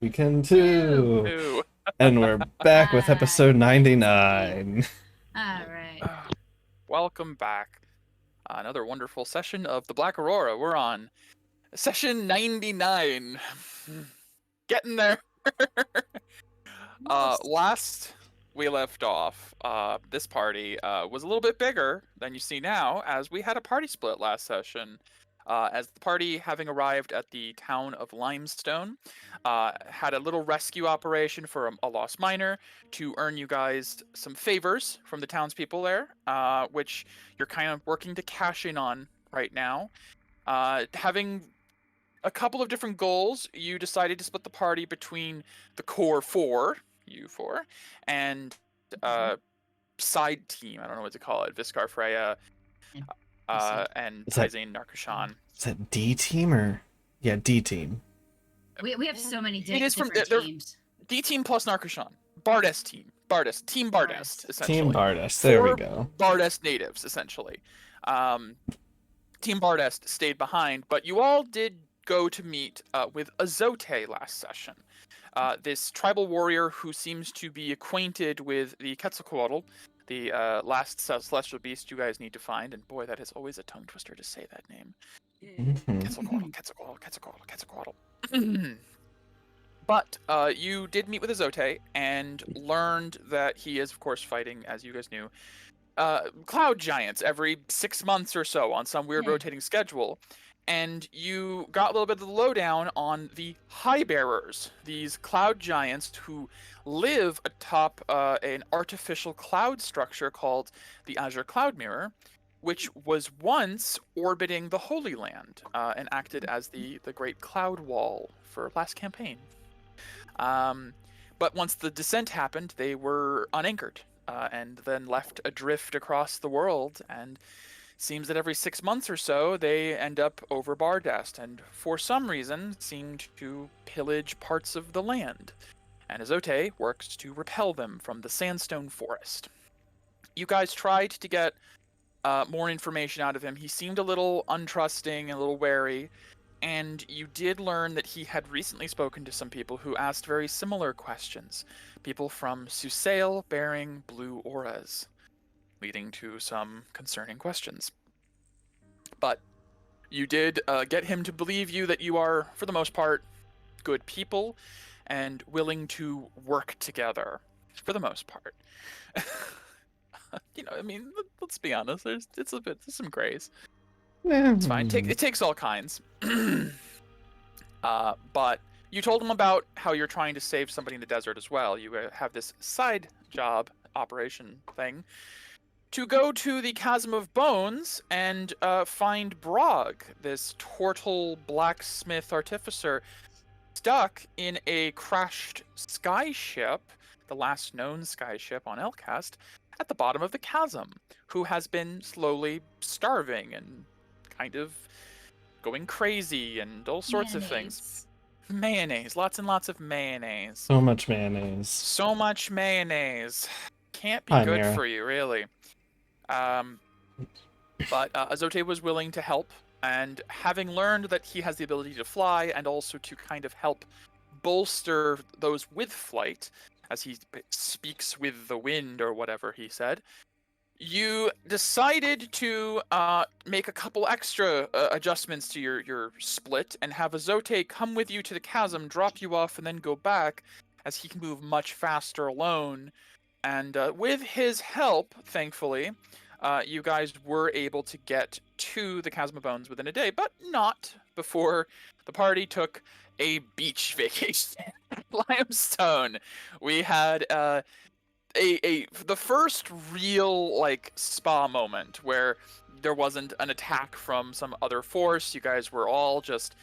We can too. Ew. And we're back with Hi. episode It's me. 99. All right. Welcome back. Another wonderful session of the Black Aurora. We're on session 99. Getting there. Almost. Last we left off, this party was a little bit bigger than you see now, as we had a party split last session. As the party, having arrived at the town of Limestone, had a little rescue operation for a lost miner to earn you guys some favors from the townspeople there, which you're kind of working to cash in on right now. Having a couple of different goals, you decided to split the party between the core four, you four, and uh, side team. I don't know what to call it. Viscar Freya, and Is that Tyzane Narkashan. is that D team or yeah, D team. We have so many It is from different they're teams. D team plus Narkashan. Bardest team. Team Bardest, Bardest. Team essentially. Bardus. There we Four go. Bardest natives, essentially. Team Bardest stayed behind, but you all did go to meet with Azote last session. This tribal warrior who seems to be acquainted with the Quetzalcoatl, the last celestial beast you guys need to find. And boy, that is always a tongue twister to say that name. Mhm. Quetzalcoatl, Quetzalcoatl, Quetzalcoatl, Quetzalcoatl. But you did meet with Azote and learned that he is, of course, fighting, as you guys knew, cloud giants every 6 months or so on some weird Yeah. rotating schedule. And you got a little bit of the lowdown on the High Bearers, these cloud giants who live atop an artificial cloud structure called the Azure Cloud Mirror, which was once orbiting the Holy Land and acted as the Great Cloud Wall for last campaign. But once the descent happened, they were unanchored and then left adrift across the world. And seems that every 6 months or so, they end up over Bardest, and for some reason seemed to pillage parts of the land. And Azote works to repel them from the sandstone forest. You guys tried to get more information out of him. He seemed a little untrusting, a little wary, and you did learn that he had recently spoken to some people who asked very similar questions. People from Susail bearing blue auras, leading to some concerning questions. But you did get him to believe you that you are, for the most part, good people and willing to work together, for the most part. I mean, let's be honest. There's some grays. It's fine. It takes all kinds. But you told him about how you're trying to save somebody in the desert as well. You have this side job operation thing to go to the Chasm of Bones and find Brog, this turtle blacksmith artificer, stuck in a crashed skyship, the last known skyship on Elcast, at the bottom of the chasm, who has been slowly starving and kind of going crazy and all sorts of things. Mayonnaise, lots and lots of mayonnaise. So much mayonnaise. So much mayonnaise. Can't be Hi, good Mira. for you, really. But Azote was willing to help, and having learned that he has the ability to fly and also to kind of help bolster those with flight, as he speaks with the wind or whatever he said, you decided to make a couple extra adjustments to your split and have Azote come with you to the chasm, drop you off, and then go back, as he can move much faster alone. And with his help, thankfully, you guys were able to get to the Chasm of Bones within a day, but not before the party took a beach vacation at Limestone. We had the first real spa moment where there wasn't an attack from some other force. You guys were all just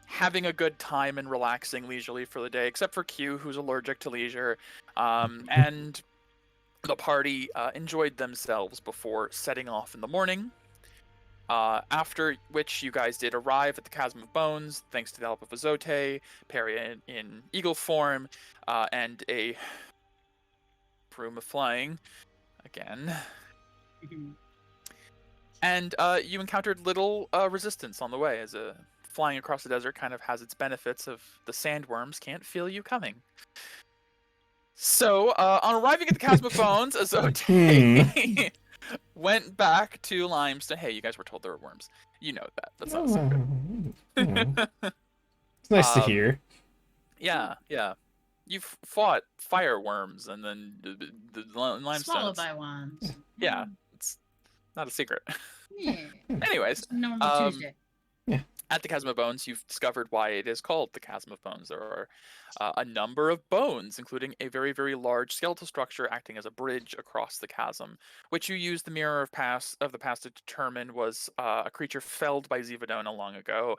having a good time and relaxing leisurely for the day, except for Q, who's allergic to leisure, and the party enjoyed themselves before setting off in the morning. After which you guys did arrive at the Chasm of Bones, thanks to the help of Azote, Perry in eagle form, and a broom of flying, again. And you encountered little resistance on the way, as a flying across the desert kind of has its benefits of the sandworms can't feel you coming. So, on arriving at the Chasm of Bones, Azote went back to Limestone. Hey, you guys were told there were worms. You know that. That's not a secret. It's nice to hear. Yeah. You've fought fireworms and then the limestone. Swallowed by ones. Yeah, it's not a secret. Yeah. Anyways, Normal Tuesday. at the Chasm of Bones, you've discovered why it is called the Chasm of Bones. There are a number of bones, including a very, very large skeletal structure acting as a bridge across the chasm, which you used the Mirror of the Past to determine was a creature felled by Zivadona long ago,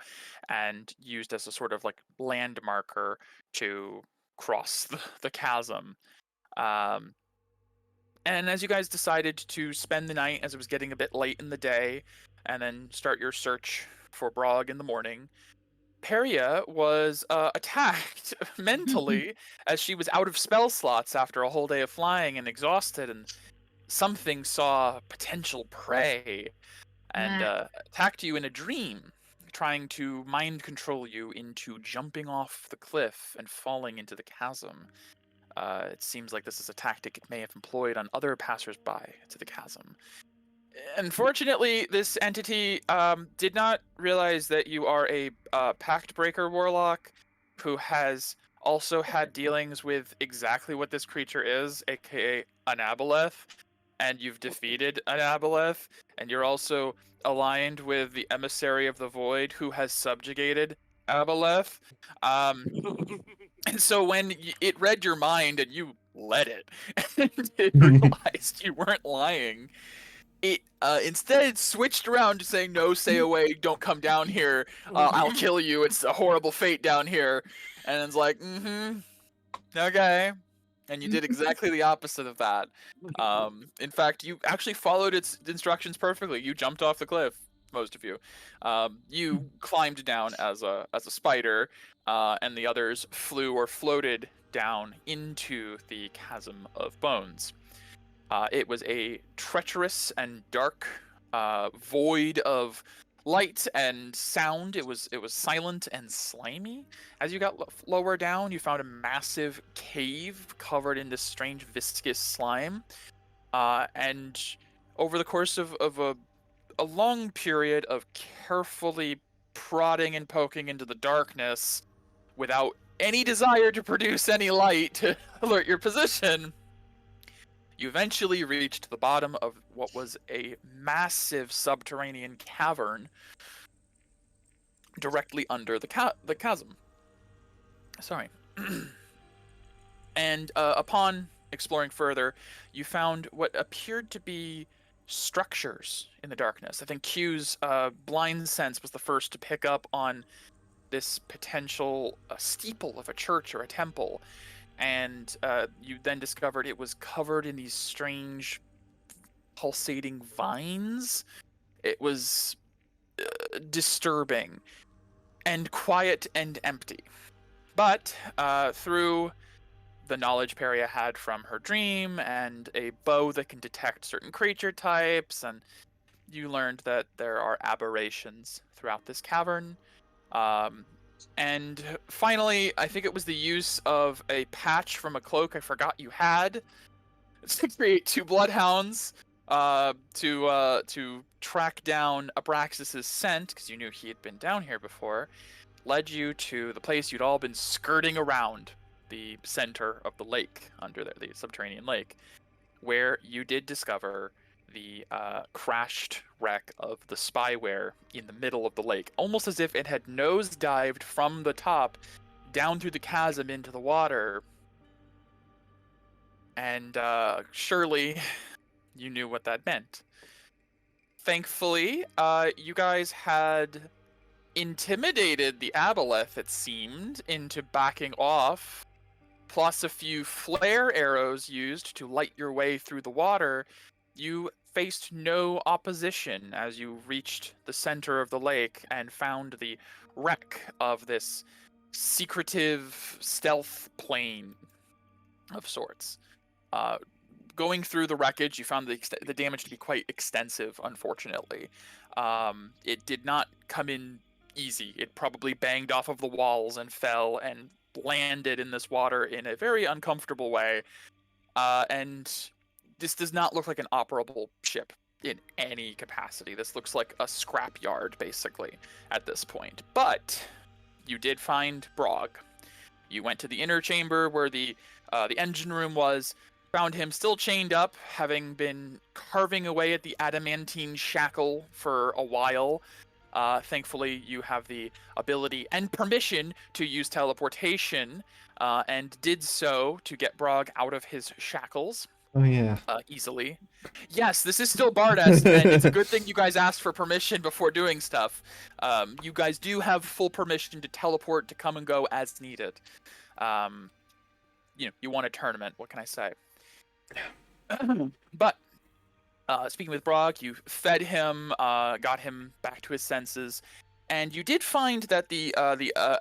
and used as a sort of like land marker to cross the chasm. And as you guys decided to spend the night, as it was getting a bit late in the day, and then start your search for Brog in the morning, Peria was attacked mentally as she was out of spell slots after a whole day of flying and exhausted, and something saw potential prey and attacked you in a dream, trying to mind control you into jumping off the cliff and falling into the chasm. It seems like this is a tactic it may have employed on other passersby to the chasm. Unfortunately, this entity did not realize that you are a Pact Breaker warlock who has also had dealings with exactly what this creature is, aka an Aboleth, and you've defeated an Aboleth, and you're also aligned with the Emissary of the Void who has subjugated Aboleth. And so when it read your mind and you let it, and it realized you weren't lying, it instead switched around to saying, no, stay away, don't come down here, I'll kill you, it's a horrible fate down here. And it's like, okay. And you did exactly the opposite of that. In fact, you actually followed its instructions perfectly. You jumped off the cliff, most of you. You climbed down as a spider, and the others flew or floated down into the Chasm of Bones. It was a treacherous and dark void of light and sound. It was silent and slimy. As you got lower down, you found a massive cave covered in this strange viscous slime. And over the course of a long period of carefully prodding and poking into the darkness without any desire to produce any light to alert your position, you eventually reached the bottom of what was a massive subterranean cavern directly under the chasm. Sorry. And upon exploring further, you found what appeared to be structures in the darkness. I think Q's blind sense was the first to pick up on this potential steeple of a church or a temple. And you then discovered it was covered in these strange pulsating vines. It was disturbing and quiet and empty. But through the knowledge Peria had from her dream and a bow that can detect certain creature types, and you learned that there are aberrations throughout this cavern. And finally, I think it was the use of a patch from a cloak I forgot you had to create two bloodhounds to track down Abraxas's scent, because you knew he had been down here before, led you to the place you'd all been skirting around, the center of the lake, under there, the subterranean lake, where you did discover the crashed wreck of the spyware in the middle of the lake, almost as if it had nosedived from the top down through the chasm into the water. And surely you knew what that meant. Thankfully, you guys had intimidated the Aboleth, it seemed, into backing off, plus a few flare arrows used to light your way through the water. You faced no opposition as you reached the center of the lake and found the wreck of this secretive stealth plane of sorts. Going through the wreckage, you found the damage to be quite extensive, unfortunately. It did not come in easy. It probably banged off of the walls and fell and landed in this water in a very uncomfortable way. And this does not look like an operable ship in any capacity. This looks like a scrapyard, basically, at this point. But you did find Brog. You went to the inner chamber where the engine room was, found him still chained up, having been carving away at the adamantine shackle for a while. Thankfully, you have the ability and permission to use teleportation, and did so to get Brog out of his shackles Oh yeah. easily. Yes, this is still Bardas, and it's a good thing you guys asked for permission before doing stuff. You guys do have full permission to teleport, to come and go as needed. You won a tournament. What can I say? But speaking with Brog, you fed him, got him back to his senses, and you did find that the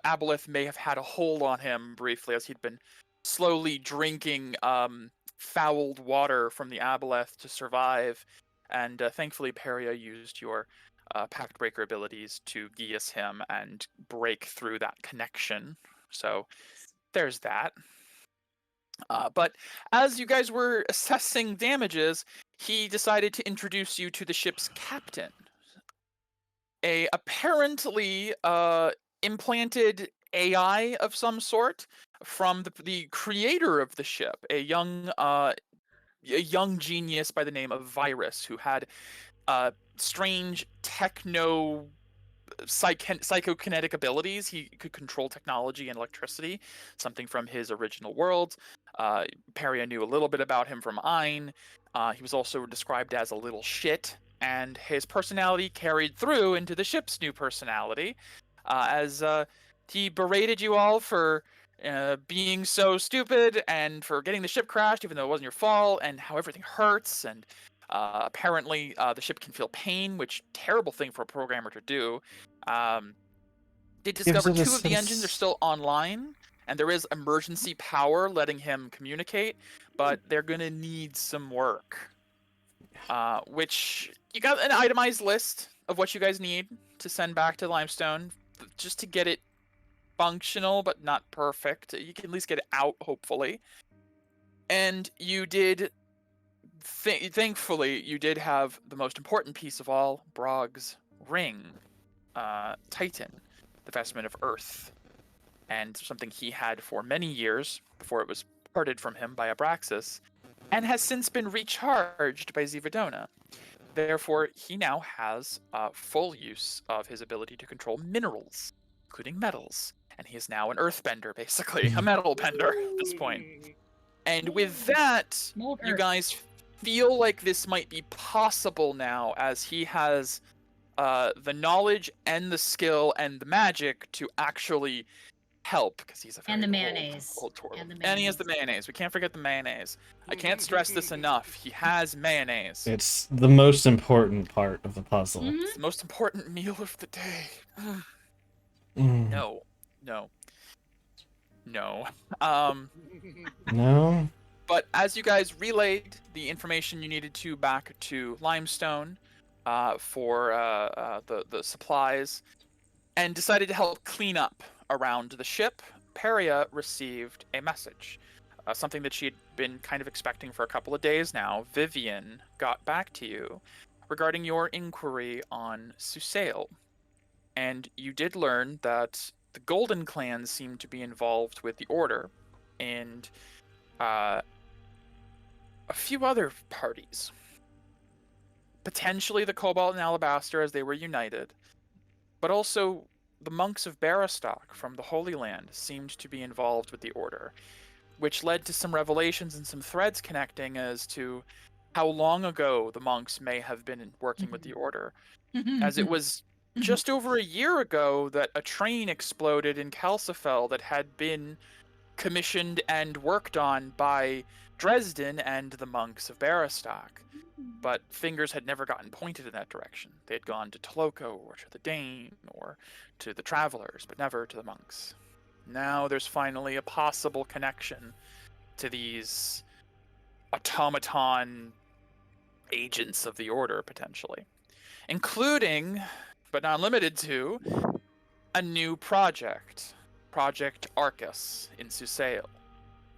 aboleth may have had a hold on him briefly, as he'd been slowly drinking fouled water from the aboleth to survive. And thankfully, Peria used your Pact Breaker abilities to geas him and break through that connection. So there's that. But as you guys were assessing damages, he decided to introduce you to the ship's captain. A apparently implanted AI of some sort from the creator of the ship, a young genius by the name of Virus, who had strange psychokinetic abilities. He could control technology and electricity, something from his original world. Peria knew a little bit about him from Ein. He was also described as a little shit, and his personality carried through into the ship's new personality, as he berated you all for being so stupid and for getting the ship crashed, even though it wasn't your fault, and how everything hurts, and apparently the ship can feel pain, which terrible thing for a programmer to do. They discovered two of the engines are still online, and there is emergency power letting him communicate, but they're going to need some work. Which, you got an itemized list of what you guys need to send back to Limestone, just to get it functional, but not perfect. You can at least get it out, hopefully. And you did, thankfully, you did have the most important piece of all, Brog's ring. Titan, the vestment of Earth, and something he had for many years before it was parted from him by Abraxas, and has since been recharged by Zivadona. Therefore, he now has full use of his ability to control minerals, including metals, and he is now an earthbender, basically, a metal bender at this point. And with that, you guys feel like this might be possible now, as he has the knowledge and the skill and the magic to actually help, because he's a very and the mayonnaise. old and he has the mayonnaise. We can't forget the mayonnaise. I can't stress this enough. He has mayonnaise. It's the most important part of the puzzle. Mhm. It's the most important meal of the day. Mm. No. No? But as you guys relayed the information you needed to back to Limestone for the supplies, and decided to help clean up around the ship, Peria received a message. Something that she had been kind of expecting for a couple of days now. Vivian got back to you regarding your inquiry on Susail. And you did learn that the Golden Clan seemed to be involved with the Order, and a few other parties. Potentially the Cobalt and Alabaster, as they were united, but also the monks of Barastock from the Holy Land seemed to be involved with the Order, which led to some revelations and some threads connecting as to how long ago the monks may have been working with the Order, as it was just over a year ago that a train exploded in Calcifel that had been commissioned and worked on by Dresden and the monks of Barastock. But fingers had never gotten pointed in that direction. They had gone to Toloco or to the Dane or to the Travelers, but never to the monks. Now there's finally a possible connection to these automaton agents of the Order, potentially. Including, but not limited to, a new project, Project Arcus in Susail,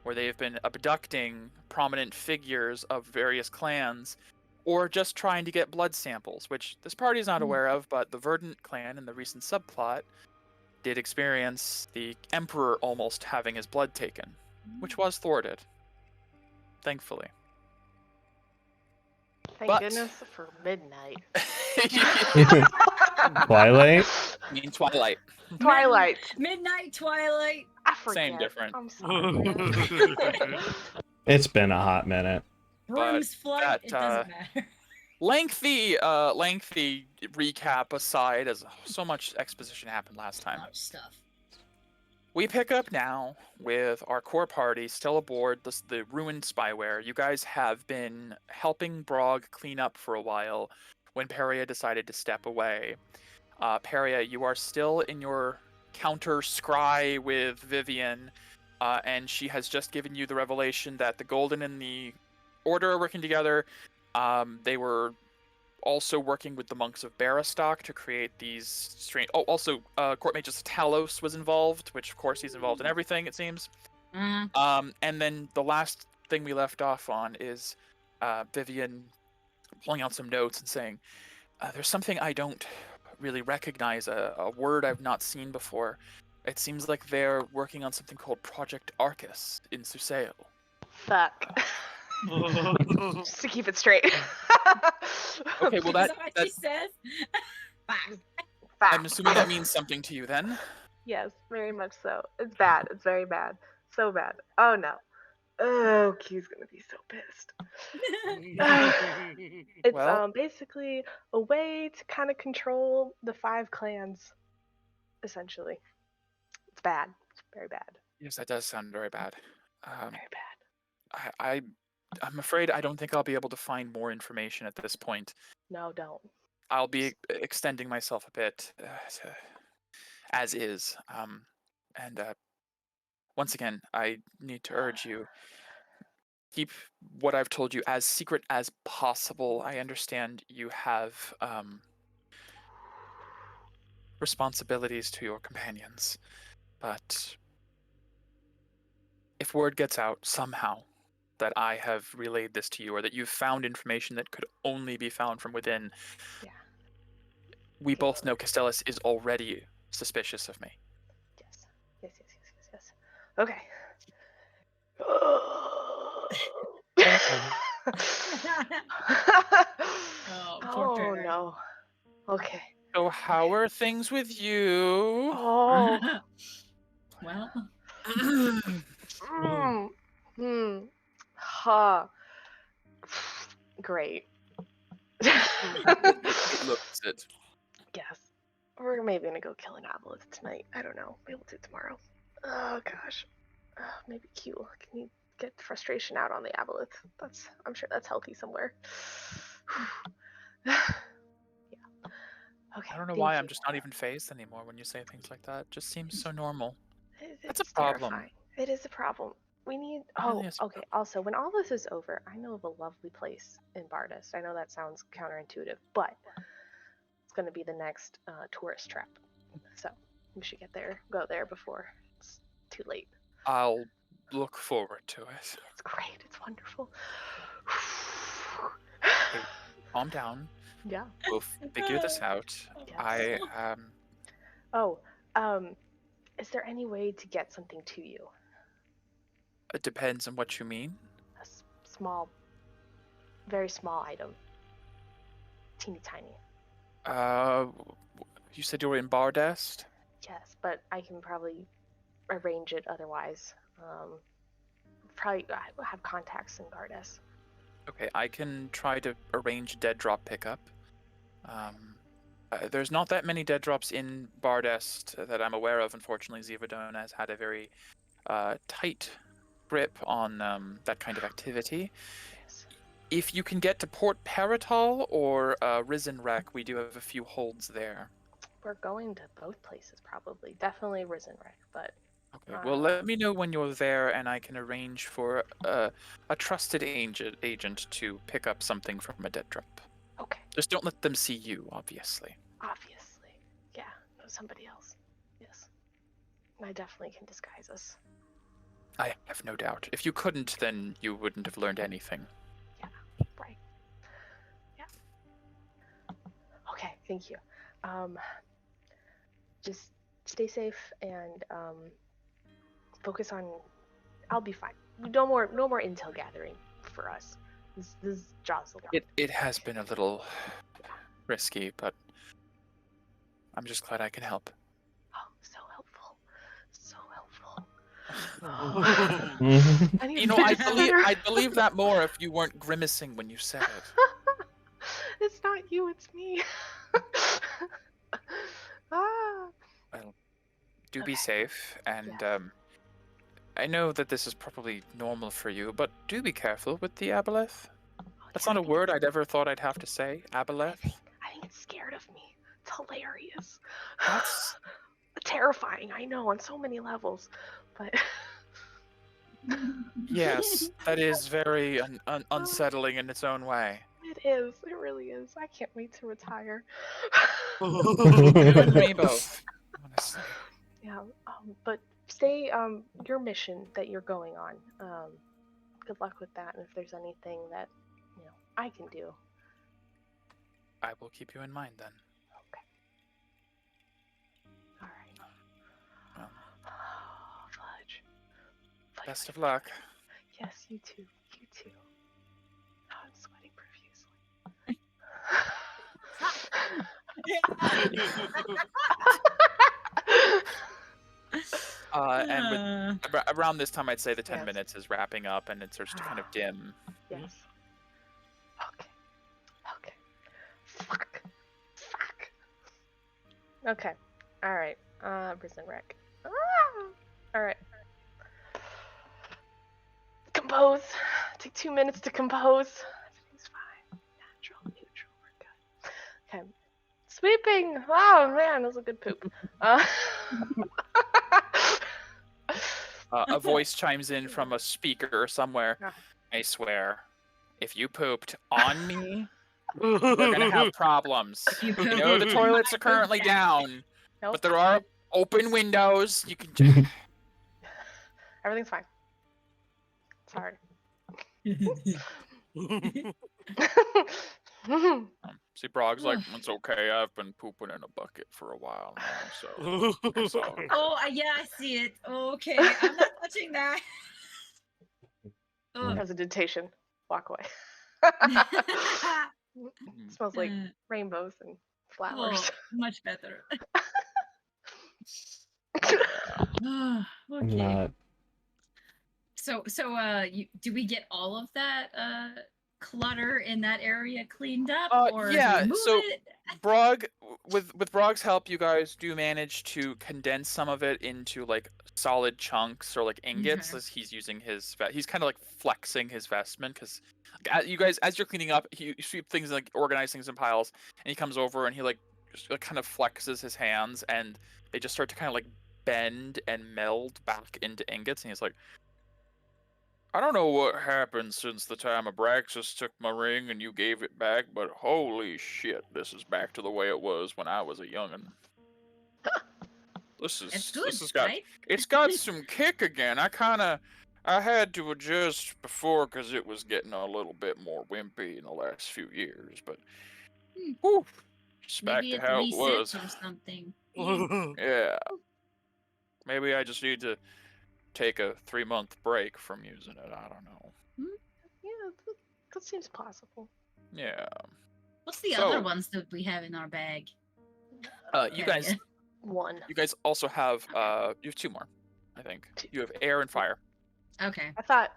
where they have been abducting prominent figures of various clans, or just trying to get blood samples, which this party is not aware of, but the Verdant clan in the recent subplot did experience the Emperor almost having his blood taken, which was thwarted, thankfully. Thank But- goodness for midnight. Twilight? I mean, Twilight. Twilight. Midnight Twilight. I forget. Same different. I'm sorry. man. It's been a hot minute. Broom's flight. that, It doesn't matter. Lengthy recap aside, as so much exposition happened last time. Much stuff. We pick up now with our core party still aboard the ruined spyware. You guys have been helping Brog clean up for a while when Peria decided to step away. Peria, you are still in your counter scry with Vivian, and she has just given you the revelation that the Golden and the Order are working together. They were also working with the monks of Barastock to create these strange... Oh, also, Court Magus Talos was involved, which of course he's involved in everything, it seems. And then the last thing we left off on is Vivian pulling out some notes and saying, there's something I don't really recognize, a word I've not seen before. It seems like they're working on something called Project Arcus in Susail. Fuck. Just to keep it straight. Okay, well Is that what that she says? Fuck. I'm assuming that means something to you then. Yes, very much so. It's bad. It's very bad. So bad. Oh no. Oh, Q's gonna be so pissed. It's Well- basically a way to kind of control the 5 clans, essentially. It's bad. It's very bad. Yes, that does sound very bad. Very bad. I'm afraid I don't think I'll be able to find more information at this point. No, don't. I'll be extending myself a bit, as is. And once again, I need to urge you, keep what I've told you as secret as possible. I understand you have responsibilities to your companions, but if word gets out somehow that I have relayed this to you, or that you've found information that could only be found from within, Yeah. we both know Castellus is already suspicious of me. Yes. Yes, yes, yes, yes, yes. Okay. Poor Oh Perry. no. Okay. So how are things with you? Oh. Well, Ha. Great. Looks it. Yes. We're maybe gonna go kill an aboleth tonight. I don't know. Maybe we'll do it tomorrow. Oh gosh. Maybe Q. Can you get frustration out on the aboleth? I'm sure that's healthy somewhere. Yeah. Okay. I don't know thank why you. I'm just not even phased anymore when you say things like that. It just seems so normal. That's a It's problem. terrifying. It is a problem. We need. really Oh, is a okay. Also, when all this is over, I know of a lovely place in Bardist. I know that sounds counterintuitive, but it's going to be the next tourist trap. So we should go there before it's too late. I'll look forward to it. It's great. It's wonderful. Calm down. Yeah. We'll figure this out. Yes. Oh, is there any way to get something to you? It depends on what you mean. A small, very small item. Teeny tiny. You said you were in Bardest? Yes, but I can probably arrange it otherwise. Probably I have contacts in Gardas. Okay, I can try to arrange dead drop pickup. There's not that many dead drops in Bardest that I'm aware of. Unfortunately, Zivadon has had a very tight grip on that kind of activity. Yes. If you can get to Port Paratol or Risen Wreck, we do have a few holds there. We're going to both places probably. Definitely Risen Wreck, but Okay, well, let me know when you're there, and I can arrange for a trusted agent to pick up something from a dead drop. okay. Just don't let them see you, obviously. Obviously. Yeah, no, somebody else. I definitely can disguise us. I have no doubt. If you couldn't, then you wouldn't have learned anything. Right. Yeah. Okay, thank you. Just stay safe and focus on. I'll be fine. No more intel gathering for us. This job's a lot. It has been a little risky, but I'm just glad I can help. Oh, so helpful. So helpful. Mhm. I need You to know, finish better. I'd believe that more if you weren't grimacing when you said it. It's not you, it's me. Ah. Well, do be Okay. safe, and Yes. I know that this is probably normal for you, but do be careful with the aboleth. Oh, That's yeah, not a word I'd ever thought I'd have to say. Aboleth. I think it's scared of me. It's hilarious. That's Terrifying, I know, on so many levels. But yes, that is very unsettling in its own way. it is. It really is. I can't wait to retire. You and me both, honestly. Yeah. But stay. Your mission that you're going on. Good luck with that. And if there's anything that I can do. I will keep you in mind then. Okay. All right. Well, Fudge. best of luck. Yes, you too. You too. Oh, I'm sweating profusely. And with around this time, I'd say the 10 Yes. minutes is wrapping up, and it starts to kind of dim. Yes. Okay. Okay. Fuck. Okay. All right. Prison wreck. All right. Compose. Take 2 minutes to compose. Everything's fine. Natural, neutral. We're good. Okay. Sweeping. Oh man, that was a good poop. A voice chimes in from a speaker somewhere. Ah. I swear, if you pooped on me, we're gonna have problems. You You know the toilets are currently down, Nope. but there are open windows. You can. Everything's fine. Sorry. See, Brog's like, it's okay. I've been pooping in a bucket for a while now, so. It's all good." Oh, yeah, I see it. Okay, I'm not touching that. Oh. Hesitation. Walk away. Smells like rainbows and flowers. Oh, much better. I'm Okay. not. So, do we get all of that clutter in that area cleaned up, or do yeah, we move so- it? Brog, with Brog's help, you guys do manage to condense some of it into like solid chunks or like ingots. Okay. As he's using his, he's kind of like flexing his vestment because you guys, as you're cleaning up, you sweep things like organize things in piles, and he comes over and he like just kind of flexes his hands, and they just start to kind of like bend and meld back into ingots, and he's like, I don't know what happened since the time Abraxas took my ring and you gave it back, but holy shit, this is back to the way it was when I was a youngin'. It's good, this has got right? it's got some kick again. I had to adjust before because it was getting a little bit more wimpy in the last few years, but whew, it's back Maybe to it how it resets was. or something. Yeah. Maybe I just need to take a 3-month break from using it. I don't know. Yeah, that seems possible. Yeah. What's the So- other ones that we have in our bag? You Okay, guys yeah. One. You guys also have you have 2 more, I think. You have air and fire. Okay. I thought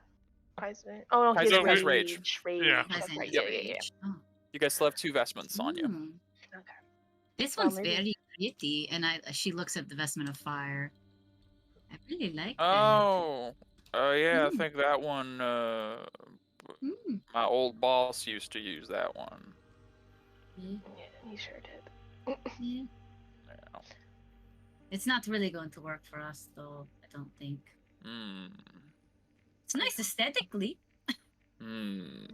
Poison. Oh no, he Poison has has rage. Rage. Yeah. That's Poison right. is Yeah, yeah, yeah. rage. Oh. You guys still have 2 vestments on you. Hmm. Okay. This Well, one's maybe- very pretty, and she looks at the vestment of fire. I really like that. Oh, yeah, I Mm. think that one. Mm. My old boss used to use that one. Yeah, Yeah, he sure did. yeah. Yeah. It's not really going to work for us, though. I don't think. Hmm. It's nice aesthetically. Hmm.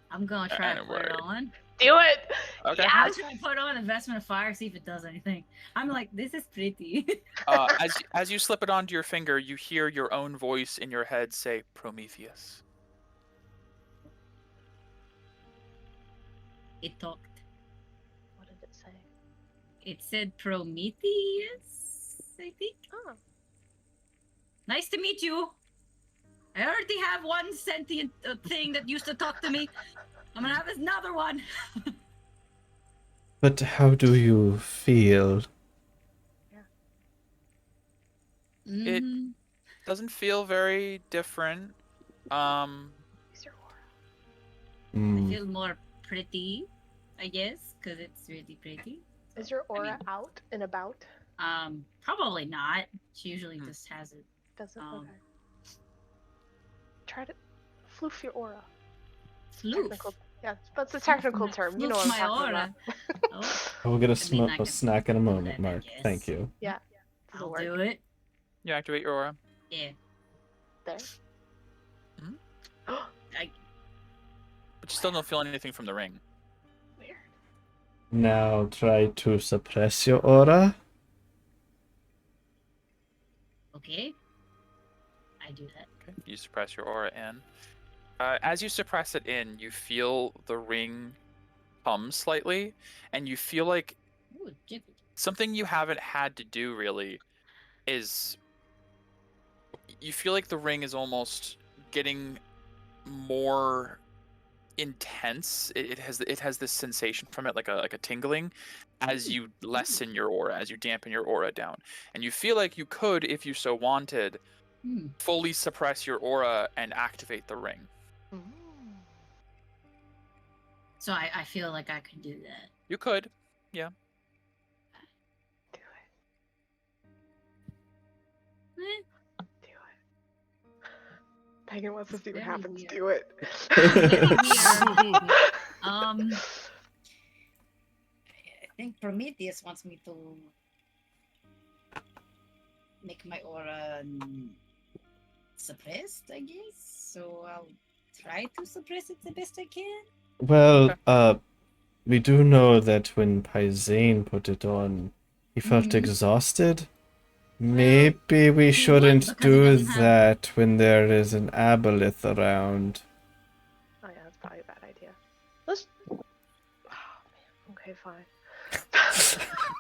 I'm gonna try to put it Anyway. on. Do it. Okay. Yeah, I was trying to put on Investment of Fire, see if it does anything. I'm like, this is pretty. As you slip it onto your finger, you hear your own voice in your head say, Prometheus. It talked. What did it say? It said Prometheus, I think. Oh. Nice to meet you. I already have one sentient thing that used to talk to me. I'm gonna have another one. But how do you feel? It- Mhm. Doesn't feel very different. Use your aura. I Mm, feel more pretty, I guess, because it's really pretty. Is your aura mean- out and about? Probably not. She usually Hmm. just has it. Does it? Um, Okay. Try to floof your aura. Floof. Technical. Yeah, that's a technical term. You know what I'm my talking aura. about. Oh, I will get a, I mean, I a can snack in a do moment, that, I Mark. guess. Thank you. Yeah. This'll I'll work. do it. You activate your aura. Yeah. There. Mhm. I, But you still don't feel anything from the ring. Weird. Now try to suppress your aura. okay. I do that. Okay. You suppress your aura in. As you suppress it in, you feel the ring hum slightly, and you feel like Ooh, jiffy. something you haven't had to do really is you feel like the ring is almost getting more intense. It has this sensation from it, like a tingling, as you lessen your aura, as you dampen your aura down, and you feel like you could, if you so wanted, Hmm. fully suppress your aura and activate the ring. Mm. So I feel like I could do that. You could. Do it. Eh, Do it. Megan wants to see what Very happens. weird. Do it. Very weird. I think Prometheus wants me to make my aura suppressed, I guess. So I'll try to suppress it the best I can. Well, Okay. we do know that when Paisane put it on, he felt Mhm. exhausted. Maybe we would, shouldn't because he do doesn't have- that when there is an aboleth around. Oh yeah, that's probably a bad idea. Let's. Oh man. Okay, fine.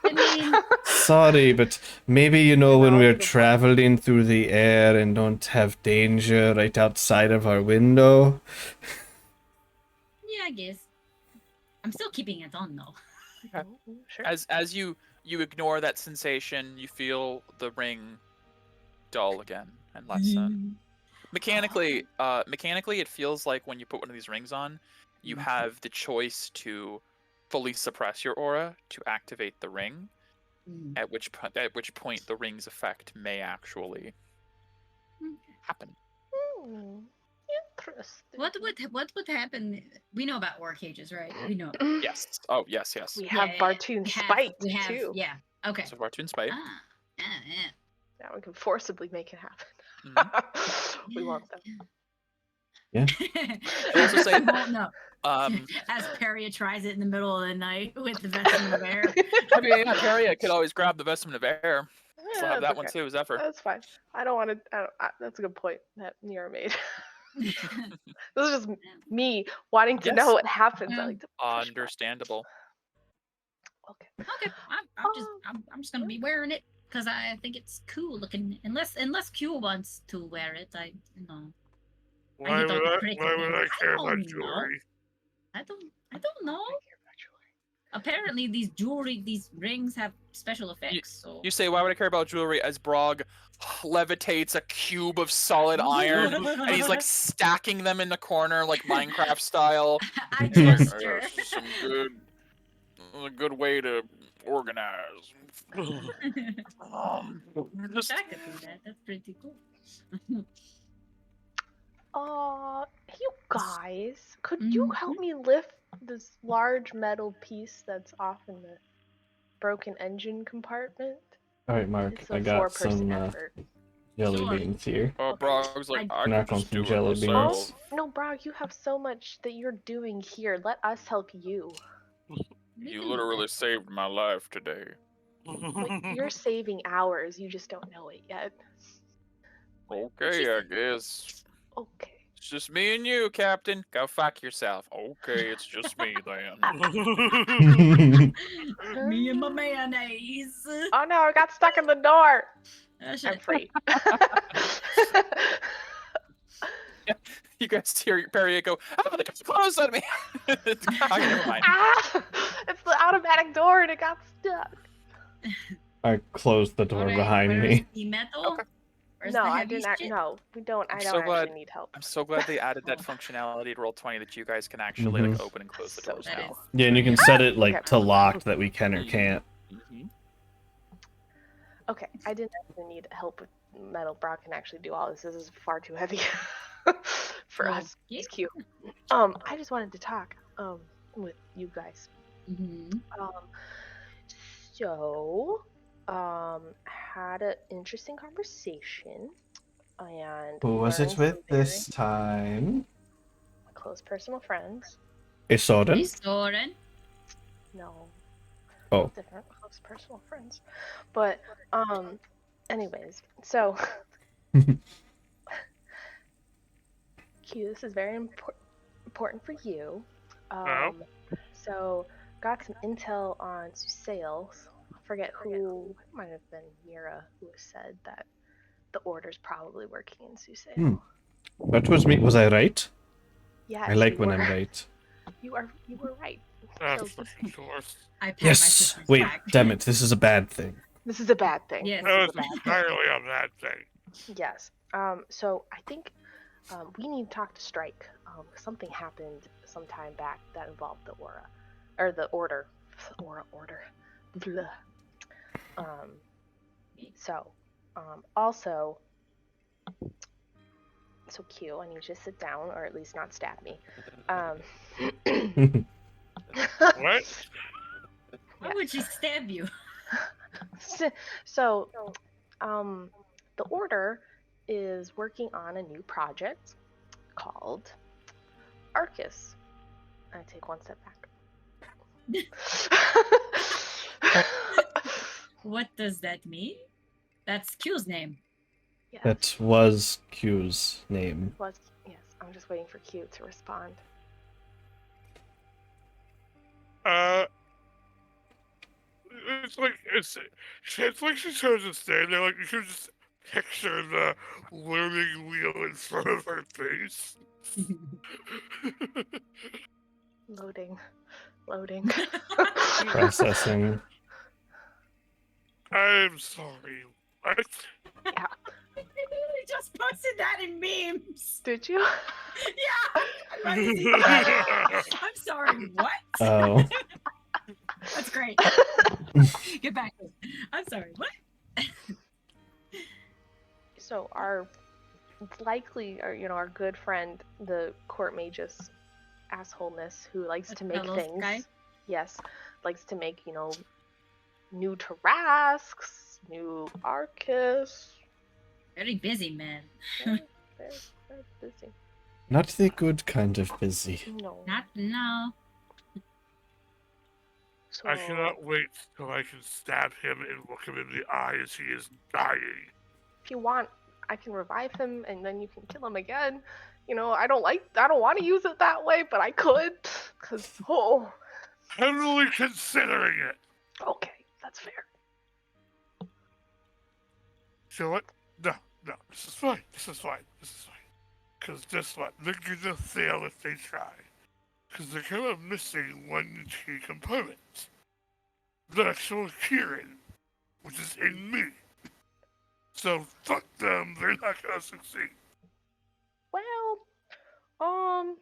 I mean, Sorry, but maybe when No, we're it's a good point. traveling through the air and don't have danger right outside of our window. yeah, I guess. I'm still keeping it on though. Okay. Sure. As you ignore that sensation, you feel the ring dull again and lessen. Mechanically, it feels like when you put one of these rings on, you Mhm. have the choice to fully suppress your aura to activate the ring. Mm. At which point the ring's effect may actually happen. Hmm. Interesting. What would happen? We know about war cages, right? We know. Yes. Oh, yes, yes. We have Bartoon Spite too. Yeah. Okay. So Bartoon Spite. Ah, yeah. Now we can forcibly make it happen. Mhm. We want that. I'll also say- well, no. Um, As Peria tries it in the middle of the night with the vestment of air. I mean, yeah, Peria could always grab the vestment of air. Still have that's that one okay. too, Zephyr. That's fine. I don't want to. That's a good point that Nira made. This is just me wanting to know Yes. what happens. I Yeah. like to push buttons. Understandable. Okay. Okay, I'm just gonna be wearing it because I think it's cool looking. Unless Q wants to wear it, I Why need all would the I, pretty why would I things. care I about don't jewelry? I don't know. I care about jewelry. Apparently, these rings have special effects. So You say, why would I care about jewelry? As Brog levitates a cube of solid iron, and he's like stacking them in the corner, like Minecraft style. I He's like, trust "Oh, her. yeah, this is a good way to organize. Just I could do that. That's pretty cool. You guys, could you help me lift this large metal piece that's off in the broken engine compartment? All right, Mark, It's I a got four-person some effort. jelly Sure. beans here. Brog's like, I Knock can on just some do it jelly beans. myself. Oh no, Brog, you have so much that you're doing here. Let us help you. You literally saved my life today. Like, you're saving ours. You just don't know it yet. Okay, I guess. Okay. It's just me and you, Captain. Go fuck yourself. Okay, it's just me then. Me and my mayonnaise. Oh no, I got stuck in the door. Oh, I'm shit. free. You guys hear Perrier go, oh, the door's closed on me. Okay, never mind. Ah! It's the automatic door and it got stuck. I closed the door Alright, behind where's me. the metal? Okay. Where's No, the I heavy didn't. shit? No, we don't. I I'm don't so actually glad- need help. I'm so glad they added that Oh. functionality to Roll20 that you guys can actually like Mhm. open and close the So doors That now. is. Yeah, and you can set it like Okay. to locked that we can or can't. Mhm. Okay, I didn't actually need help with metal. Brock can actually do all this. This is far too heavy for us. Okay. It's cute. I just wanted to talk with you guys. Mhm. So had an interesting conversation and Who was it learned with some this time? very close personal friends. A Soren? Hey, Soren. No. Oh. Different close personal friends. But anyways, so Q, this is very important for you. Oh. So got some intel on sales. I forget who, it might have been Mira who said that the order's probably working in Suseo. Hmm. That was me. Was I right? Yes, I like you when were. I'm right. You were right. That's So for sure. I pat my Yes! sister's Wait, back. damn it. This is a bad thing. this is a bad thing. Yes. This That is was a bad thing. entirely a bad thing. Yes. So I think we need to talk to Strike. Something happened some time back that involved the Aura, or the Order. Order. Blah. So, also, so Q, I need you to sit down, or at least not stab me. What? Why would she stab you? So, the Order is working on a new project called Arcus. I take one step back. What does that mean? That's Q's name. Yes. That was Q's name. Yes, I'm just waiting for Q to respond. It's like it's like she chose to stand there. Like you should just picture the learning wheel in front of her face. Loading. Processing. I'm sorry. What? I just posted that in memes. Did you? Yeah. I'm about to see that. I'm sorry. What? Oh. That's great. Get back. I'm sorry. What? So our our good friend, the court magus assholeness who likes to make Fellow things. guy? Yes, likes to make new Tarasks, new Arcus. Very busy, man. Very busy. Not the good kind of busy. No. Not now. So, I cannot wait till I can stab him and look him in the eye as he is dying. if you want, I can revive him and then you can kill him again. I don't want to use it that way, but I could. Heavily considering it. Okay, that's fair. You know what? No, this is fine. Because guess what? They're gonna fail if they try. Because they're kind of missing one key component. The actual Kieran, which is in me. So fuck them, they're not gonna succeed. Well,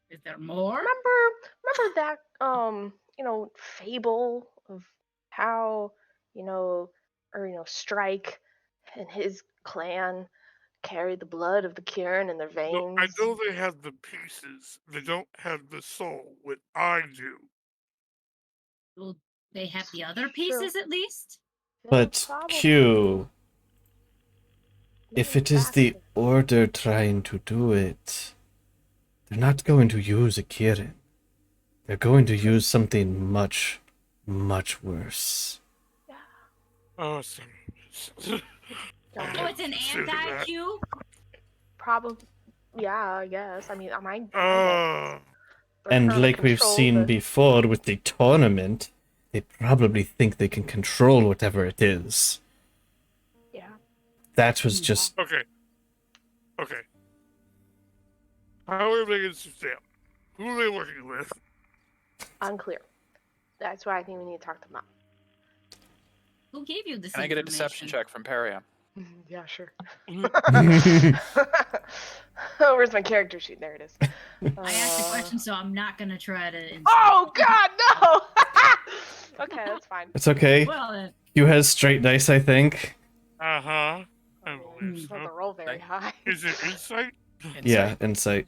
Is there more? remember that fable of how Strike and his clan carry the blood of the Kieran in their veins. Look, I know they have the pieces. They don't have the soul, what I do. Will they have the other pieces at least? Yeah, But probably. Q, if it is the Exactly. Order trying to do it, they're not going to use a Kirin. They're going to use something much, much worse. Yeah. Oh, sorry. Oh, it's an anti-Q? Probably. Yeah, I guess. I mean, I guess. Oh. They're And trying to like we've control seen the- before with the tournament, they probably think they can control whatever it is. Yeah. That was just Okay. Okay. How are they against them? Who are they working with? Unclear. That's why I think we need to talk to Mom. Who gave you this Can I get a deception information? check from Peria? Yeah, sure. Mhm. Oh, where's my character sheet? There it is. I asked a question, so I'm not gonna try to. Insult. Oh God, no! Okay, that's fine. It's okay. Well, then. Hugh has straight dice, I think. Uh-huh. I believe Well, the so. roll very Nice. high. Is it insight? Yeah, insight.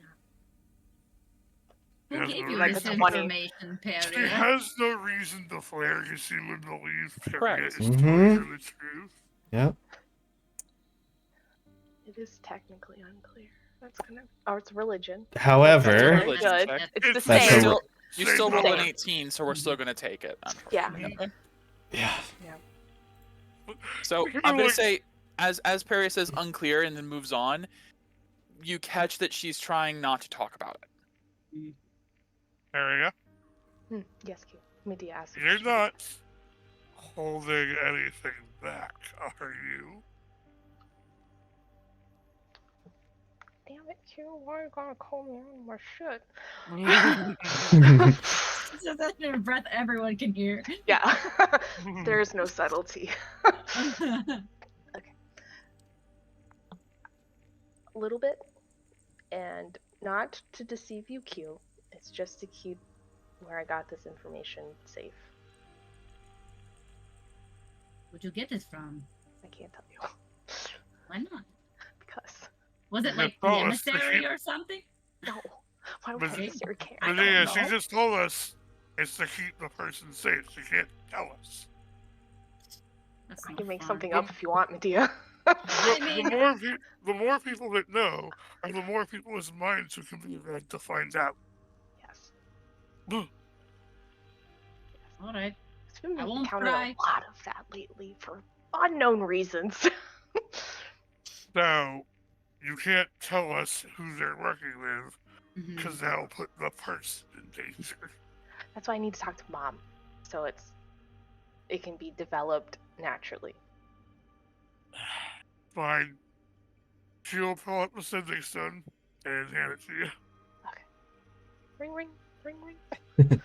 Who Yeah, gave you like this a 20. information, She Perry? has no reason to flare because she would believe Peria Correct. is telling Mhm. her the truth. Yep. It is technically unclear. That's kind of. Oh, it's religion. However, Very Religion good. check. It's the It's That's same. a- Still, you Same still rolled an number. 18, so we're still going to take it. Yeah. unfortunately. yeah. So I'm going to say, as Perry says unclear and then moves on, you catch that she's trying not to talk about it. Peria, Yes, Q. Medea asked. a you're question. not holding anything back, are you? Damn it, Q. Why are you gonna call me on my shit? It's just that in breath everyone can hear. Yeah. There's no subtlety. A little bit, and not to deceive you, Q. It's just to keep where I got this information safe. Where'd you get this from? I can't tell you Why not? because Was it Yeah, like the promise to emissary keep- or something? no. Why would But- I your care? I don't Medea, she know. just told us it's to keep the person safe. She can't tell us. That's I not can make fun. something up if you want, Medea. I mean- The more people that know, are the more people's minds who can be read to find out. Yes. All right. It's been I won't encountering cry. a lot of that lately for unknown reasons. Now, you can't tell us who they're working with Mhm. because that'll put the person in danger. That's why I need to talk to Mom, so it can be developed naturally. Fine. She'll pull up the sending stone and hand it to you. Ring, ring, ring, ring.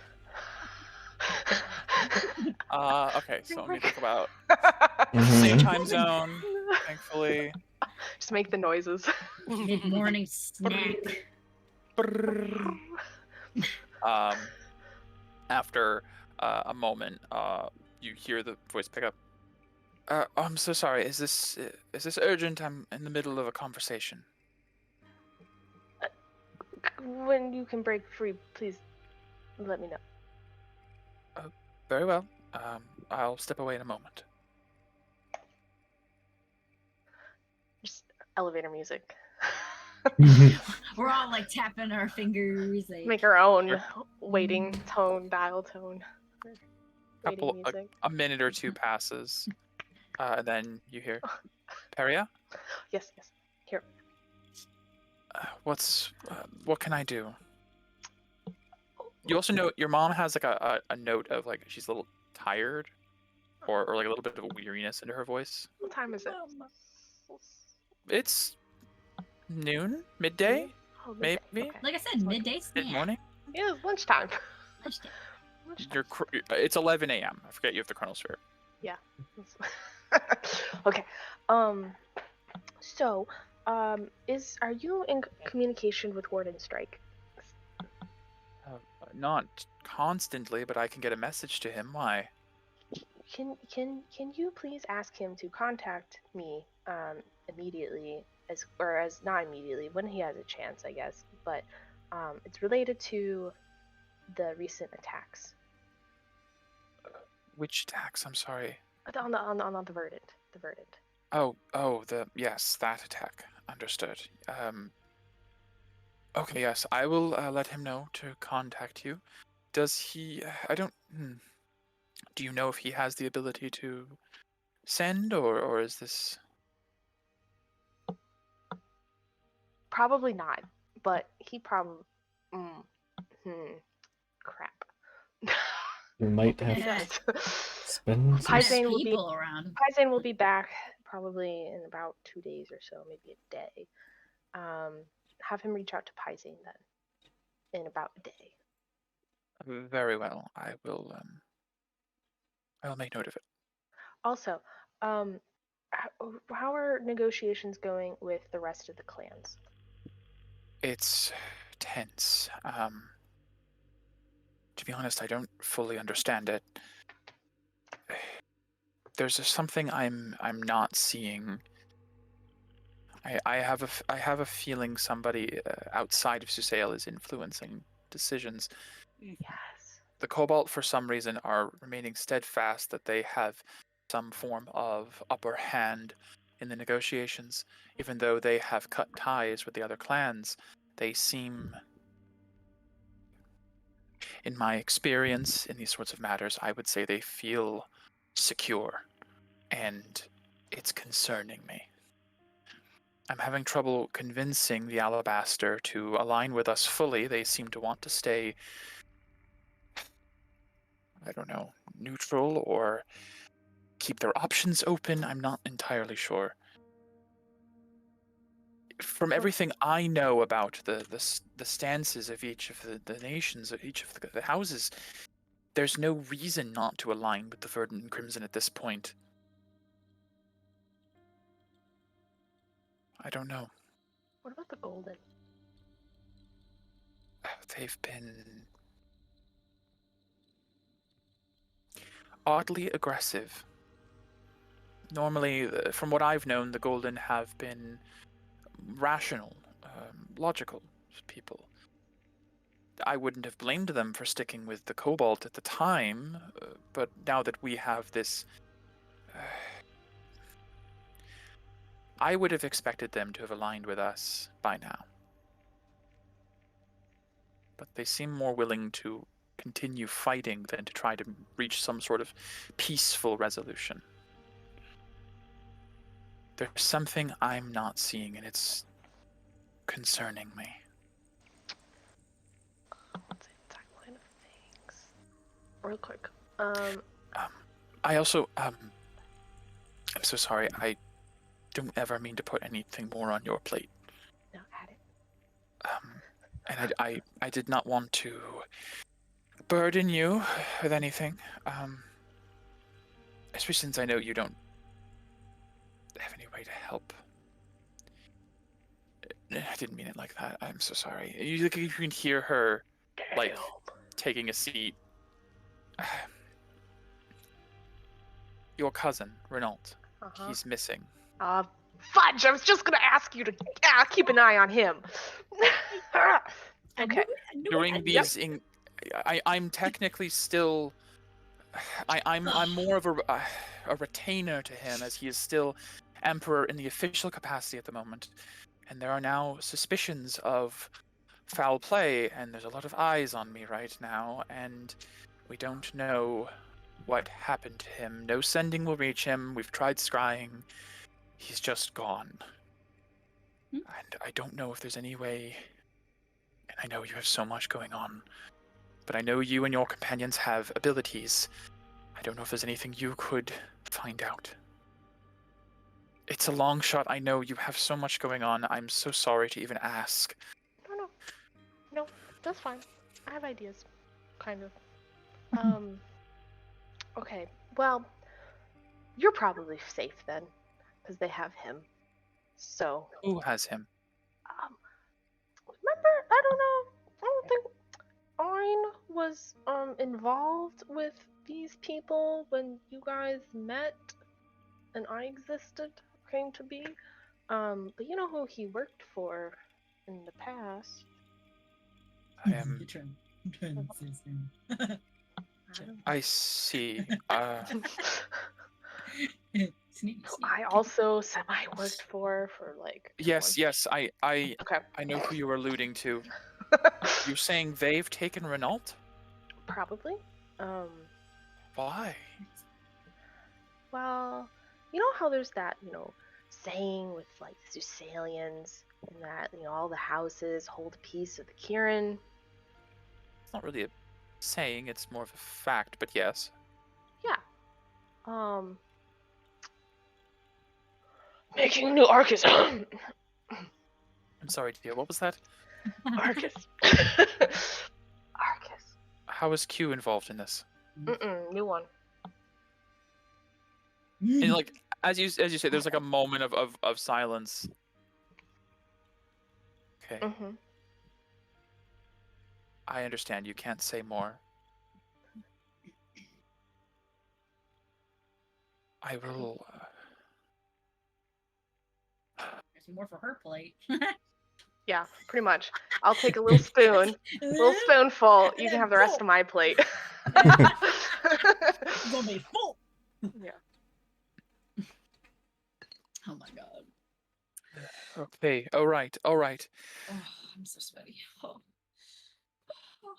Okay, so let me think about Mhm. same time zone, thankfully. Just make the noises. Mid-morning snack. After a moment, you hear the voice pick up. I'm so sorry. Is this urgent? I'm in the middle of a conversation. When you can break free, please let me know. Very well. I'll step away in a moment. Just elevator music. We're all like tapping our fingers. Like, Make our own Sure. waiting tone, dial tone. Waiting Couple music. a minute or two passes, and then you hear, Peria, Yes, yes. Here. what can I do? You also know your mom has like a note of like she's a little tired, or like a little bit of a weariness into her voice. What time is it? It's noon, midday, Oh, midday. maybe Okay. like I said, midday snack. mid morning. Yeah, it's lunchtime. Lunchtime. Lunchtime. It's 11 a.m. I forget you have the chronosphere. Okay. So, are you in communication with Warden Strike? Not constantly, but I can get a message to him. Why? Can you please ask him to contact me immediately, as not immediately, when he has a chance, I guess. But it's related to the recent attacks Which attacks? I'm sorry. on the verdant. The verdant. Yes, that attack. Understood. Okay, yes, I will let him know to contact you. Does he? I don't. Do you know if he has the ability to send, or is this... Probably not, but he probably. Crap. You might I think have he to does. spend some. There's Paisane will be people around. Paisane will be back probably in about 2 days or so, maybe a day. Have him reach out to Paisane then in about a day. Very well. I will make note of it. Also, how are negotiations going with the rest of the clans? It's tense. To be honest, I don't fully understand it. There's something I'm not seeing. I have a feeling somebody outside of Susail is influencing decisions. Yes. The Cobalt, for some reason, are remaining steadfast that they have some form of upper hand in the negotiations, even though they have cut ties with the other clans. They seem, in my experience in these sorts of matters, I would say they feel secure, and it's concerning me. I'm having trouble convincing the Alabaster to align with us fully. They seem to want to stay, I don't know, neutral or keep their options open. I'm not entirely sure. From everything I know about the stances of each of the nations, of each of the houses, there's no reason not to align with the Verdant and Crimson at this point. I don't know. What about the Golden? They've been oddly aggressive. Normally, from what I've known, the Golden have been rational, logical people. I wouldn't have blamed them for sticking with the Cobalt at the time, but now that we have this... I would have expected them to have aligned with us by now. But they seem more willing to continue fighting than to try to reach some sort of peaceful resolution. There's something I'm not seeing, and it's concerning me. What's the timeline of things? Real quick. I also, I'm so sorry. I don't ever mean to put anything more on your plate. No, add it. And I did not want to burden you with anything. Especially since I know you don't have any way to help. I didn't mean it like that. I'm so sorry. You can hear her, like, taking a seat. Your cousin, Renault. Uh-huh. He's missing. Fudge! I was just gonna ask you to keep an eye on him. Okay. During these, I'm technically still. I'm more of a retainer to him, as he is still emperor in the official capacity at the moment, and there are now suspicions of foul play, and there's a lot of eyes on me right now, and we don't know what happened to him. No sending will reach him. We've tried scrying. He's just gone. And I don't know if there's any way, and I know you have so much going on, but I know you and your companions have abilities. I don't know if there's anything you could find out. It's a long shot. I know you have so much going on. I'm so sorry to even ask. No, that's fine. I have ideas, kind of. Okay, well, you're probably safe then, because they have him. So. Who has him? Remember? I don't think Aurora was involved with these people when you guys met, and I existed, came to be. But you know who he worked for in the past. I am. You're trying to say something. I see. Sneaky. I also semi-worked for like. Yes. I Okay. I know who you were alluding to. You're saying they've taken Renault? Probably. Why? Well, you know how there's that, saying with like Thessalians and that, all the houses hold a piece of the Kieran. It's not really a saying, it's more of a fact, but yes. Yeah. Making a new Arcus. I'm sorry, dear, what was that? Arcus. Arcus. How is Q involved in this? New one. And like as you say, there's like a moment of silence. Okay. Mm-hmm. I understand. You can't say more. I will. There's more for her plate. Yeah, pretty much. I'll take a little spoon, a little spoonful. You can have the rest of my plate. It's gonna be full. Yeah. Oh my god. Okay. All right. All right. Oh, I'm so sweaty. Oh. Oh.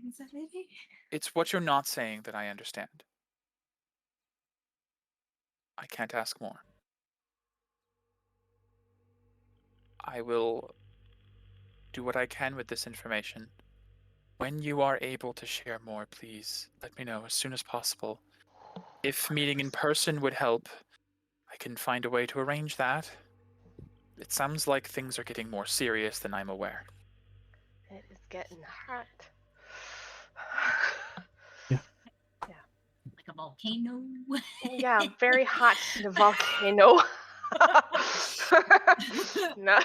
Is that maybe? It's what you're not saying that I understand. I can't ask more. I will do what I can with this information. When you are able to share more, please let me know as soon as possible. If meeting in person would help, I can find a way to arrange that. It sounds like things are getting more serious than I'm aware. It is getting hot. Like a volcano. Yeah, very hot in a volcano. No.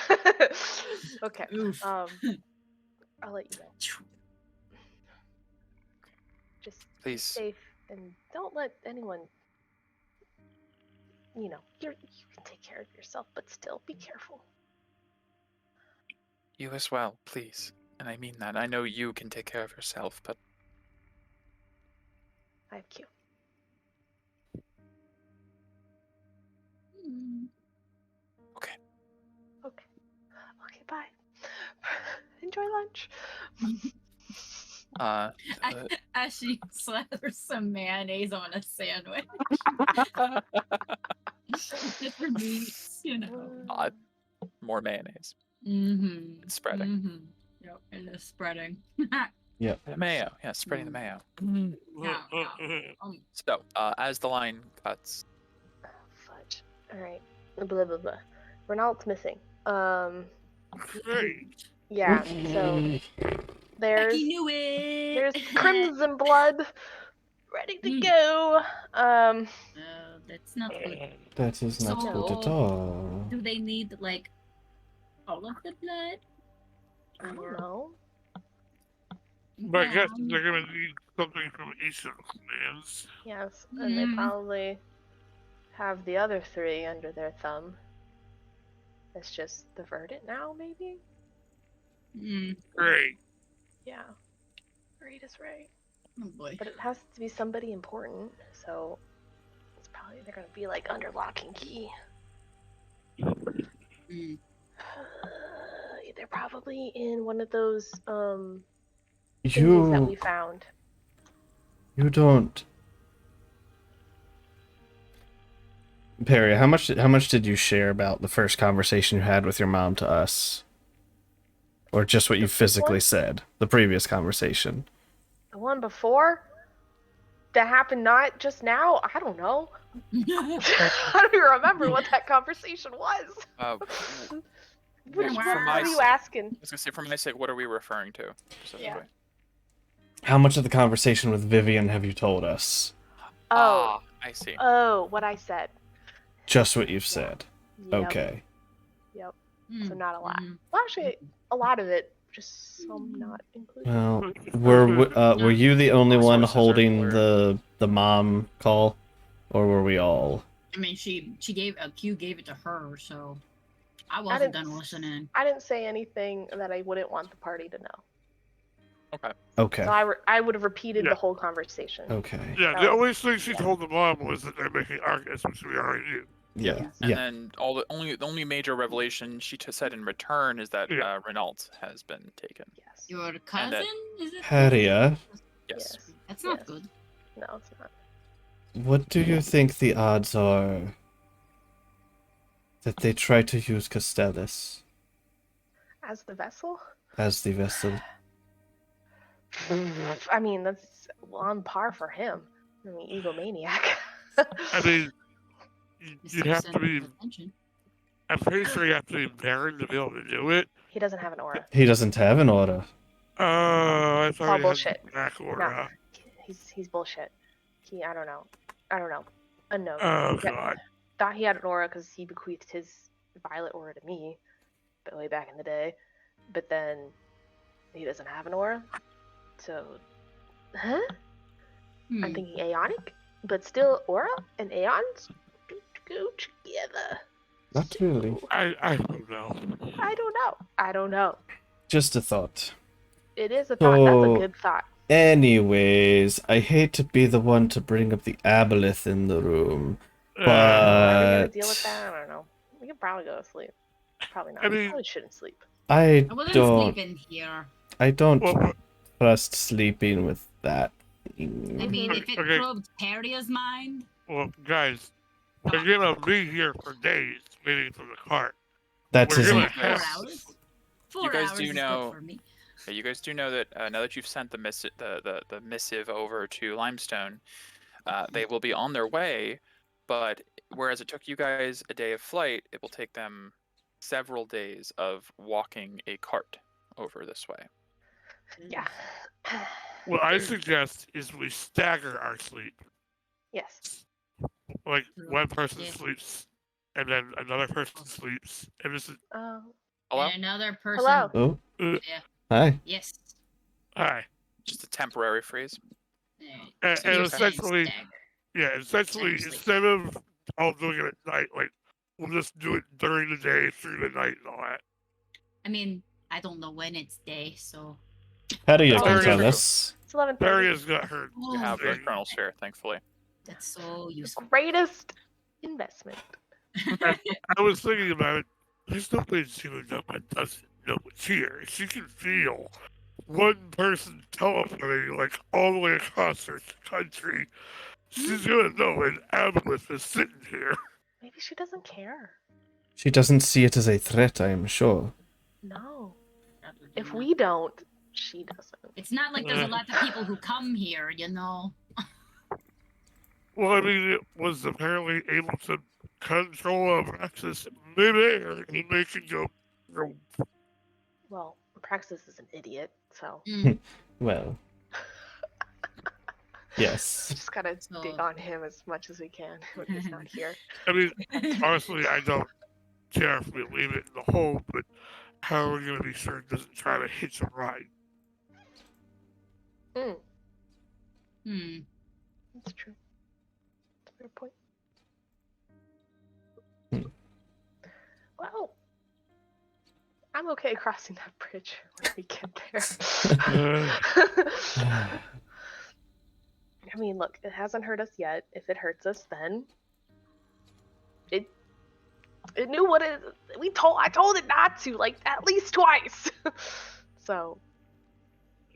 Okay. Oof. I'll let you go. Just be Please. safe and don't let anyone. You can take care of yourself, but still be careful. You as well, please. And I mean that. I know you can take care of yourself, but I have Q. okay. Okay, bye. Enjoy lunch. As she slathers some mayonnaise on a sandwich. Just for meats, More mayonnaise. Mm-hmm. It's spreading. Mm-hmm. Yep, it is spreading. The mayo. Yeah, spreading the mayo. Yeah. So, as the line cuts. Oh, fudge. Alright. Blah, blah, blah. Renault's missing. Great. Yeah, so there's Becky knew it. crimson blood ready to go. That's not good. That is not So- good at all. Do they need like all of the blood? I don't know. But I guess Yeah. they're gonna need something from each of the clans. Yes, and they Mhm. probably have the other three under their thumb. It's just the verdant now, maybe? Mm. Great. Yeah. Right is right. Oh boy. But it has to be somebody important, so it's probably they're gonna be like under lock and key. Mm. They're probably in one of those thingies that we You found. don't. Perry, how much did you share about the first conversation you had with your mom to us? Or just what you physically said? The previous conversation. The one before? That happened not just now? I don't know. I don't even remember what that conversation was. What are you asking? I was gonna say, for my sake, what are we referring to specifically? How much of the conversation with Vivian have you told us? Oh. I see. Oh, what I said. Just what you've said. Yep. Okay. Yep. Mm. So not a lot. Mhm. Well, actually, a lot of it. Just some not included. Well, were you the only one Resources are holding blurred. the mom call, or were we all? I mean, she gave Q gave it to her, so I wasn't done listening. I didn't say anything that I wouldn't want the party to know. Okay. So I would have repeated Yeah. the whole conversation. Okay. Yeah, That the was- only thing she told the mom was that they're making Arcus, which we already knew. Yeah. And Yeah. then the only major revelation she said in return is that Yeah. Renault has been taken. Yes. Your cousin? Is it? Haria. Yes. That's not Yes. good. No, it's not. What do you think the odds are that they try to use Castellus As the vessel? as the vessel? I mean, that's on par for him. I mean, egomaniac. I mean, It's you have to center be. of attention. I'm pretty sure you have to be Baron to be able to do it. He doesn't have an aura. He doesn't have an aura. Oh, I thought All he bullshit. had black No, aura. he's bullshit. I don't know. Unknown. Oh Yeah. god. Thought he had an aura because he bequeathed his violet aura to me, but way back in the day. But then he doesn't have an aura. So, huh? Hmm. I'm thinking Aeonic, but still aura and Aeons go together. Not really. I don't know. I don't know. Just a thought. It is a thought. That's a So- good thought. Anyways, I hate to be the one to bring up the aboleth in the room, Are we gonna but deal with that? I don't know. We can probably go to sleep. Probably not. I We mean- probably shouldn't sleep. I I wouldn't don't. sleep in here. I don't Well, trust sleeping with that. I mean, if it Okay. probed Peria's mind, well, guys, we're gonna be here for days waiting for the cart. That We're isn't. gonna four have- hours. 4 guys hours do is know- good for me. Yeah, you guys do know that now that you've sent the missive over to Limestone, they will be on their way. But whereas it took you guys a day of flight, it will take them several days of walking a cart over this way. Yeah. What I suggest is we stagger our sleep. Yes. Like one person Yeah. sleeps, and then another person sleeps, and this is Hello? And another person. Hello. Oh, Yeah. hi. Yes. hi. Just a temporary freeze. And, So you're saying essentially, stagger. yeah, essentially, Seriously. instead of all doing it at night, like we'll just do it during the day, through the night, and all that. I mean, I don't know when it's day, so. How do you Oh, can there tell is- us? It's 11:30. Barry's got her. Oh, You have the thing. Colonel share, thankfully. that's so useful. Greatest investment. I was thinking about it. There's no way she would know that doesn't know it's here. She can feel one person teleporting like all the way across her country. She's gonna know an aboleth is sitting here. Maybe she doesn't care. She doesn't see it as a threat, I am sure. No. Probably If not. we don't, she doesn't. It's not like there's a lot of people who come here, you know. Well, I mean, it was apparently able to control a Praxis midair and make it go. Well, Praxis is an idiot, so Mm. Well, yes. just gotta So- dig on him as much as we can when he's not here. I mean, honestly, I don't care if we leave it in the hole, but how are we gonna be sure it doesn't try to hitch a ride? Hmm. That's true. That's a fair point. Hmm. Well, I'm okay crossing that bridge when we get there. I mean, look, it hasn't hurt us yet. If it hurts us, then it knew what it. I told it not to, like at least twice. So.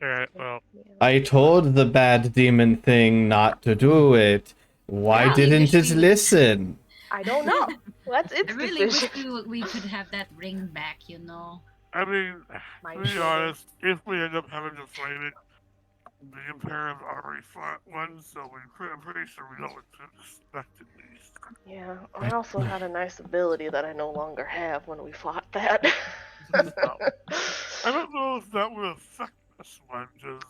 Alright, well, Yeah. I told the bad demon thing not to do it. Why Yeah, didn't wish it we- listen? I don't know. That's its I really wish decision. we could have that ring back, you know. I mean, My to be shoulder. honest, if we end up having to fight it, the Imperium already fought one, so I'm pretty sure we know what to expect at least. Yeah, I also had a nice ability that I no longer have when we fought that. I don't know if that would affect this one, because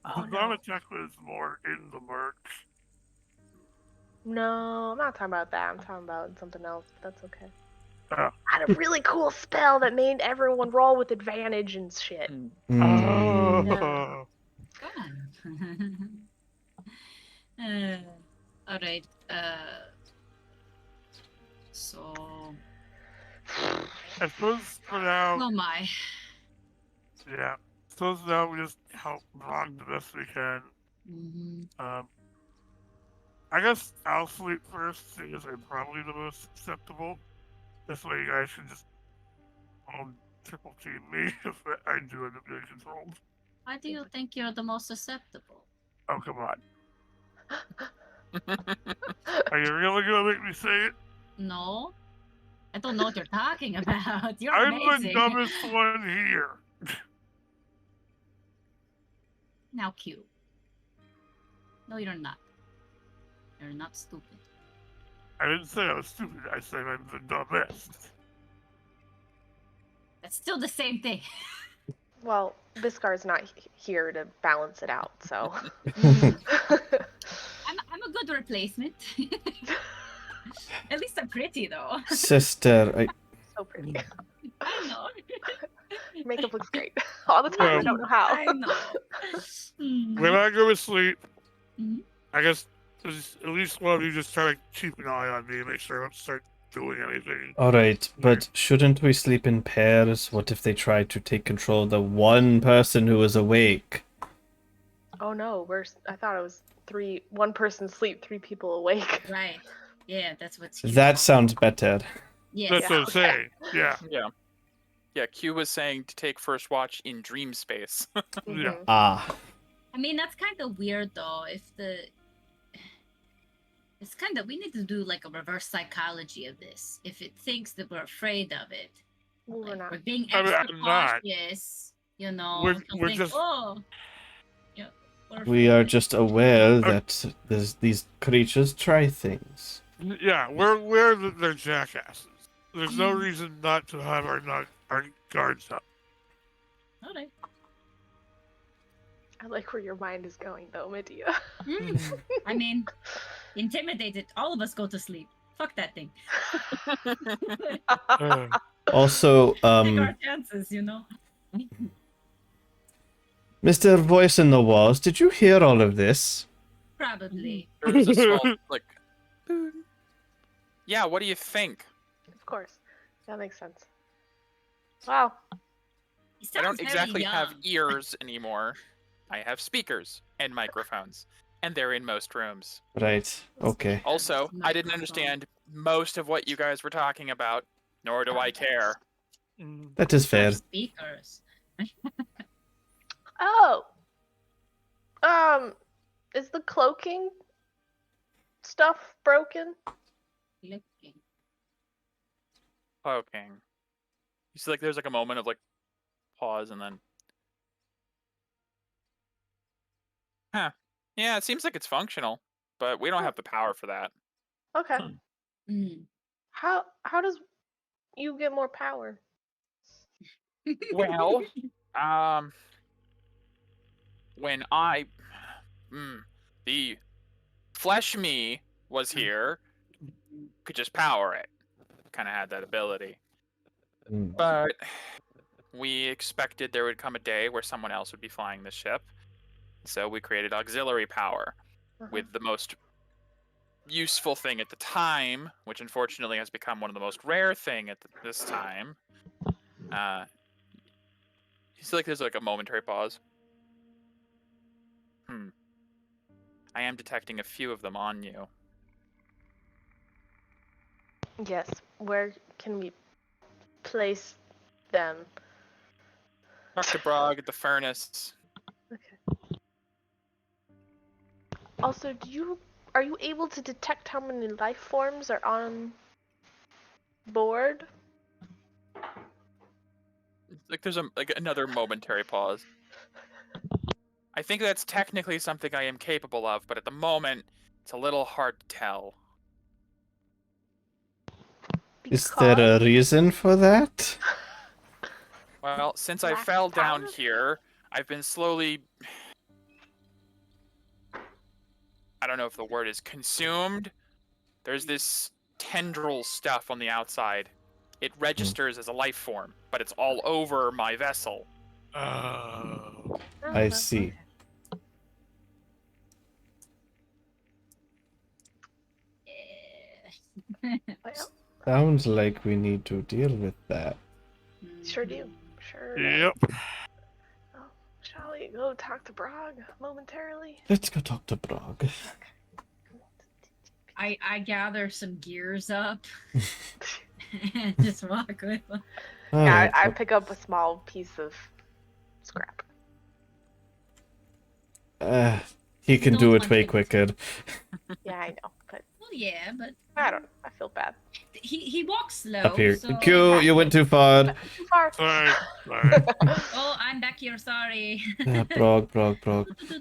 Oh, the no. Zomatech was more in the merch. No, I'm not talking about that. I'm talking about something else, but that's okay. Oh. I had a really cool spell that made everyone roll with advantage and shit. Mm. Yeah. Fun. Alright, so... I suppose for now, Oh my. yeah. Suppose now we just help Brog the best we can. Mm-hmm. I guess I'll sleep first, seeing as I'm probably the most susceptible. This way you guys can just triple team me if I do end up getting controlled. Why do you think you're the most susceptible? Oh, come on. Are you really gonna make me say it? No. I don't know what you're talking about. You're I'm amazing. the dumbest one here. Now, Q. No, you're not. You're not stupid. I didn't say I was stupid. I said I'm the dumbest. That's still the same thing. Well, Biscar's not here to balance it out, so. I'm a good replacement. At least I'm pretty, though. Sister, So pretty. I know. Makeup looks great. All the time, I don't know how. I know. When I go to sleep, Mhm. I guess there's at least one of you just try to keep an eye on me and make sure I don't start doing anything. alright, but shouldn't we sleep in pairs? What if they try to take control of the one person who is awake? Oh no, I thought it was one person sleep, 3 people awake. Right. Yeah, that's what's. That sounds better. Yes. That's what I'm saying. Yeah. Yeah, Q was saying to take first watch in dream space. Yeah. Mhm. Ah. I mean, that's kind of weird, though. It's kind of, we need to do like a reverse psychology of this. If it thinks that we're afraid of it, Well, we're like not. we're being I mean, extra I'm not. cautious, you know. We're something, just- oh, yeah, we're We afraid. are just aware that these creatures try things. Yeah, we're they're jackasses. There's no Mm. reason not to have our guards up. Alright. I like where your mind is going, though, Medea. I mean, intimidated. All of us go to sleep. Fuck that thing. Also, Take our chances, you know. Mr. Voice in the Walls, did you hear all of this? Probably. There was a small, like, yeah, what do you think? Of course. That makes sense. Wow. He I don't sounds very exactly have young. ears anymore. I have speakers and microphones, and they're in most rooms. Right. Okay. Also, I didn't Microphone. understand most of what you guys were talking about, nor do I care. That is fair. Speakers. Oh. Is the cloaking stuff broken? Looking. Cloaking. You see, like, there's like a moment of like pause, and then, huh? Yeah, it seems like it's functional, but we don't have the power for that. Okay. Mm. How does you get more power? Well, when the flesh me was here, could just power it. Kind of had that ability. Mm. But we expected there would come a day where someone else would be flying the ship. So we created auxiliary power with the most useful thing at the time, which unfortunately has become one of the most rare thing at this time. You see, like, there's like a momentary pause. I am detecting a few of them on you. Yes. Where can we place them? Dr. Brog at the furnace. Okay. Also, are you able to detect how many life forms are on board? Like, there's another momentary pause. I think that's technically something I am capable of, but at the moment, it's a little hard to tell. Is there a reason for that? Well, since I Lack fell of down power? here, I've been slowly... I don't know if the word is consumed. There's this tendril stuff on the outside. It registers as a life form, but it's all over my vessel. Oh. I see. Well, Sounds like we need to deal with that. sure do. Sure. do. Yep. Oh, shall we go talk to Brog momentarily? Let's go talk to Brog. I gather some gears up and just walk with them. Yeah, Alright, I pick up a small piece of scrap. He can Don't do it want way to- quicker. Yeah, I know, but Well, yeah, but I don't know. I feel bad. he walks slow. Up here. So... Q, you went too far. Too far. Sorry. Sorry. Oh, I'm back here. Sorry. Brog.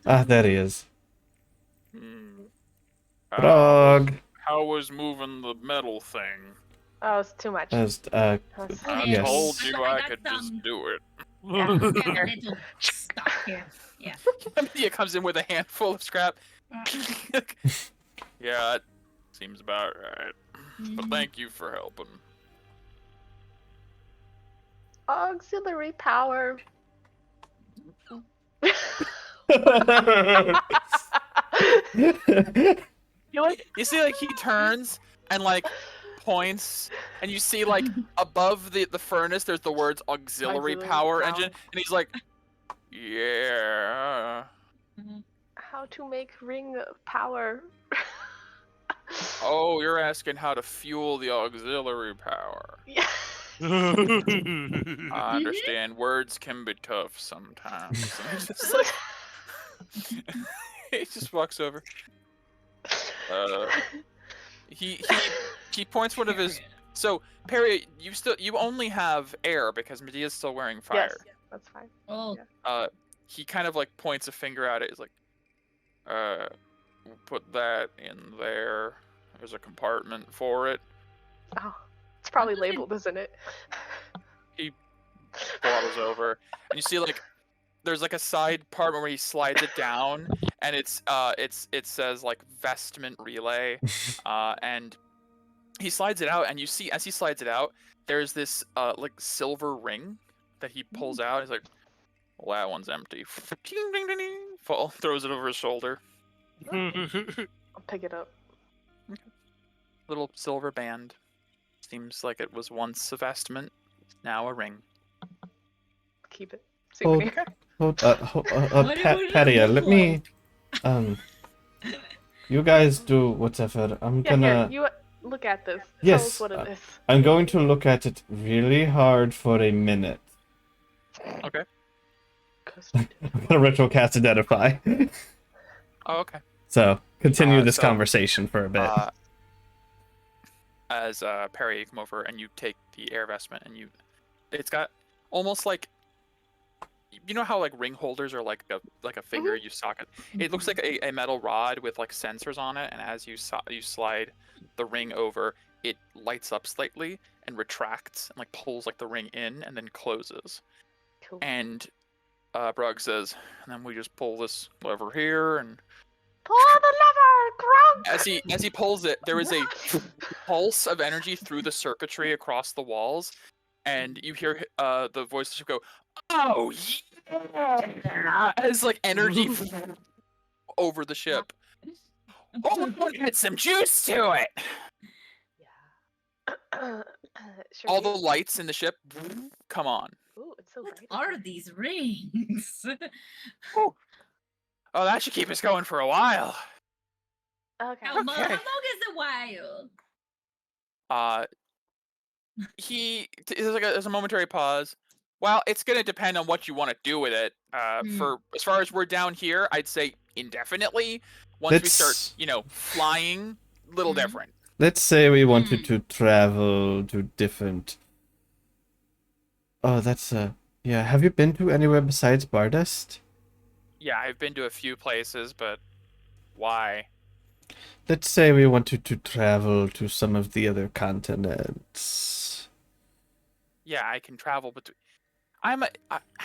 Ah, there he is. Hmm. Brog. How was moving the metal thing? Oh, it's too much. As, That's- I Yes. told I you thought I I got could some. just do it. Yeah, a little stuck here. Yeah. Medea comes in with a handful of scrap. Uh, Yeah, it seems about right. But mhm. thank you for helping. Auxiliary power. You like You see, like, he turns and, like, points, and you see, like, above the furnace, there's the words auxiliary Auxiliary power power. engine, and he's like, yeah. how to make ring power? Oh, you're asking how to fuel the auxiliary power. Yeah. I understand. Words can be tough sometimes. And he's just like, he just walks over. He points one of his. So Perry, you only have air because Medea's still wearing fire. Yes, that's fine. Oh, He kind of like points a finger at it. He's like, we'll put that in there. There's a compartment for it. Oh, it's probably labeled, isn't it? Waddles over, and you see like there's like a side part where he slides it down, and it says like vestment relay, and he slides it out, and you see as he slides it out, there's this like silver ring that he pulls out. He's like, well, that one's empty. Ding, ding, ding, ding. Fall, throws it over his shoulder. I'll pick it up. Little silver band. Seems like it was once a vestment, now a ring. Keep it. Oh, Souvenir. Patty, let me, you guys do whatever. I'm Yeah, gonna, here, you look at this. Tell Yes, us what it is. I'm going to look at it really hard for a minute. Okay. I'm gonna retrocast Identify. Oh, okay. So, continue this So, conversation for a bit. As Perry, you come over and you take the air vestment, and it's got almost like, you know how like ring holders are like a finger you socket. It looks like a metal rod with like sensors on it, and as you slide the ring over, it lights up slightly and retracts and like pulls like the ring in and then closes. Cool. And Brug says, and then we just pull this lever here, and Pull the lever, Grunk! as he pulls it, there is a pulse of energy through the circuitry across the walls, and you hear the voices go, "Oh yeah!" as like energy over the ship. Oh, add some juice to it. Yeah. All the Sheree? lights in the ship come on. Ooh, it's so what bright. are these rings? Oh, that should keep us going for a while. Okay. How long Okay. is a while? There's a momentary pause. Well, it's gonna depend on what you want to do with it. For as far as we're down here, I'd say indefinitely. Once we start, flying, little Mhm. different. Let's say we wanted to travel to different... Oh, that's yeah, have you been to anywhere besides Bardest? Yeah, I've been to a few places, but why? Let's say we wanted to travel to some of the other continents. Yeah, I can travel between. I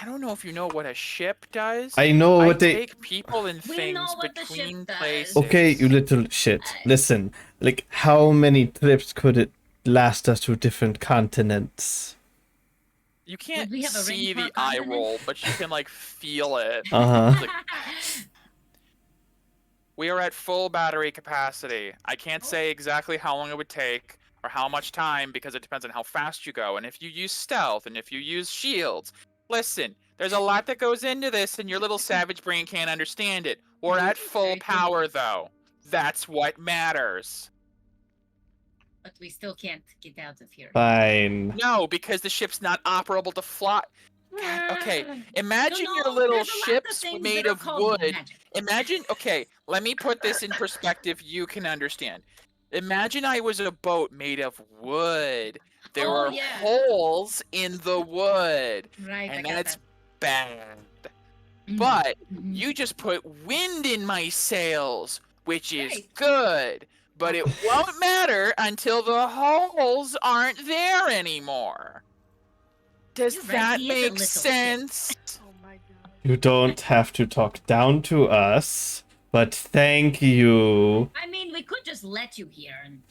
don't know if you know what a ship does. I know I what they... take people and We know things what the ship between does. places. Okay, you little shit. Listen, like, how many trips could it last us to different continents? You can't we have a ring see per the eye continent? roll, but you can like feel it. Uh-huh. Like, we are at full battery capacity. I can't say exactly how long it would take or how much time because it depends on how fast you go and if you use stealth and if you use shields. Listen, there's a lot that goes into this and your little savage brain can't understand it. We're at full Very true. power though. That's what matters. But we still can't get out of here. Fine. No, because the ship's not operable to fly. Okay, imagine No, your no, little there's a lot of ships things made that are of called wood. magic. Imagine, okay, let me put this in perspective you can understand. Imagine I was a boat made of wood. There Oh, are yeah. holes in the wood, Right, I and got that's that. bad. Mm, But mhm. you just put wind in my sails, which is Right. good. But it won't matter until the holes aren't there anymore. Does You're right, that he is a make little shit. sense? Oh my god. You don't have to talk down to us, but thank you. I mean, we could just let you here and,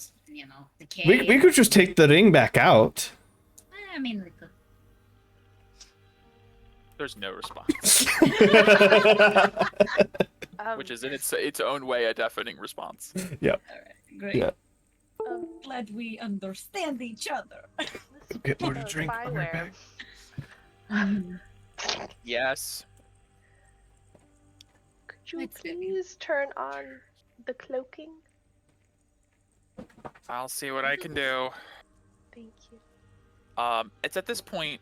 decay. We could just take the ring back out. I mean, we could. There's no response, which is in its own way a deafening response. All right, great. Yeah. Glad we understand each other. Get more to drink. I'll be right Spyware. back. Yes. Could you Let's see. please turn on the cloaking? I'll see what I can do. Thank you. It's at this point,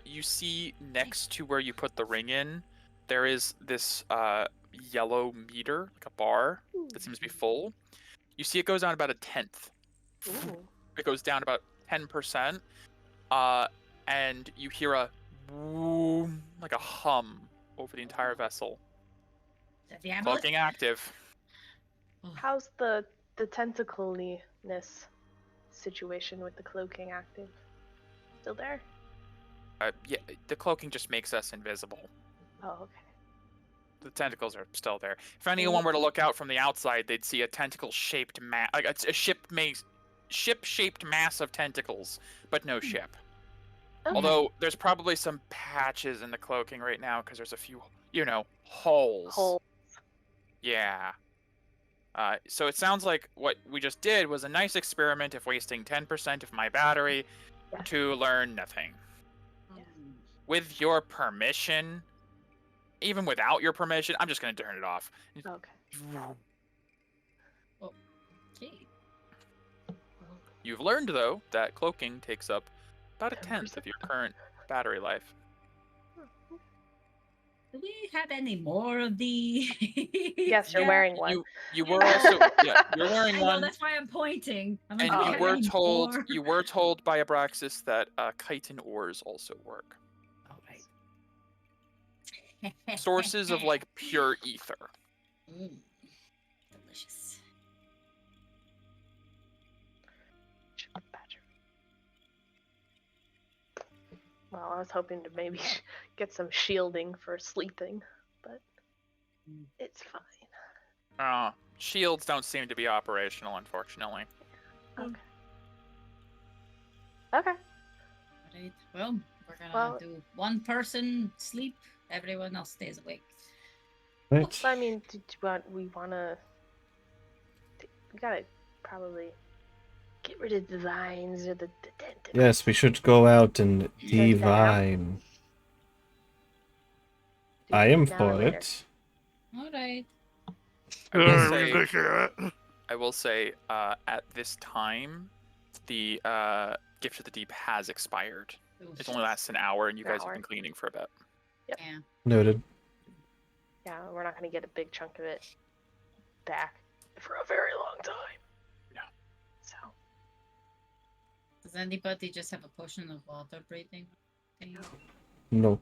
you see next to where you put the ring in, there is this yellow meter, like a bar, that seems to be full. You see it goes down about a tenth. Ooh. It goes down about 10%, and you hear a boom, like a hum over the entire vessel. Is that the amulet? Cloaking active. How's the tentacle-ness situation with the cloaking active? Still there? Yeah, the cloaking just makes us invisible. Oh, okay. The tentacles are still there. If anyone were to look out from the outside, they'd see a tentacle-shaped like a ship-shaped mass of tentacles, but no ship. Okay. Although there's probably some patches in the cloaking right now because there's a few, holes. Hole. Yeah. So it sounds like what we just did was a nice experiment of wasting 10% of my battery Yes. to learn nothing. With your permission, even without your permission, I'm just going to turn it off. Okay. Okay. You've learned, though, that cloaking takes up about a 10%. tenth of your current battery life. Do we have any more of the? Yes, you're Yeah. wearing one. You were also you're wearing I know, one, that's why I'm pointing. I'm like, and do we you have were any told more? you were told by Abraxas that chitin ores also work. All right. Sources of like pure ether. Delicious. Badger. Well, I was hoping to maybe get some shielding for sleeping, but it's fine. Shields don't seem to be operational, unfortunately. Okay. Okay. Alright, well, we're gonna Well- do one person sleep, everyone else stays awake. Right. So, I mean, we wanna? We gotta probably get rid of the vines or the tentacles. Yes, we should go out and Check that out. divine. Do I am now or for later? it. Alright. I will Alright, say- we take care of that. I will say, at this time, the Gift of the Deep has expired. Oof. It only lasts an hour, and you An guys hour. have been cleaning for a bit. Yeah. Noted. Yeah, we're not gonna get a big chunk of it back for a very long time. Yeah. So Does anybody just have a potion of water breathing? thing? No,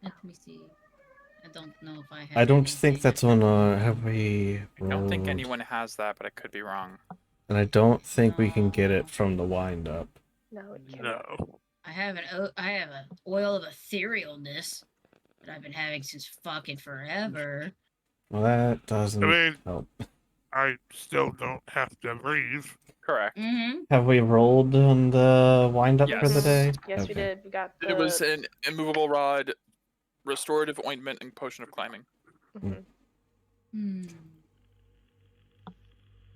Let me see. I don't know if I have. I don't think anything. that's on our. Have we? I don't think rolled? anyone has that, but I could be wrong. And I don't think we can get it from the wind up. no, it can't. No. I have an oil of etherealness that I've been having since fucking forever. Well, that I doesn't mean, help. I still don't have to breathe. Correct. Mm-hmm. Have we rolled on the wind up for the Yes. day? Yes, we Okay. did. We got the. It was an immovable rod, restorative ointment, and potion of climbing. Mhm. Hmm.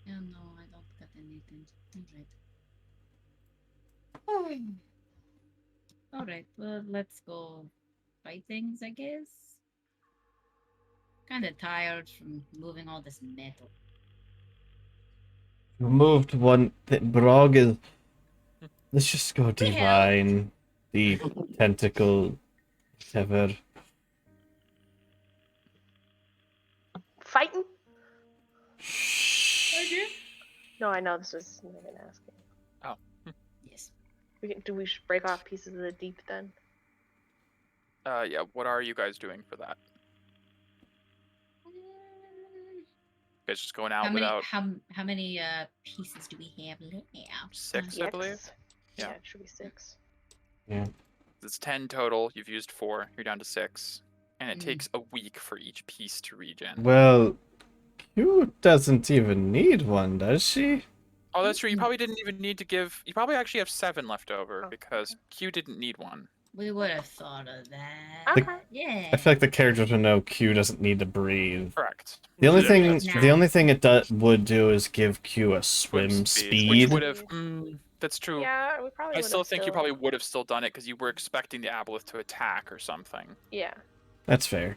Yeah, no, I don't got anything. Alright. Alright, well, let's go fight things, I guess. Kinda tired from moving all this metal. We moved one. Brog is. Let's just go divine the tentacle Ever. Fighting? Okay. No, I know this was Megan asking. Yes. Do we break off pieces of the deep then? Yeah. What are you guys doing for that? You guys just going out without How many pieces do we have left? 6, I believe. Yeah, Yeah. it should be 6. Yeah. It's 10 total. You've used 4. You're down to 6, and it Mm. takes a week for each piece to regen. Well, Q doesn't even need one, does she? Oh, that's true. You probably didn't even need to give. You probably actually have 7 left over Oh, because Q didn't need one. We would have thought of that. Okay. Yeah. I feel like the characters would know Q doesn't need to breathe. Correct. The only Yeah, thing, that's the true. only thing it would do is give Q a swim speed. which would have. That's true. Yeah, we probably I would still have think you probably would have still done it because you were expecting the aboleth to attack or something. Yeah. That's fair.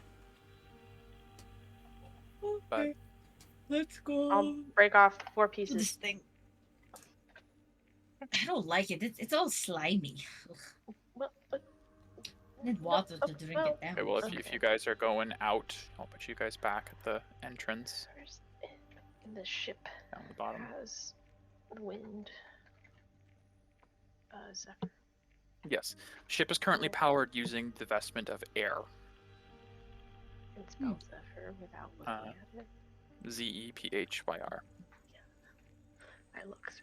But- Okay. Let's go. I'll break off 4 This pieces. thing. I don't like it. It's all slimy. Ugh. Well, but I need water to drink it down. Okay, well, if you guys are going out, I'll put you guys back at the entrance where's the ship down the bottom. has the wind. Zephyr. Yes. Ship is currently powered using the vestment of air. Can spell Zephyr without looking at it. Zephyr. I looked.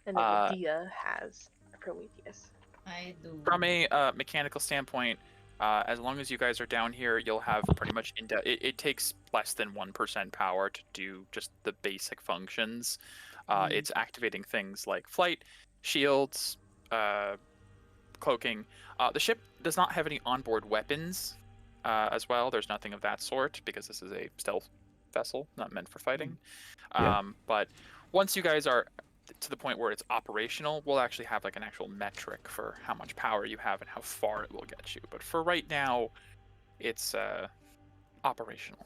And then Uh, Dia has Prometheus. I do. From a mechanical standpoint, as long as you guys are down here, you'll have pretty much it takes less than 1% power to do just the basic functions. It's activating things like flight, shields, cloaking. The ship does not have any onboard weapons as well. There's nothing of that sort because this is a stealth vessel, not meant for fighting. Yeah. But once you guys are to the point where it's operational, we'll actually have like an actual metric for how much power you have and how far it will get you. But for right now, it's operational.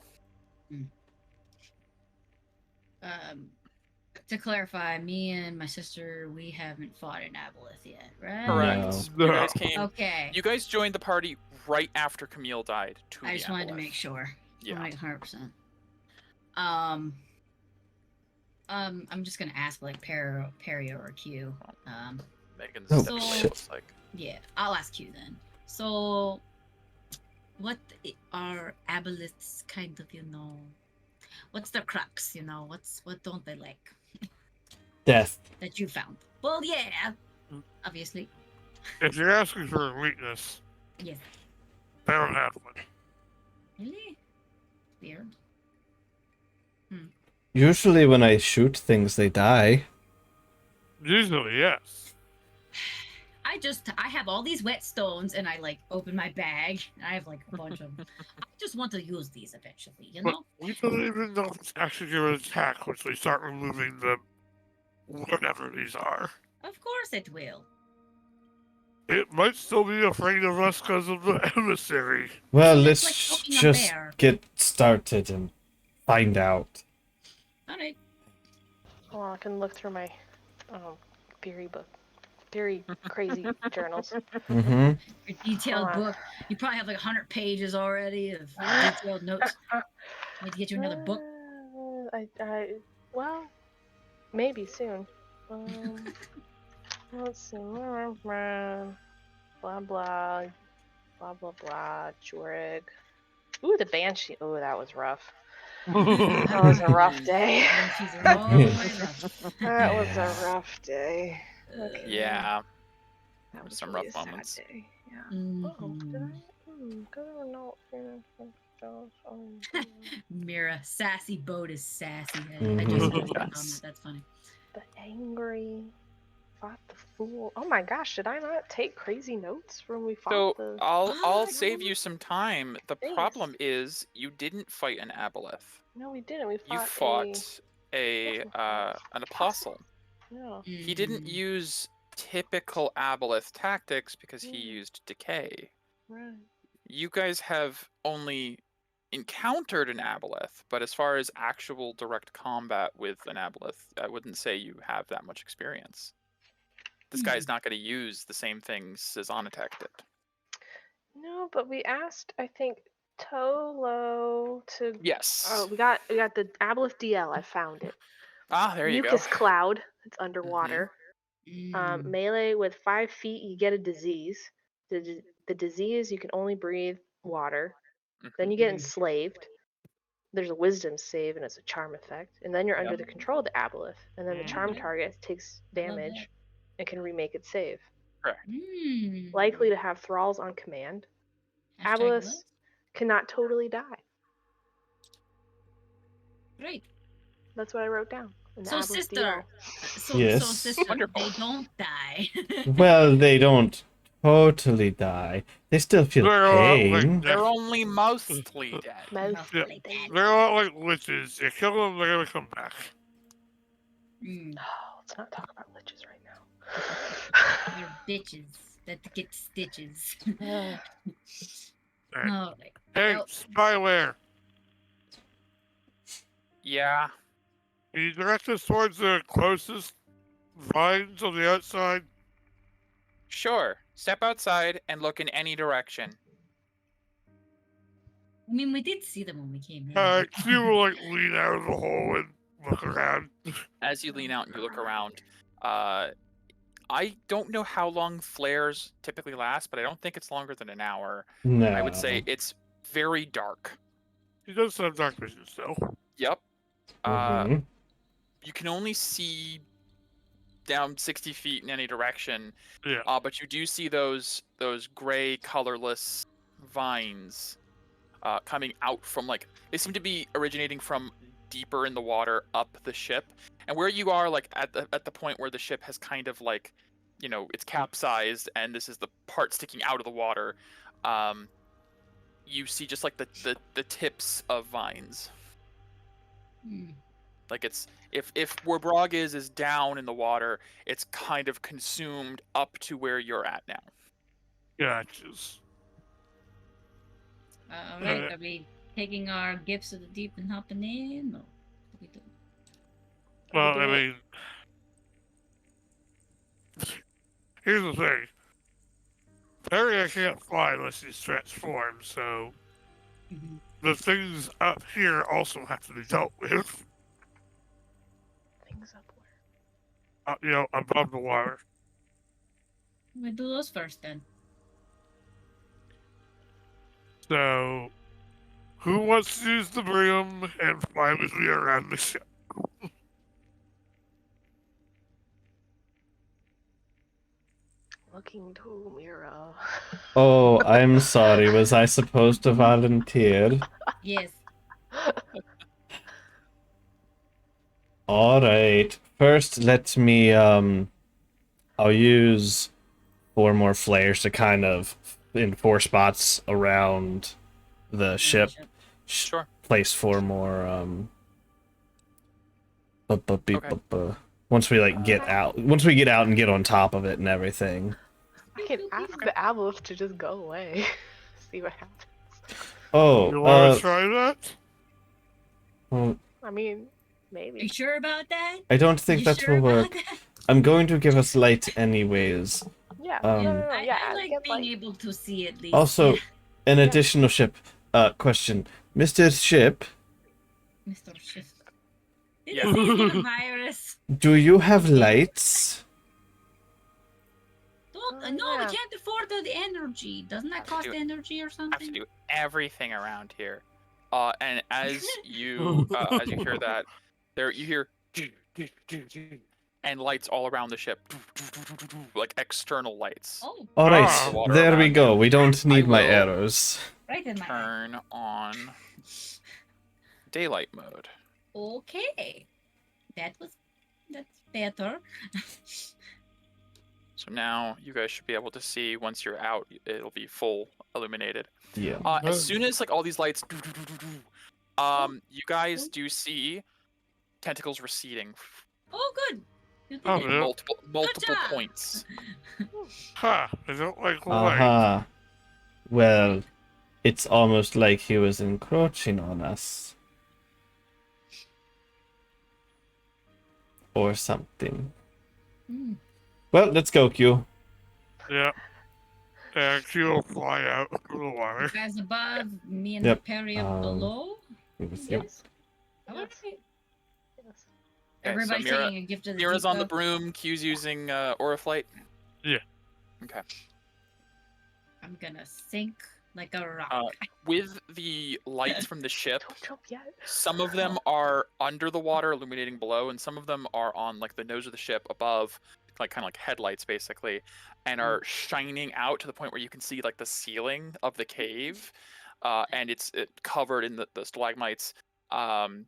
To clarify, me and my sister, we haven't fought an aboleth yet, right? Correct. No. You guys came. Okay. You guys joined the party right after Camille died. To I the just wanted to Aboleth. make sure. Yeah. I'm like 100%. I'm just gonna ask like Perry or Q. Megan's Oh, stepping away, shit. it looks like. Yeah, I'll ask Q then. So, what are aboleths kind of, what's their crux, what don't they like Death. that you found? Well, yeah, obviously. If you're asking for a weakness, Yes. they don't have one. Really? Weird. Usually when I shoot things, they die. Usually, yes. I have all these whetstones and I like open my bag and I have like a bunch of them. I just want to use these eventually, But we don't even know if it's actually going to attack once we start removing the whatever these are. Of course it will. It might still be afraid of us because of the emissary. Well, It's let's like poking a just bear. get started and find out. Alright. Well, I can look through my theory book. Theory crazy journals. Mm-hmm. Your detailed Hold on. book. You probably have like 100 pages already of detailed notes. Need to get you another book. Well, maybe soon. Let's see. Blah blah blah blah. Jurig. Ooh, the Banshee. Oh, that was rough. That was a rough day. And she's rough. That was a rough day. Okay. Yeah. That was some really rough a sad moments. day. Yeah. Mhm. Oh, did I? Good or not? Mira, sassy boat is sassy. I just Mhm. noticed that Yes. comment. That's funny. The angry fought the fool. Oh my gosh, did I not take crazy notes when we fought So the? I'll Oh, save you some time. The Thanks. problem is you didn't fight an aboleth. No, we didn't. We You fought. fought an Apostle. apostle. Yeah. He didn't Mhm. use typical aboleth tactics because he Mm. used decay. Right. You guys have only encountered an aboleth, but as far as actual direct combat with an aboleth, I wouldn't say you have that much experience. This guy's not going to use the same things as Onatech did. No, but we asked, I think, Tolo to. Yes. Oh, we got the Aboleth DL. I found it. Ah, there you go. Mucus cloud. It's underwater. Mm. Melee with 5 feet, you get a disease. The disease, you can only breathe water. Then you get enslaved. There's a wisdom save, and it's a charm effect. And then you're under the control of the Aboleth. And then the charm target takes I love damage and can remake its save. Correct. Likely to have thralls on command. Hashtag Aboleths cannot totally die. Great. That's what I wrote down. In the So, Aboleth sister. DL. So, Yes. sister, Wonderful. they don't die. Well, they don't totally die. They still feel They're a lot like pain. They're only mostly dead. Mostly Mostly dead. They're a lot like witches. You kill them, they're gonna come back. Mm, Oh, let's not talk about liches right now. they're bitches that get stitches. Alright. All right. Hey, Well, spyware. Yeah. Can you direct us towards the closest vines on the outside? Sure. Step outside and look in any direction. I mean, we did see them when we came in. Alright, she will like lean out of the hole and look around. As you lean out and you look around, I don't know how long flares typically last, but I don't think it's longer than an hour. No. I would say it's very dark. She does have dark vision still. Yep. Mhm. You can only see down 60 feet in any direction. Yeah. But you do see those gray, colorless vines coming out from they seem to be originating from deeper in the water up the ship, and where you are at the point where the ship has kind of it's capsized and this is the part sticking out of the water. You see just the tips of vines. Hmm. Like it's if where Brog is down in the water, it's kind of consumed up to where you're at now. Gotchas. All right. Are we taking our gifts of the deep and hopping in? Or what are we doing? Well, do I it. mean, here's the thing. Perry can't fly unless he's transformed, so Mhm. the things up here also have to be dealt with. Things up where? Above the water. We'll do those first then. So, who wants to use the broom and fly with me around the ship? Looking to Mira. Oh, I'm sorry. Was I supposed to volunteer? Yes. All right. First, let me I'll use 4 more flares to kind of in 4 spots around the ship. Sure. Place 4 more once we get out. Once we get out and get on top of it and everything. I can ask the Aboleth to just go away. See what happens. Oh, You want to try that? well, I mean, Are you maybe. sure about that? I don't think You that sure will about work. that? I'm going to give us light anyways. Yeah. Um, no, yeah. I like get being light. able to see at least. Also, Yeah. an additional ship question. Mr. Ship, Mr. Shift. Yeah. Did you see a virus? do you have lights? Don't. Oh, No, we yeah. can't afford the energy. Doesn't that Have to cost do it. energy or I have to something? do everything around here. And as you hear that, you hear and lights all around the ship, like external lights. Oh, All right, Ah. Water there we around go. you. We don't need my will- arrows. right in my eye. Turn on daylight mode. Okay. That's better. So now you guys should be able to see once you're out. It'll be full illuminated. Yeah. As soon as all these lights, you guys do see tentacles receding Oh, good. You did Oh, it. yeah. multiple job. points. Ha! I don't like light. Aha. Well, it's almost like he was encroaching on us. Or something. Hmm. Well, let's go, Q. Yeah. And she will fly out of the water. You guys above, me and Yep, Perry are below. Yep. Yes. Alright. Yes. Okay, Everybody so Mira, taking a gift of the Mira's on the deep broom. Q's using Aura Flight. Yeah. Okay. I'm gonna sink like a rock. With the lights from the ship, Don't jump yet. some of them are under the water, illuminating below, and some of them are on like the nose of the ship above, like kind of like headlights basically, and are shining out to the point where you can see like the ceiling of the cave, and it's covered in the stalagmites, and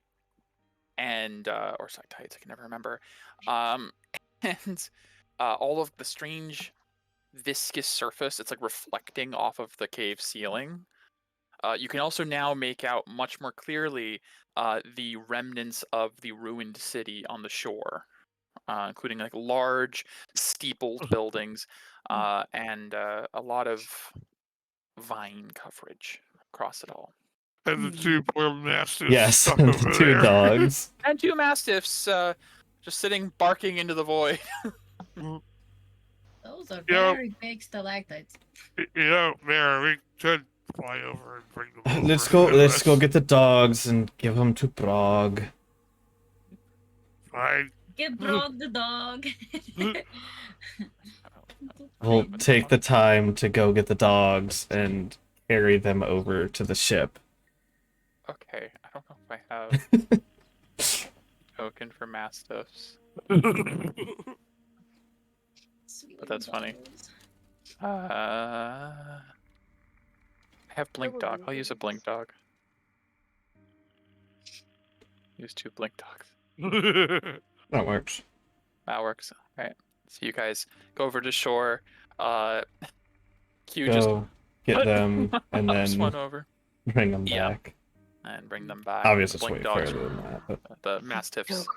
or stalactites, I can never remember, and all of the strange viscous surface. It's like reflecting off of the cave ceiling. You can also now make out much more clearly the remnants of the ruined city on the shore, including like large steepled buildings and a lot of vine coverage across it all. And the two poor mastiffs Yes, stuck the over two there. dogs. And two mastiffs just sitting barking into the void. Those are Yep. very big stalactites. You know, Mary, we should fly over and bring them over. Let's go. to Let's go us. get the dogs and give them to Prague. Fine. Get Brog the dog. We'll take the time to go get the dogs and carry them over to the ship. Okay, I don't know if I have token for mastiffs. Sweet But that's little funny. dogs. I have blink dog. I'll use a blink dog. Use 2 blink dogs. That works. That works. Alright. So you guys go over to shore. Q Go get them and hops one then over bring them Yeah. back. and bring them back. Obviously, The it's way blink dogs, further than that, but the mastiffs.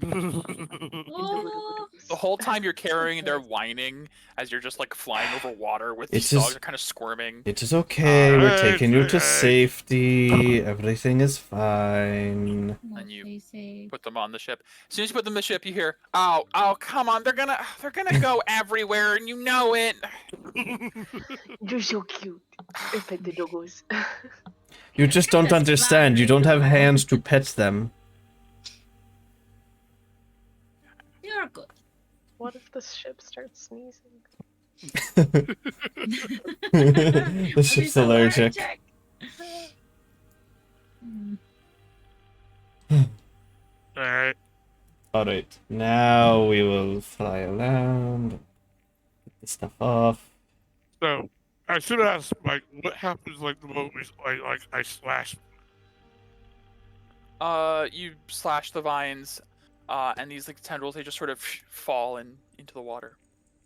Oh, The whole time you're carrying, they're whining as you're just like flying over water with It's these dogs. just- They're kind of squirming. it is okay. We're Alright, taking you to alright. safety. Everything is fine. And you- stay safe. Put them on the ship. As soon as you put them on the ship, you hear, "Oh, come on! They're gonna go everywhere, and you know it." You're so cute. I pet the doggos. You just don't Just understand. You don't have hands to pet them. You're good. What if the ship starts sneezing? The ship's allergic. Alright. Alright, now we will fly around. Get the stuff off. So, I should ask, like, what happens, like, the moment I slash? You slash the vines, and these like tendrils, they just sort of fall into the water.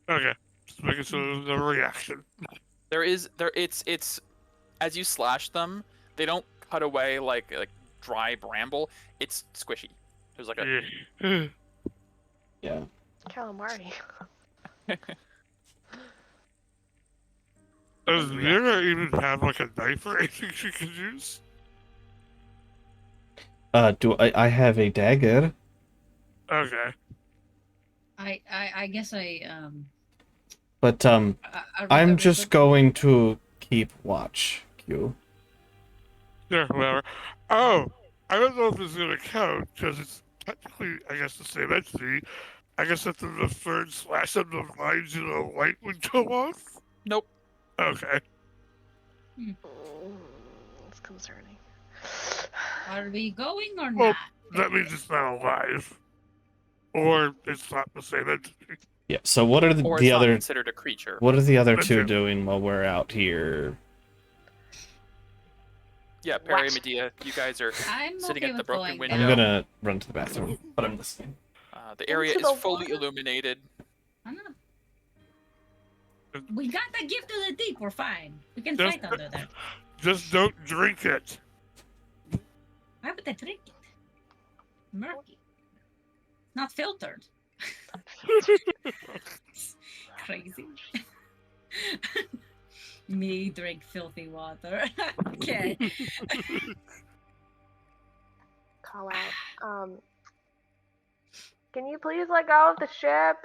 Okay. Just making sure there's no reaction. It's as you slash them, they don't cut away like dry bramble. It's squishy. There's like a Yeah. Yeah. Calamari. Does Mira even have, like, a knife or anything she can use? Do I have a dagger? Okay. I guess But I I'm just going to keep watch, Q. Yeah, whatever. Oh, I don't know if it's gonna count, because it's technically, I guess, the same entity. I guess after the third slash of the vines, you know, light would go off? Nope. Okay. It's concerning. Are we going or Well, not? that means it's not alive. Or it's not the same entity. Yeah. So what are Or the it's not other? considered a creature. What are the other That's two it. doing while we're out here? Yeah, Perry and What? Medea, you guys are. I'm Sitting okay at the with broken going window. I'm down. gonna run to the bathroom, but I'm listening. The area Into is the fully water? illuminated. I don't know. We got the gift of the deep. We're fine. We can Just- fight under there. Just don't drink it. Why would I drink it? Murky. Not filtered. Crazy. Me drink filthy water. Okay. Call out. Can you please let go of the ship?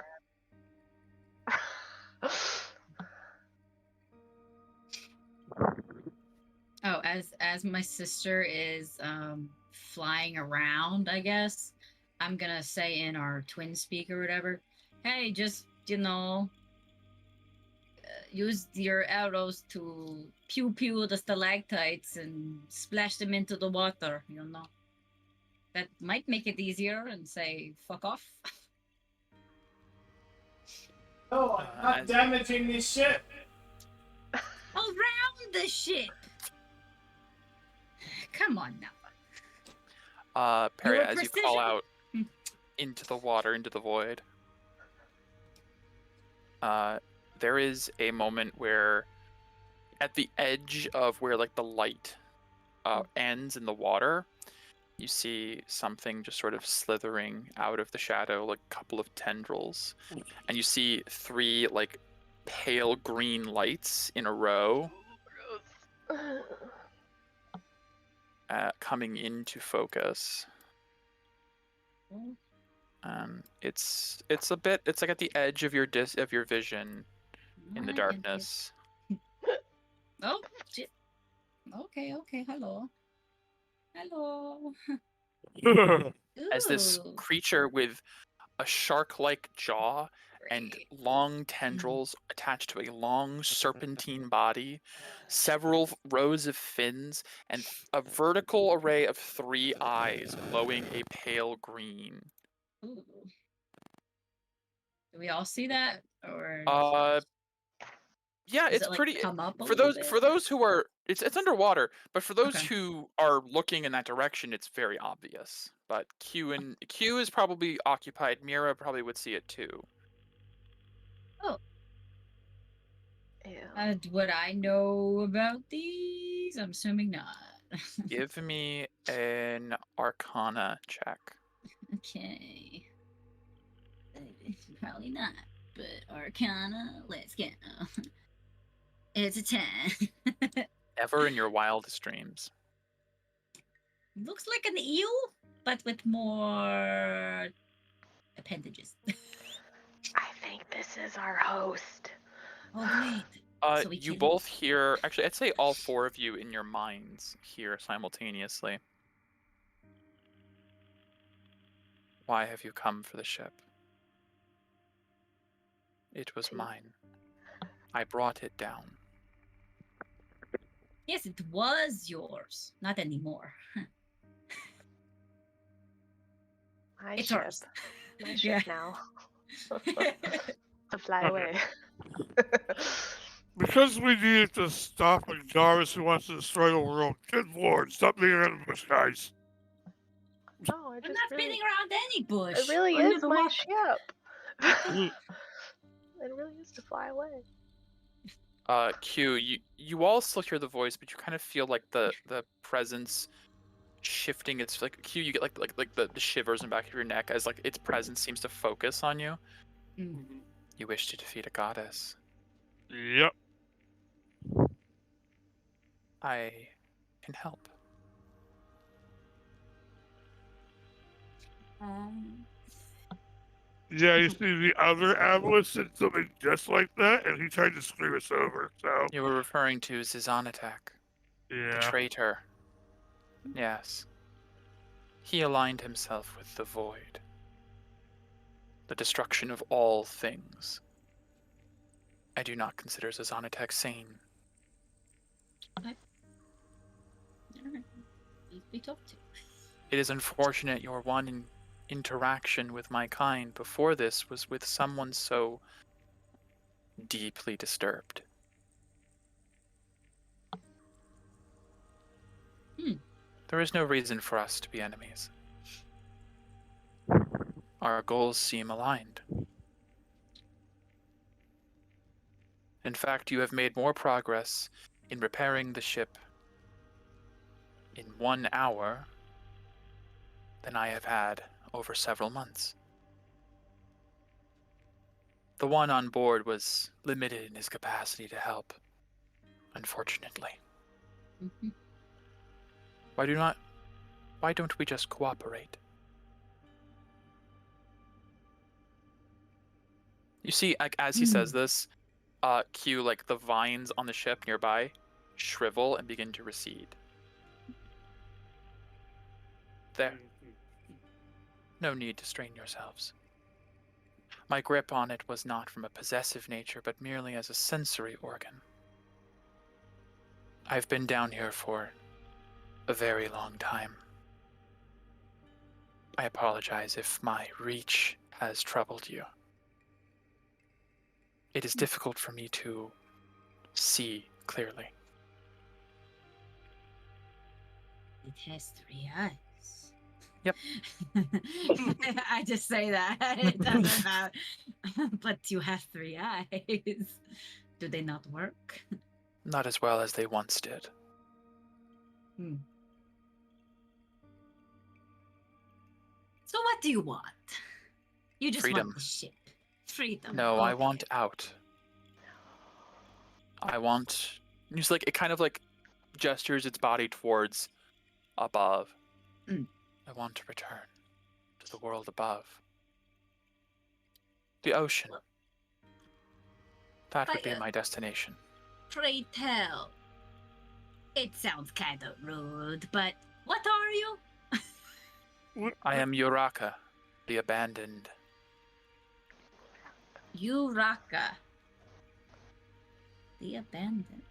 as my sister is flying around, I guess I'm gonna say in our twin speak or whatever, hey, just use your arrows to pew pew the stalactites and splash them into the water. That might make it easier and say fuck off. No, I'm not as- damaging this ship. Around the ship. Come on now. Perry, Your as you call precision. out into the water, into the void, there is a moment where, at the edge of where like the light ends in the water, you see something just sort of slithering out of the shadow, like a couple of tendrils, and you see 3 like pale green lights in a row coming into focus. It's a bit. It's like at the edge of your vision in the darkness. Oh shit. Okay. Hello. As this Ooh, creature with a shark-like jaw and great. long tendrils attached to a long serpentine body, several rows of fins, and a vertical array of 3 eyes glowing a pale green. Ooh. Do we all see that, or Yeah, does it's it like pretty come up a for little those bit? who are it's underwater, but for those Okay. who are looking in that direction, it's very obvious. But Q is probably occupied. Mira probably would see it too. Yeah. Would I know about these? I'm assuming not. Give me an Arcana check. Okay. Probably not, but Arcana, let's go. It's a 10. Never in your wildest dreams. Looks like an eel, but with more appendages. I think this is our host. Oh, great. So we You kill both hear. Actually, I'd say all 4 of you in your minds hear simultaneously. Why have you come for the ship? It was mine. I brought it down. Yes, it was yours. Not anymore. My It's ship. ours. My Yeah. ship now. To fly away. Because we needed to stop a Jarvis who wants to destroy the world. Good lord, stop being around the bush, guys. No, I I'm just not really. spinning around any bush. It really under is the my water. ship. It really is to fly away. Q, you all still hear the voice, but you kind of feel like the presence shifting. It's like Q, you get like the shivers in the back of your neck as like its presence seems to focus on you. Mm. You wish to defeat a goddess. Yep. I can help. Yeah, you see the other Avalanche did something just like that, and he tried to screw us over, so. You were referring to Zizanatak, the Yeah. traitor. Yes. He aligned himself with the void. The destruction of all things. I do not consider Zizanatak sane. Be talked to. It is unfortunate your one interaction with my kind before this was with someone so deeply disturbed. There is no reason for us to be enemies. Our goals seem aligned. In fact, you have made more progress in repairing the ship in 1 hour than I have had over several months. The one on board was limited in his capacity to help, unfortunately. Mm-hmm. Why don't we just cooperate? You see, like, as he says this, Q, like the vines on the ship nearby shrivel and begin to recede. There. No need to strain yourselves. My grip on it was not from a possessive nature, but merely as a sensory organ. I've been down here for a very long time. I apologize if my reach has troubled you. It is difficult for me to see clearly. It has 3 eyes. Yep. I just say that. It doesn't matter. But you have 3 eyes. Do they not work? Not as well as they once did. So what do you want? You just Freedom. want the ship. Freedom. No, I Okay. want out. I want... Just like, it kind of like gestures its body towards above. I want to return to the world above. The ocean. That would be my destination. Pray tell. It sounds kind of rude, but what are you? I am Uraka, the abandoned. Uraka. The abandoned.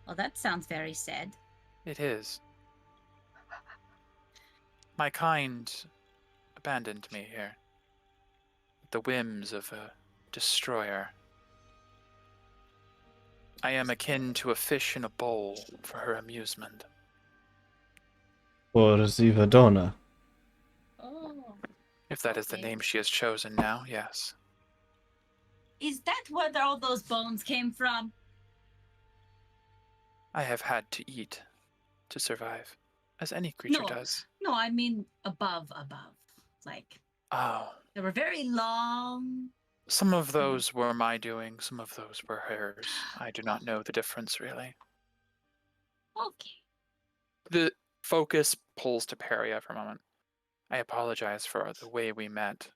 Well, that sounds very sad. It is. My kind abandoned me here. The whims of a destroyer. I am akin to a fish in a bowl for her amusement. Or Zivadona. Oh. If that is the Okay. name she has chosen now, yes. Is that where all those bones came from? I have had to eat to survive, as any creature No. does. No, I mean above. Like, Oh, they were very long. some of those were my doing, some of those were hers. I do not know the difference, really. Okay. The focus pulls to Peria for a moment. I apologize for the way we met.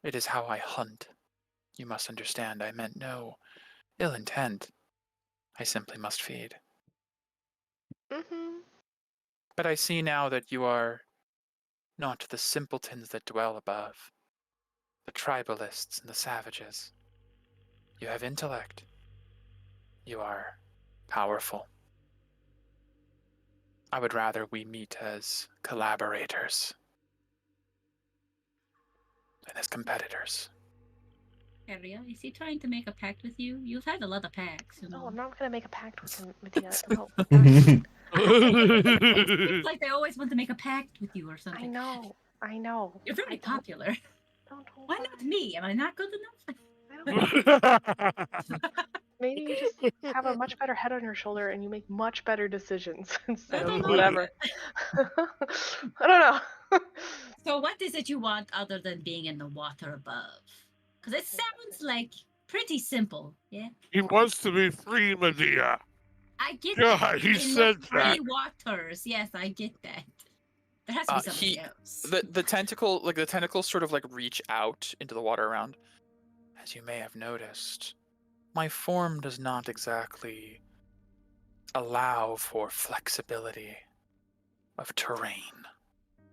It is how I hunt. You must understand, I meant no ill intent. I simply must feed. Mm-hmm. But I see now that you are not the simpletons that dwell above, the tribalists and the savages. You have intellect. You are powerful. I would rather we meet as collaborators than as competitors. Area, is he trying to make a pact with you? You've had a lot of pacts, you No, know. I'm not gonna make a pact with him. With you. No, It's like they always want to make a pact with you or I something. know. I know. You're very I don't- popular. Don't Why not me? Am I not good enough? I don't know. Maybe you just have a much better head on your shoulder and you make much better decisions instead I don't of know. whatever. I don't know. So what is it you want other than being in the water above? Because it sounds like pretty simple, yeah? He wants to be free, Medea. I get God, that. he In said the free that. waters, yes, I get that. There has to be something He- else. The tentacles sort of like reach out into the water around. As you may have noticed, my form does not exactly allow for flexibility of terrain.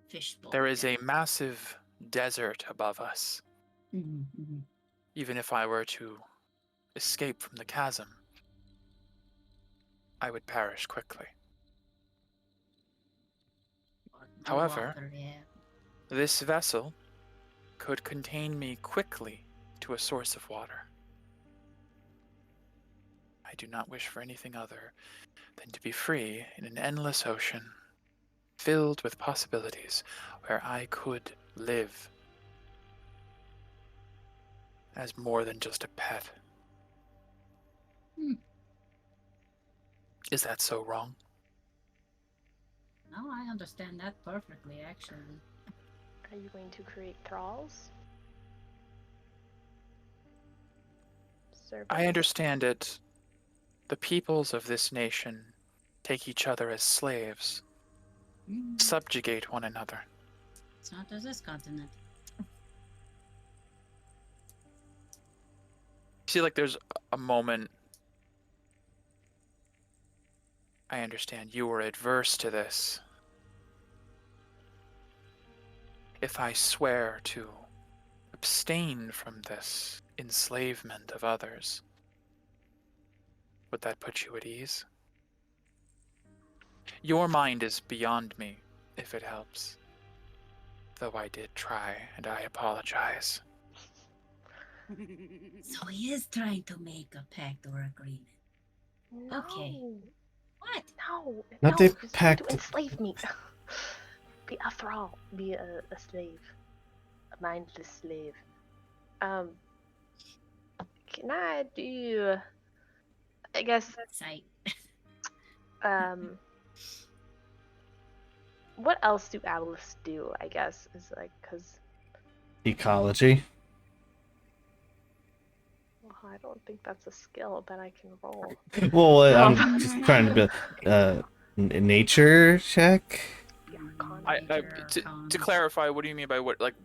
Fishbowl. There is a massive desert above us. Mm-hmm. Even if I were to escape from the chasm, I would perish quickly. However, Water, yeah. This vessel could contain me quickly to a source of water. I do not wish for anything other than to be free in an endless ocean, filled with possibilities where I could live as more than just a pet. Hmm. Is that so wrong? No, I understand that perfectly, actually. Are you going to create thralls? I understand it. The peoples of this nation take each other as slaves, subjugate one another. It's not as this continent. See, like, there's a moment. I understand you were adverse to this. if I swear to abstain from this enslavement of others, would that put you at ease? Your mind is beyond me, if it helps. Though I did try, and I apologize. So he is trying to make a pact or agreement. No. Okay. What? No. Not no, the 'cause you pact- to enslave me. Be a thrall. Be a slave. A mindless slave. Can I do... I guess, Sight. what else do aboleths do, I guess, is like, because... Ecology. Well, I don't think that's a skill that I can roll. Well, I'm just trying to be nature check. Yeah, con. To clarify, what do you mean by what? Like,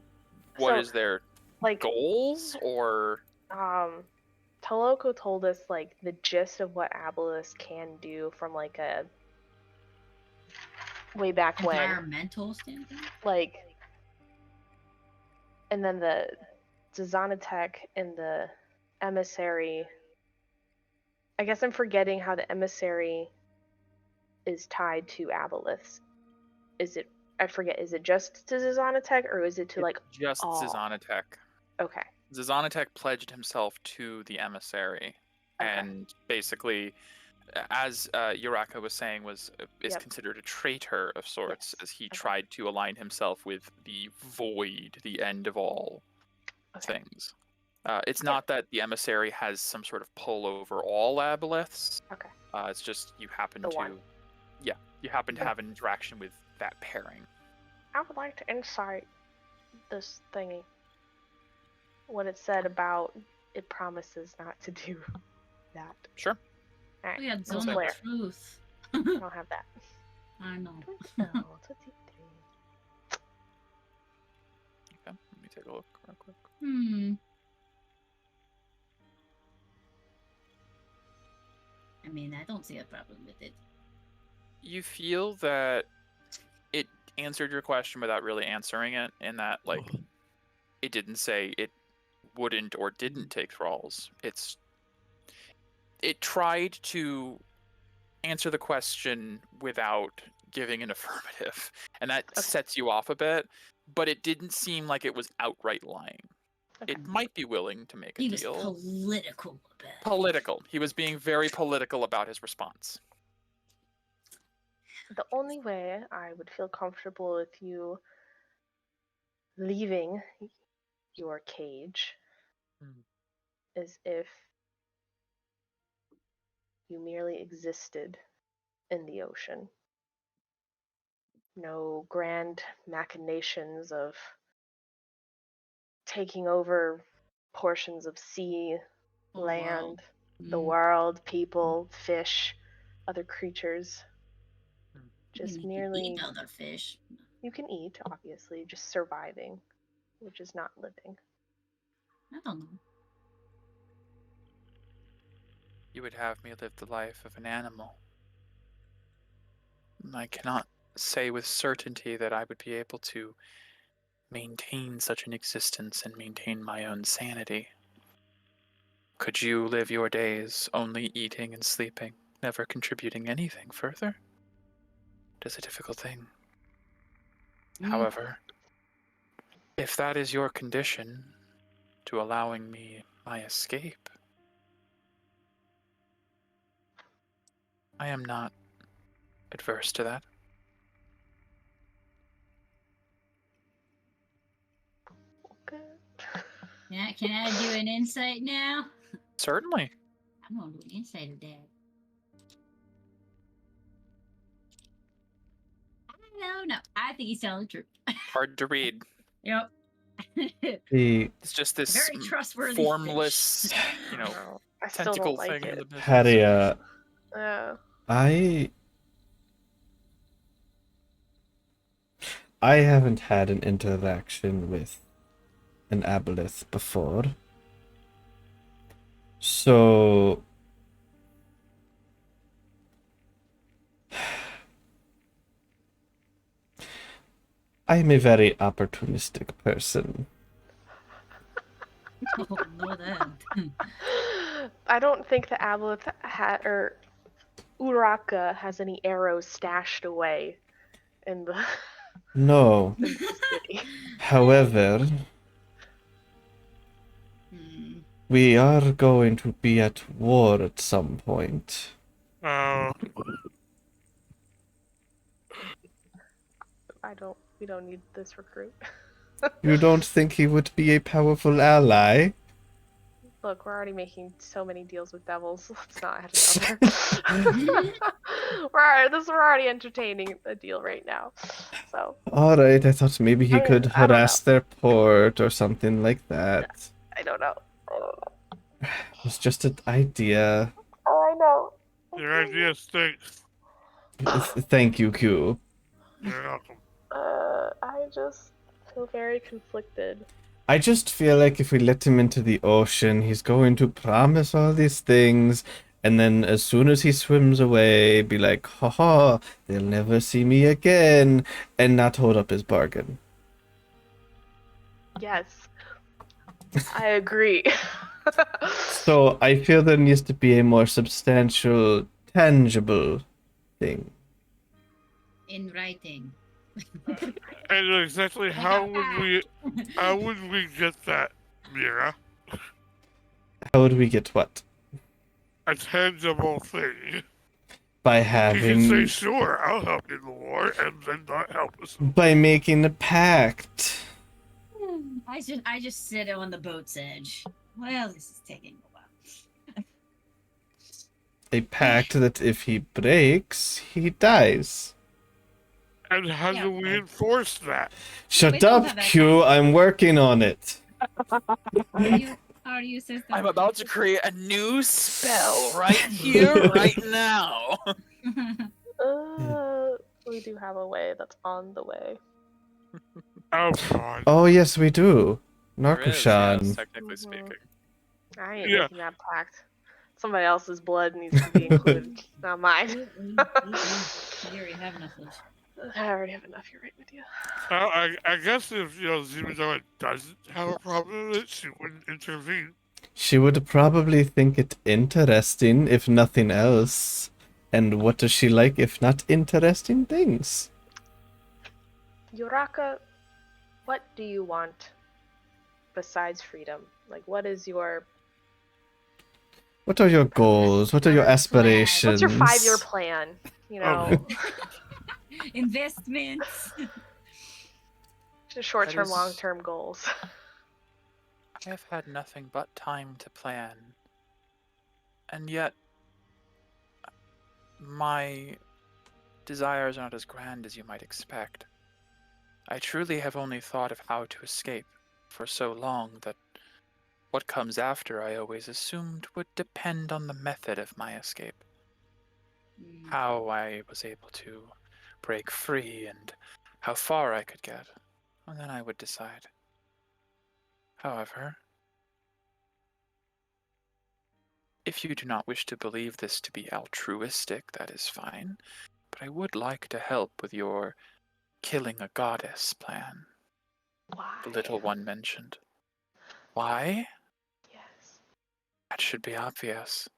what So, is their like, goals, or? Toloko told us, like, the gist of what aboleths can do from, like, a... way back when. Environmental standpoint? Like... And then the Zanatek and the emissary... I guess I'm forgetting how the emissary is tied to aboleths. Is it... I forget, is it just to Zanatek, or is it to, like, Just all? Zanatek. Okay. Zanatek pledged himself to the emissary, Okay. and basically, as Uraka was saying, is Yep. considered a traitor of sorts, Yes. as he Okay. tried to align himself with the void, the end of all Okay. things. It's not that the emissary has some sort of pull over all aboleths. Okay. It's just you happen The to, one. you happen to Yeah. have an interaction with that pairing. I would like to insight this thingy. What it said about it promises not to do that. Sure. Alright, We had no zone flare. of truth. I don't have that. I know. No, 23. Okay, let me take a look real quick. I mean, I don't see a problem with it. You feel that it answered your question without really answering it, in that, like, it didn't say it wouldn't or didn't take thralls. It tried to answer the question without giving an affirmative, and that Okay. sets you off a bit, but it didn't seem like it was outright lying. Okay. It might be willing to make a He was deal. political about it. Political. He was being very political about his response. The only way I would feel comfortable with you leaving your cage is if you merely existed in the ocean. No grand machinations of taking over portions of sea, The land, world. the world, people, fish, other creatures. Just You can merely, eat other fish. you can eat, obviously, just surviving, which is not living. I don't know. You would have me live the life of an animal. I cannot say with certainty that I would be able to maintain such an existence and maintain my own sanity. Could you live your days only eating and sleeping, never contributing anything further? It is a difficult thing. However, if that is your condition to allowing me my escape, I am not adverse to that. Okay. Yeah, can I do an insight now? Certainly. I'm gonna do an insight of that. No. I think he's telling the truth. Hard to read. Yep. It's just this Very trustworthy formless, fish. you know, No, I still tentacle don't like thing in it. the business. Had a I haven't had an interaction with an aboleth before. So I am a very opportunistic person. Oh, no, that. I don't think the aboleth or Uraka has any arrows stashed away in the No. in the city. However, Hmm. we are going to be at war at some point. Uh, We don't need this recruit. You don't think he would be a powerful ally? Look, we're already making so many deals with devils. Let's not add another. We're already entertaining a deal right now. So Alright, I thought maybe he I mean, could I don't know. harass their port or something like that. I don't know. It was just an idea. Oh, I know. your idea stinks. Thank you, Q. You're welcome. I just feel very conflicted. I just feel like if we let him into the ocean, he's going to promise all these things, and then as soon as he swims away, be like, haha, they'll never see me again, and not hold up his bargain. Yes, I agree. So I feel there needs to be a more substantial, tangible thing. In writing. And exactly how would we get that, Mira? How would we get what? A tangible thing. By You can say, having... sure, I'll help you in the war, and then not help us. By making a pact. I just sit on the boat's edge. Well, this is taking a while. A pact that if he breaks, he dies. And how Yeah, do we but- enforce that? Shut We don't up, have that Q. I'm working on it. How are you, sister? I'm about to create a new spell right here, right now. We do have a way that's on the way. Oh, God. Oh, yes, we do. There is, Narcoshan. yes, technically Mhm. speaking. I ain't Yeah. making that pact. Somebody else's blood needs to be included, not mine. You already have enough of. I already have enough. You're right with you. I guess if, Zimidara doesn't have a problem with it, she wouldn't intervene. She would probably think it interesting, if nothing else. And what does she like if not interesting things? Yoraka, what do you want besides freedom? Like, what is your What are your goals? What are your Plan. aspirations? what's your 5-year plan? You know, Investments. just short-term, is- long-term goals. I have had nothing but time to plan. And yet, my desires are not as grand as you might expect. I truly have only thought of how to escape for so long that what comes after I always assumed would depend on the method of my escape. How I was able to break free and how far I could get, and then I would decide. However, if you do not wish to believe this to be altruistic, that is fine, but I would like to help with your killing a goddess plan Why? the little one mentioned. Why? Yes. That should be obvious.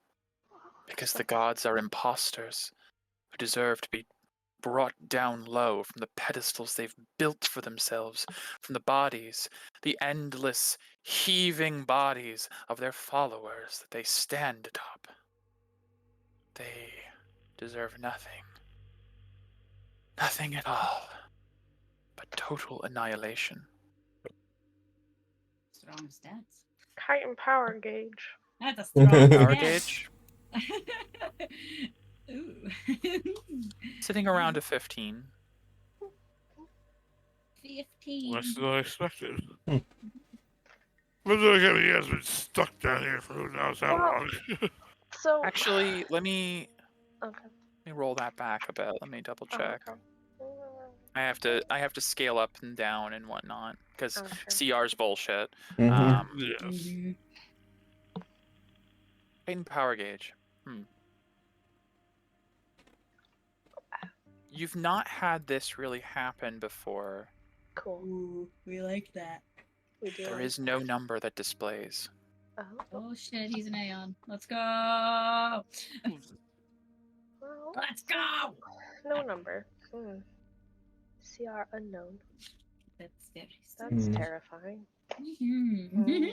Because the gods are impostors who deserve to be brought down low from the pedestals they've built for themselves, from the bodies, the endless, heaving bodies of their followers that they stand atop. They deserve nothing. Nothing at all. But total annihilation. Strong stats. Heightened power gauge. That's a strong Power stat. gauge, Ooh. sitting around a 15. 15. Less than I expected. But then again, he has been stuck down here for who knows how long. So Actually, let me okay. roll that back a bit. Let me double check. Okay. I have to scale up and down and whatnot because Oh, sure. CR's bullshit. Mhm. Yes. Mhm. Heightened power gauge. You've not had this really happen before, Cool. Ooh, we like that. We do. There like is no number that displays. Oh, Oh shit, he's an Aeon. Let's go! well, Let's go! no number. CR unknown. That's very That's Hmm. terrifying. Mhm.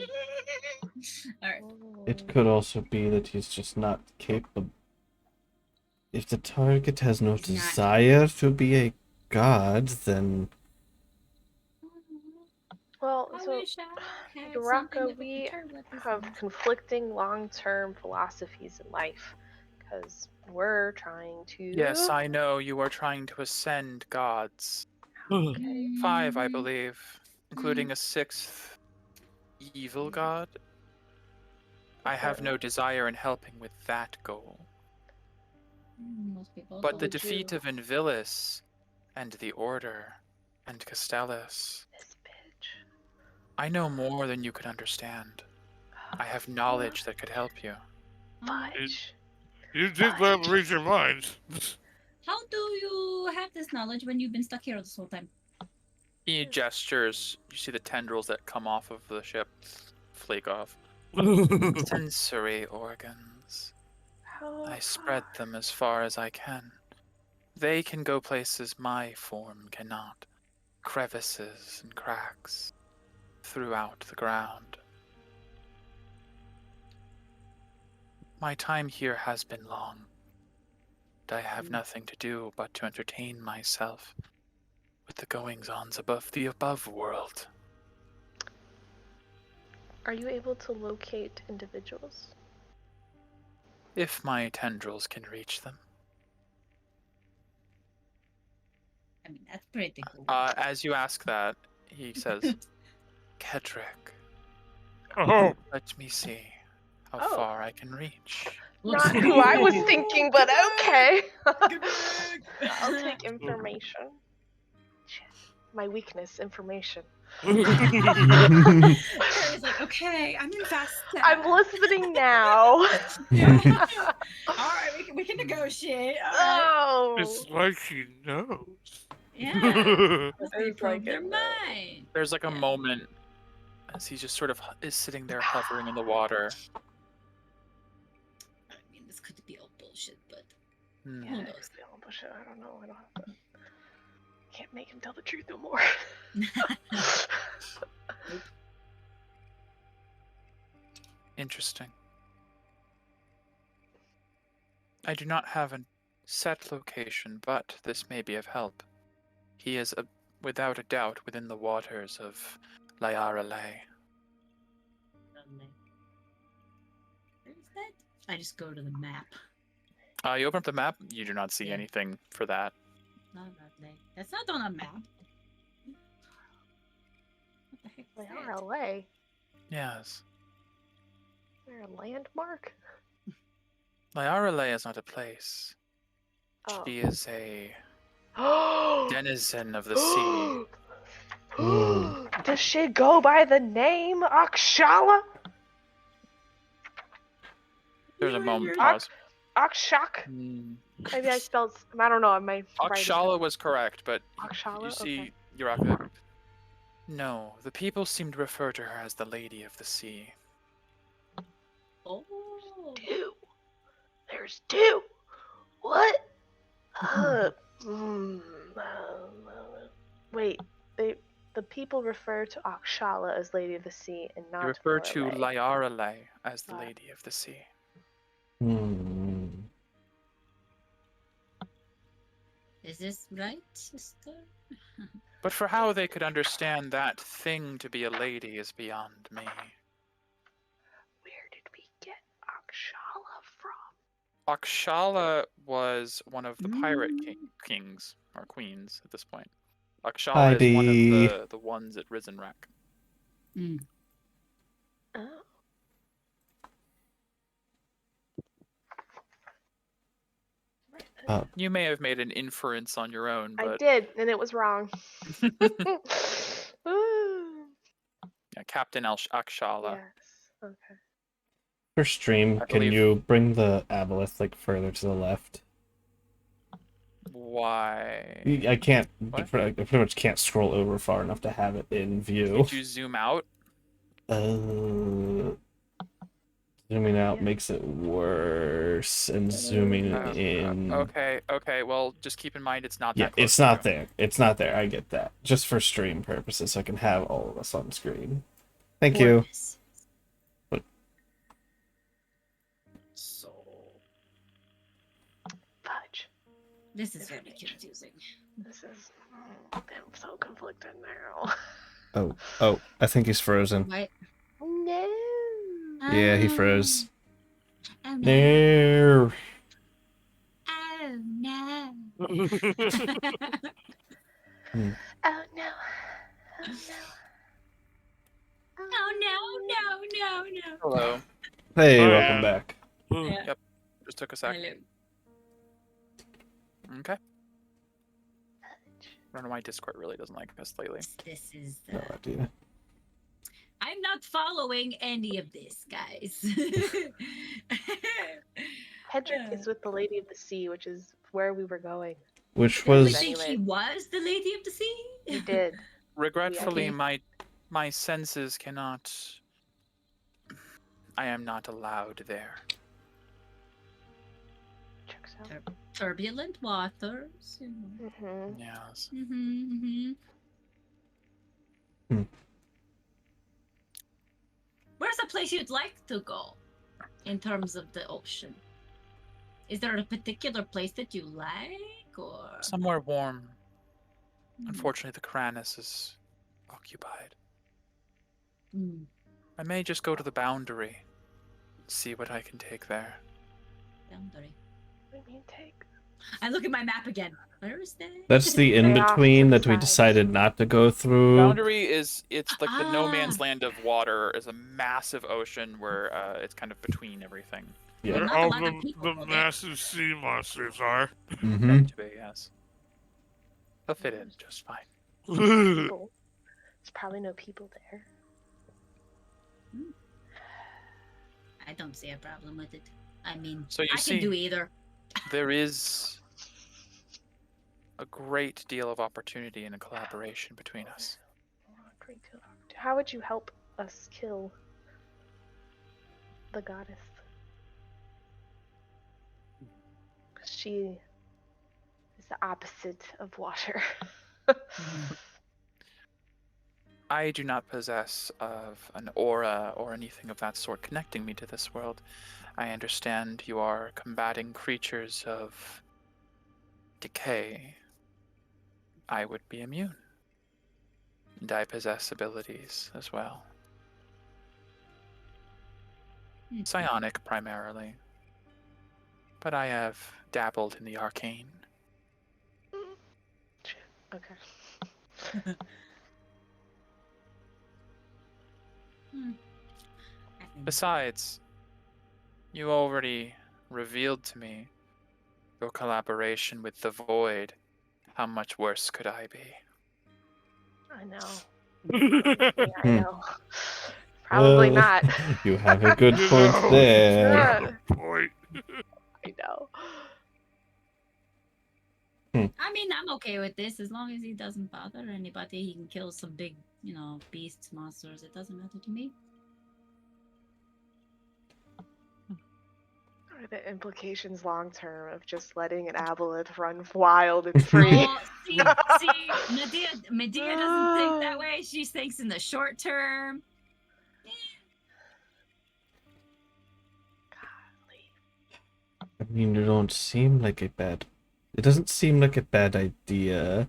Alright. It could also be that he's just not capable. If the target has no He's not. desire to be a god, then Well, I so wish I had Uraka, something that would we deter what this have is. conflicting long-term philosophies in life because we're trying to. Yes, I know you are trying to ascend gods. Okay. 5, I Mhm. believe, including a 6th evil god. I have no desire in helping with that goal. Most people But the don't. defeat of Invilis and the Order and Castellus, This bitch. I know more than you could understand. I have knowledge that could help you. Fudge. You did let him read your mind. How do you have this knowledge when you've been stuck here this whole time? He gestures. You see the tendrils that come off of the ship flake off. Sensory organs. How I spread them as far as I can. They can go places my form cannot. Crevices and cracks throughout the ground. My time here has been long, and I have nothing to do but to entertain myself with the goings-ons above the above world. Are you able to locate individuals? If my tendrils can reach them. I mean, that's pretty cool. As you ask that, he says, Kedrick, Oh, let me see how Oh. far I can reach. Not who I was thinking, but okay. I'll I'll take information. Shit. My weakness, information. Harry's like, okay, I'm in fast step. I'm listening now. Yeah. All right, we can negotiate. All right. Oh. it's like he knows. Yeah. It Must be is like their it, mind. There's like a Yeah. moment as he just sort of is sitting there hovering in the water. I mean, this could be all bullshit, but Hmm. Yeah, Who I knows? could be all bullshit. I don't know. I don't have to. Can't make him tell the truth no more. Interesting. I do not have a set location, but this may be of help. He is, without a doubt, within the waters of Lyara Lay. Where's that? I just go to the map. You open up the map, you do not see Yeah. anything for that. Not that lake. That's not on a map. What the heck? They Is are that? LA. Yes. They're a landmark. Lyara Lay is not a place. Oh. She is a Oh. denizen of the sea. Does she go by the name Akshala? There's a moment. Ak- Pause. Akshak? Hmm. Maybe I spelled. I don't know. I might. Akshala was correct, but Akshala? you see, Okay. Uraka. No, the people seem to refer to her as the Lady of the Sea. Oh. Two. There's two. What? Mm, wait. The people refer to Akshala as Lady of the Sea and not You refer to Lorelei. Lyara Lay as the Right. Lady of the Sea. Is this right, sister? But for how they could understand that thing to be a lady is beyond me. Where did we get Akshala from? Akshala was one of the pirate kings, or queens at this point. Akshala is one Heidi. of the ones at Risenrack. Oh. You may have made an inference on your own, I but did, and it was wrong. yeah, Captain Akshala. Yes. Okay. For stream, I can believe- you bring the aboleth like further to the left? Why? I can't. What? I pretty much can't scroll over far enough to have it in view. Did you zoom out? Zooming out Yeah. makes it worse, and zooming in. Okay. Well, just keep in mind it's not Yeah, that close it's to not you. there. It's not there. I get that. Just for stream purposes, so I can have all of us on screen. Thank you. Goodness. What? So Fudge. this is very confusing. This is. I'm so conflicted now. Oh, I think he's frozen. What? No. Yeah, he froze. Oh no. No. Oh no. Oh no. Oh no. Oh no. Hello. Hey, Oh, welcome yeah. back. Yeah. Just took a sec. Hello. Okay. I don't know why Discord really doesn't like us lately. This is. No idea. I'm not following any of this, guys. Hedrick is with the Lady of the Sea, which is where we were going. Which Do we was think he was the Lady of the Sea? He did. Regretfully, Okay. my senses cannot. I am not allowed there. Checks out. Turbulent waters. Mm-hmm. Yes. Where's a place you'd like to go in terms of the ocean? Is there a particular place that you like, or Somewhere warm. Unfortunately, the Kranus is occupied. Hmm. I may just go to the boundary, see what I can take there. Boundary. What do you mean take? I look at my map again. Where is that? that's the They in off to between the that we side. decided not to go through. Boundary it's like the no man's Ah. land of water is a massive ocean where it's kind of between everything. Yeah. Well, Where not a all lot of people the go there. massive sea monsters are. Mm-hmm. Meant to be, yes. They'll fit in just fine. People. There's probably no people there. I don't see a problem with it. I mean, So you I see- can do either. There is a great deal of opportunity and a collaboration between us. Great deal. How would you help us kill the goddess? 'Cause she is the opposite of water. I do not possess of an aura or anything of that sort connecting me to this world. I understand you are combating creatures of decay. I would be immune. And I possess abilities as well. Psionic primarily. But I have dabbled in the arcane. Okay. Besides, you already revealed to me your collaboration with the Void. How much worse could I be? I know. Yeah, I know. Probably not. You have a good You point know, there. you have a point. I know. I mean, I'm okay with this as long as he doesn't bother anybody. He can kill some big, beasts, monsters. It doesn't matter to me. What are the implications long term of just letting an aboleth run wild and free? Oh, see, Medea doesn't think that way. She thinks in the short term. Golly. I mean, it doesn't seem like a bad idea.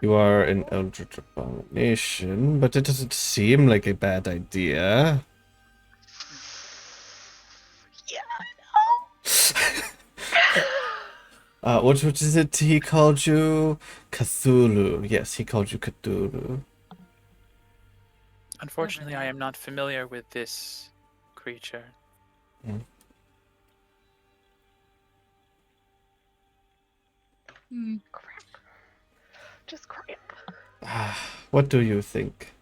You are an eldritch abomination, but it doesn't seem like a bad idea. Yeah, I know. What is it he called you? Cthulhu. Yes, he called you Cthulhu. Unfortunately, I am not familiar with this creature. Crap. Just crap. What do you think?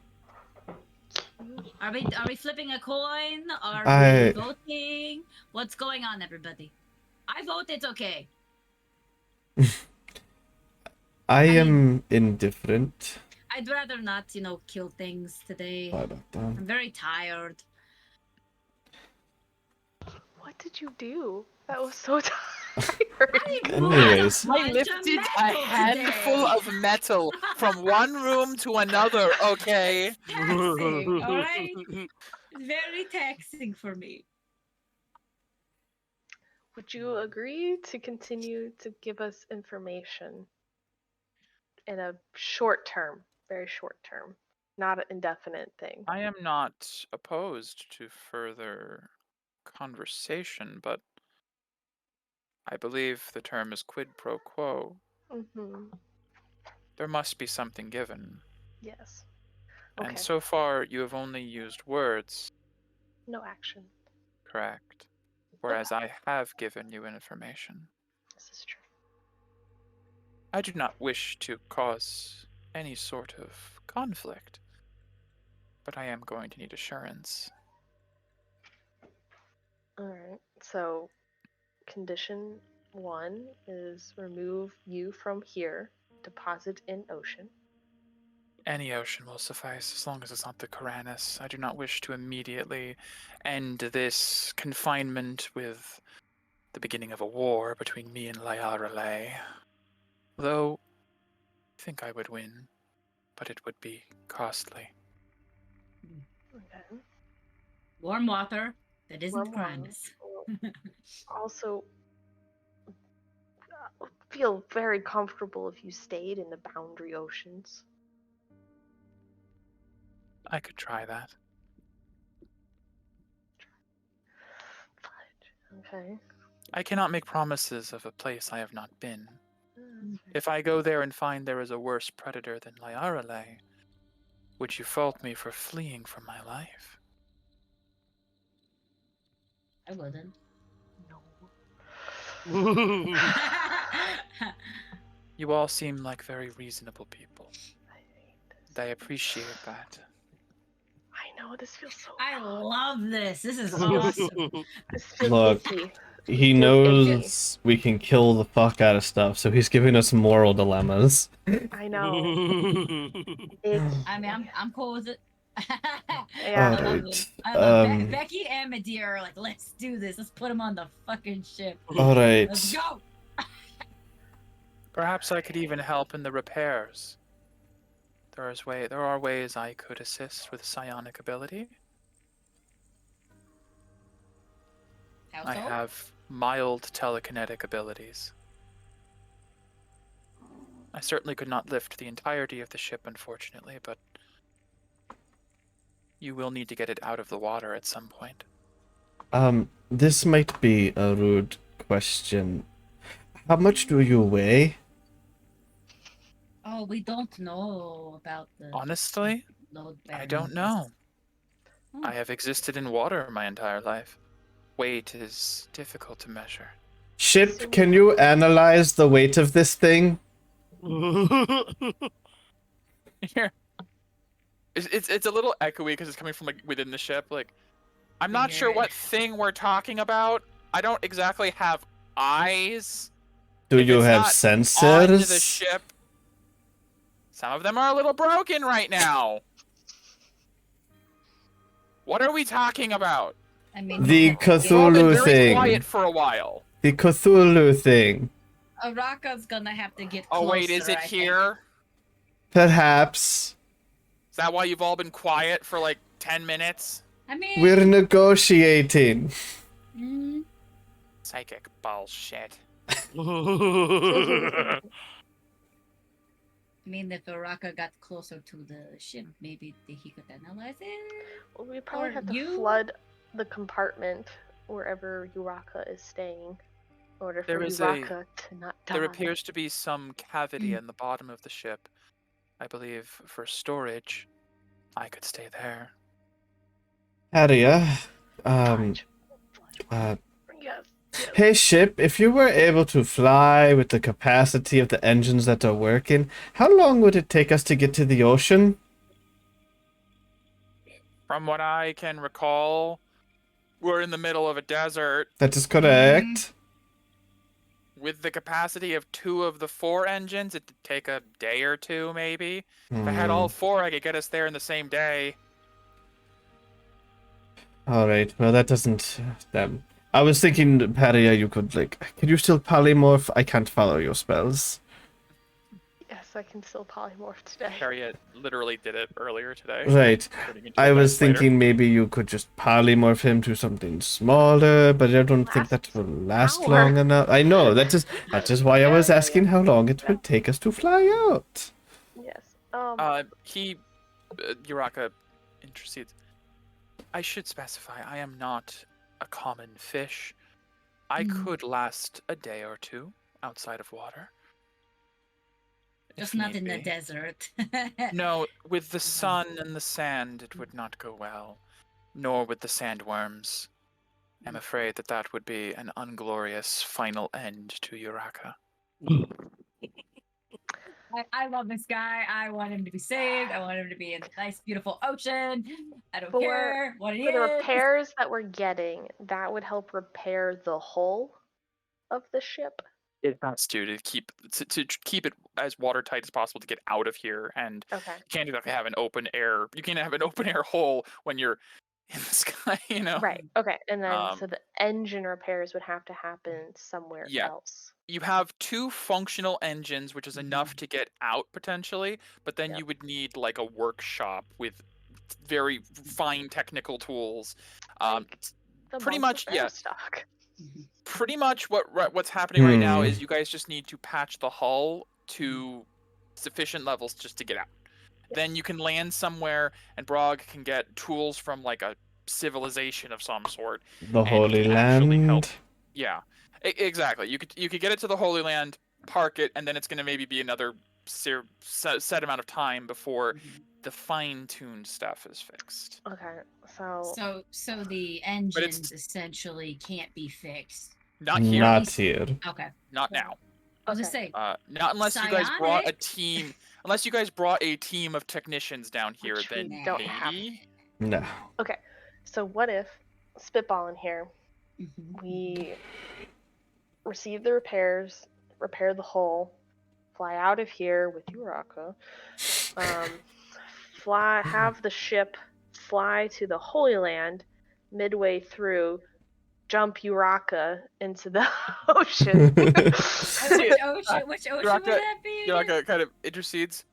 Are we flipping a coin? Are I- we voting? What's going on, everybody? I vote it's okay. I mean- am indifferent. I'd rather not, kill things today. Sorry about that. I'm very tired. What did you do? That was so tired. Anyways. I lifted a handful of metal from one room to another, okay? Taxing, all right? Very taxing for me. Would you agree to continue to give us information in a short term, very short term, not an indefinite thing? I am not opposed to further conversation, but I believe the term is quid pro quo. Mm-hmm. There must be something given. Yes. Okay. And so far, you have only used words, No action. correct? Whereas I have given you information. This is true. I do not wish to cause any sort of conflict, but I am going to need assurance. All right. So, condition 1 is remove you from here, deposit in ocean. Any ocean will suffice, as long as it's not the Koranis. I do not wish to immediately end this confinement with the beginning of a war between me and Lyarale. Though, I think I would win, but it would be costly. Okay. Warm water that isn't Warm water. Primus. Also, feel very comfortable if you stayed in the boundary oceans. I could try that. Okay. I cannot make promises of a place I have not been. Okay. If I go there and find there is a worse predator than Lyarale, would you fault me for fleeing from my life? I wouldn't. No. You all seem like very reasonable people. I hate this. And I appreciate that. I know this feels so. I love this. This is awesome. This feels Look. icky. He knows we can kill the fuck out of stuff, so he's giving us moral dilemmas. I know. Icky. I mean, I'm cool with it. Yeah. I love Alright, it. I love um, Becky and Medea are like, let's do this. Let's put him on the fucking ship. Alright. Let's go. Perhaps I could even help in the repairs. There are ways I could assist with psionic ability. How I so? have mild telekinetic abilities. I certainly could not lift the entirety of the ship, unfortunately, but you will need to get it out of the water at some point. This might be a rude question. How much do you weigh? Oh, we don't know about the Honestly, load I don't know. I have existed in water my entire life. Weight is difficult to measure. Ship, can you analyze the weight of this thing? Here. It's a little echoey because it's coming from like within the ship. Like, I'm not sure what thing we're talking about. I don't exactly have eyes. Do If you it's have not sensors? onto the ship. Some of them are a little broken right now. What are we talking about? I mean, The You've all been Cthulhu very quiet thing. for a while. The Cthulhu thing. Araka's gonna have to get Oh closer. wait, is it I think. here? Perhaps. Is that why you've all been quiet for like 10 minutes? I mean, We're negotiating. mm, Psychic bullshit. I mean, if Araka got closer to the ship, maybe he could analyze it. Well, we probably Or have to you? flood the compartment wherever Uraka is staying in order for There is Uraka to not die. There appears to be some cavity in the bottom of the ship. I believe for storage. I could stay there. Haria, Fudge. Yes. hey ship, if you were able to fly with the capacity of the engines that are working, how long would it take us to get to the ocean? From what I can recall, we're in the middle of a desert. That is correct. with the capacity of 2 of the 4 engines, it'd take a day or 2, maybe. If I had all 4, I could get us there in the same day. Alright, well that doesn't... I was thinking, Paria, you could, can you still polymorph? I can't follow your spells. Yes, I can still polymorph today. Harriet literally did it earlier today. Right. Turning into a I was Darth Vader. thinking maybe you could just polymorph him to something smaller, but I don't think that Last will last hour. long enough. I know, that is why I was Yeah. asking how long it would take us to fly out. Yes. Uraka intercedes. I should specify, I am not a common fish. I could last a day or 2 outside of water. Just if not need in the be. desert. No, with the sun and the sand, it would not go well. Nor with the sandworms. I'm afraid that would be an unglorious final end to Uraka. I love this guy. I want him to be saved. I want him to be in the nice, beautiful ocean. I don't care what it For the is. repairs that we're getting, that would help repair the hull of the ship. It has to keep it as watertight as possible to get out of here, and Okay. you can't exactly have an open air. You can't have an open air hole when you're in the sky, you know. Right. Okay. And then Um, so the engine repairs would have to happen somewhere Yeah. else. You have 2 functional engines, which is enough to get out potentially, but then Yep. you would need like a workshop with very fine technical tools. Like the pretty months much, of yeah. stock. Pretty much what's happening right now is you guys just need to patch the hull to sufficient levels just to get out. Then you can land somewhere, and Brog can get tools from like a civilization of some sort. The and Holy can actually help. Land. Yeah, exactly. You could get it to the Holy Land, park it, and then it's going to maybe be another set amount of time before the fine-tuned stuff is fixed. Okay. So So the engines essentially can't be fixed. Not here. Not here. Okay. Not now. I was just saying. Not unless you guys brought a Psionic? team. Unless you guys brought a team of technicians down here, Which then we don't have. maybe. No. okay. So what if spitballing here, Mhm. we receive the repairs, repair the hull, fly out of here with Uraka, have the ship fly to the Holy Land, midway through, jump Uraka into the ocean. Which ocean would that be? Uraka kind of intercedes.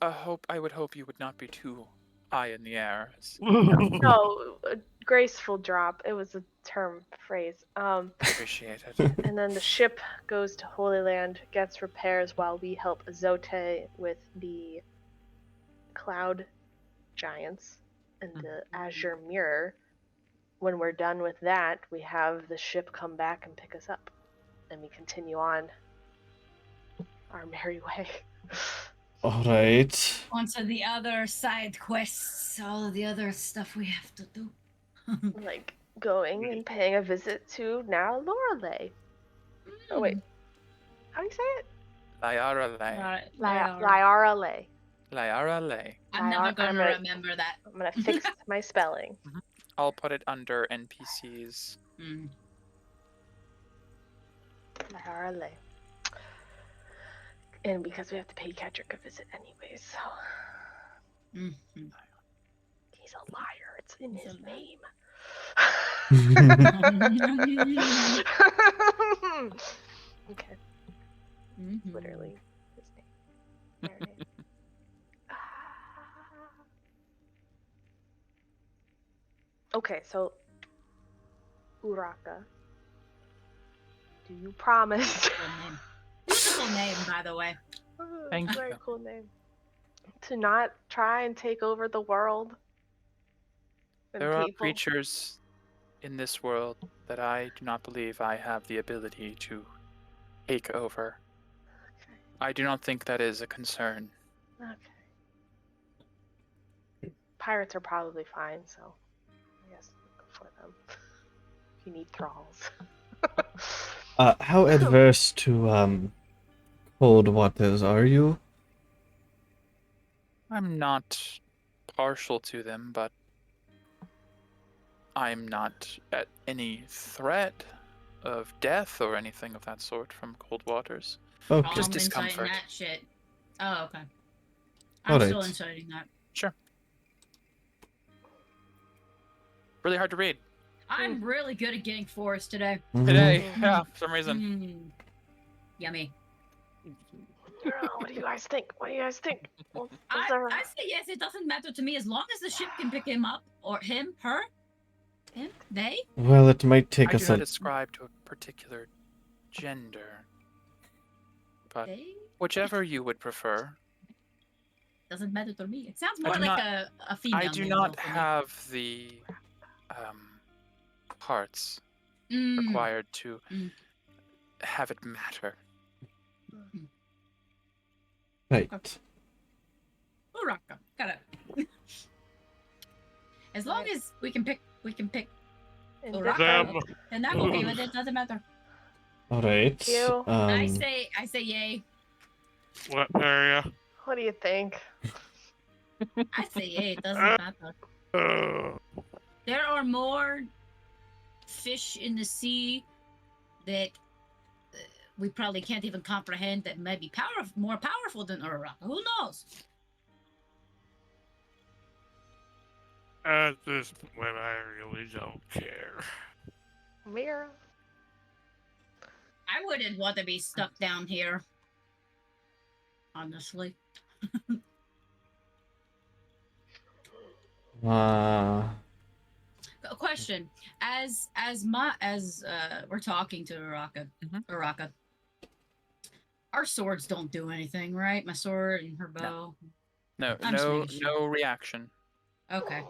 I would hope you would not be too high in the air. No, a graceful drop. It was a term phrase. Appreciate it. And then the ship goes to Holy Land, gets repairs while we help Azote with the cloud giants and the Azure Mirror. When we're done with that, we have the ship come back and pick us up, and we continue on our merry way. Alright. On to the other side quests, all of the other stuff we have to do. Like going and paying a visit to now Lorelei. Oh wait, how do you say it? Lyara Lay. Lyara Lay. Lyara Lay. I'm never gonna I'm gonna- remember that. I'm gonna fix my spelling. I'll put it under NPCs. Mm. Lyara Lay. And because we have to pay Kedrick a visit anyways, so Mhm. he's a liar. It's in his name. Okay, Mhm. literally his name. Their name. Okay, so Uraka, do you promise? Cool name. Beautiful name, by the way. Thank Very you. cool name. To not try and take over the world. And There are people. creatures in this world that I do not believe I have the ability to take over. Okay. I do not think that is a concern. Okay. Pirates are probably fine, so I guess go for them. If you need thralls. How adverse to cold waters are you? I'm not partial to them, but I'm not at any threat of death or anything of that sort from cold waters. Okay. Just I'm discomfort. inciting that shit. Oh, okay. I'm still Alright. inciting that. Sure. Really hard to read. I'm really good at getting forest today. Today, yeah, for some reason. Yummy. What do you guys think? What do you guys think? Well, is I there- say yes, it doesn't matter to me as long as the ship can pick him up. Or him, her, him, they. Well, it might take I us do not a... ascribe to a particular gender, but They? whichever you would prefer. Doesn't matter to me. It sounds I more do like not- a female. I do name, not though, for me. have the parts required to have it matter. Right. Uraka. Got it. As long as we can pick And Uraka, Them. then I'm okay with it. Doesn't matter. Alright. You. I say yay. What area? What do you think? I say yay. It doesn't matter. There are more fish in the sea that we probably can't even comprehend that may be more powerful than Aurora. Who knows? At this point, I really don't care. Mira. I wouldn't want to be stuck down here. Honestly. Ah. A question: as we're talking to Uraka, our swords don't do anything, right? My sword and her bow. No, I'm just no, making sure. no reaction. Okay.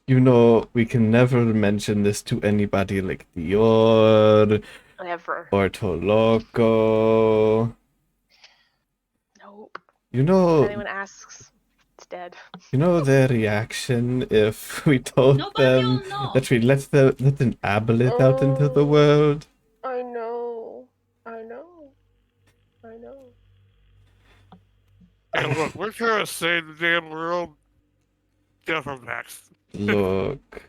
You know, we can never mention this to anybody like Dior Ever. or Toloco. Nope. You If know, anyone asks, it's dead. you know their reaction if we told Nobody them will know. that we let an aboleth out into the Oh. world. I know. I know. I know. Hey, look, we're trying to save the damn world. Never next. Look.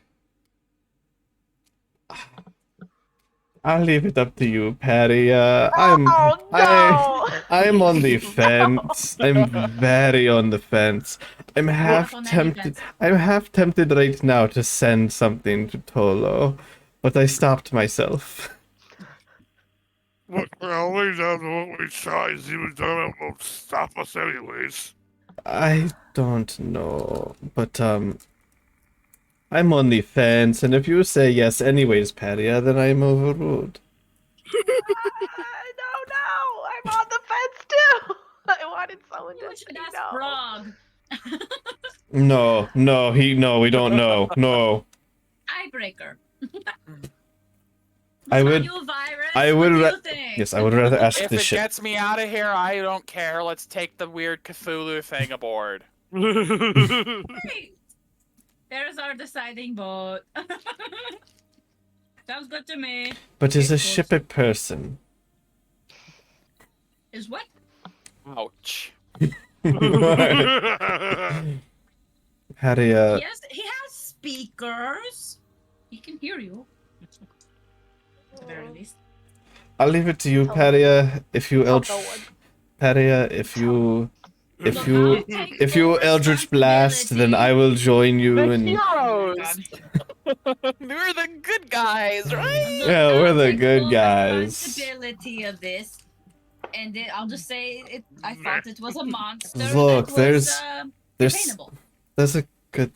I'll leave it up to you, Patty. I'm on the fence. I'm very on the fence. I'm half on any tempted. fence. I'm half tempted right now to send something to Tolo, but I stopped myself. Look, we're only done what we try. Even though it won't stop us anyways. I don't know, but I'm on the fence, and if you say yes anyways, Patty, then I'm overruled. No, I'm on the fence too. I wanted someone You to should say ask no. Frog. No, we don't know. No. Icebreaker. I would- You virus. I what would do ra- you think? Yes, I would rather ask If the it ship. gets me out of here, I don't care. Let's take the weird Cthulhu thing aboard. Hey, there's our deciding vote. Sounds good to me. But is a Of ship course. a person? Is what? Ouch. Harry, Yes, he has speakers. He can hear you. At the very least. I'll leave it to you, Tell- Paria. If you Tell Eldritch, no one. Paria, if you Look, I'll take if you full Eldritch Blast, then I will join you. The And Oh my heroes! God. We're the good guys, right? Look, Yeah, we're I'll the take good full guys. Responsibility of this, and then I'll just say it. I thought it was a monster. Look, that was, there's there's attainable. there's a good.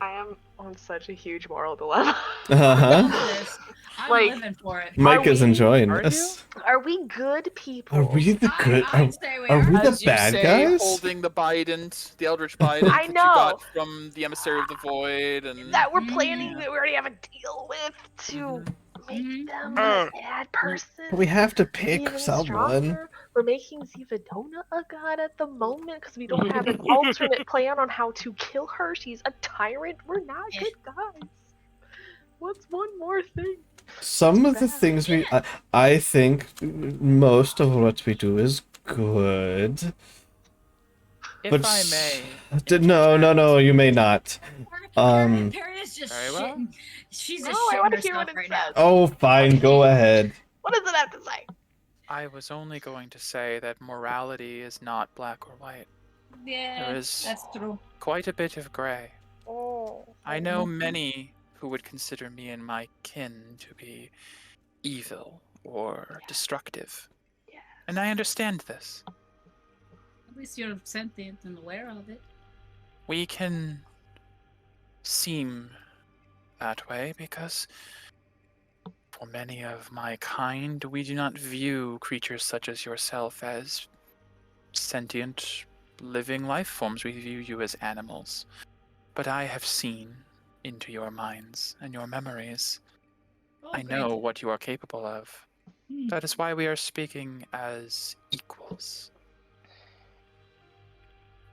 I am on such a huge moral dilemma. Uh-huh. This. I'm Like- living for it. Mike is we- enjoying Are this. Are we good people? Are we the good? I'd say we are we the As you bad say, guys? holding the Bident, the Eldritch Bident I that know. you got from the Emissary of the Void, and That we're planning that we already have a deal with to make Mhm. them Uh, a bad person. But we have to pick even someone. stronger. We're making Zivadona a god at the moment because we don't have an alternate plan on how to kill her. She's a tyrant. We're not good guys. What's one more thing? Some of the bad. things I think most of what we do is good. If I may, No, you may not. Perry is just Very well. shitting. She's No, just I shitting wanna hear herself what it right now. says. Oh, fine, go ahead. What does it have to say? I was only going to say that morality is not black or white. Yeah, There is that's true. quite a bit of gray. Oh. I know many who would consider me and my kin to be evil or destructive. Yeah. And I understand this. At least you're sentient and aware of it. We can seem that way because for many of my kind, we do not view creatures such as yourself as sentient, living life forms. We view you as animals. But I have seen into your minds and your memories. Oh, I great. know what you are capable of. Hmm. That is why we are speaking as equals.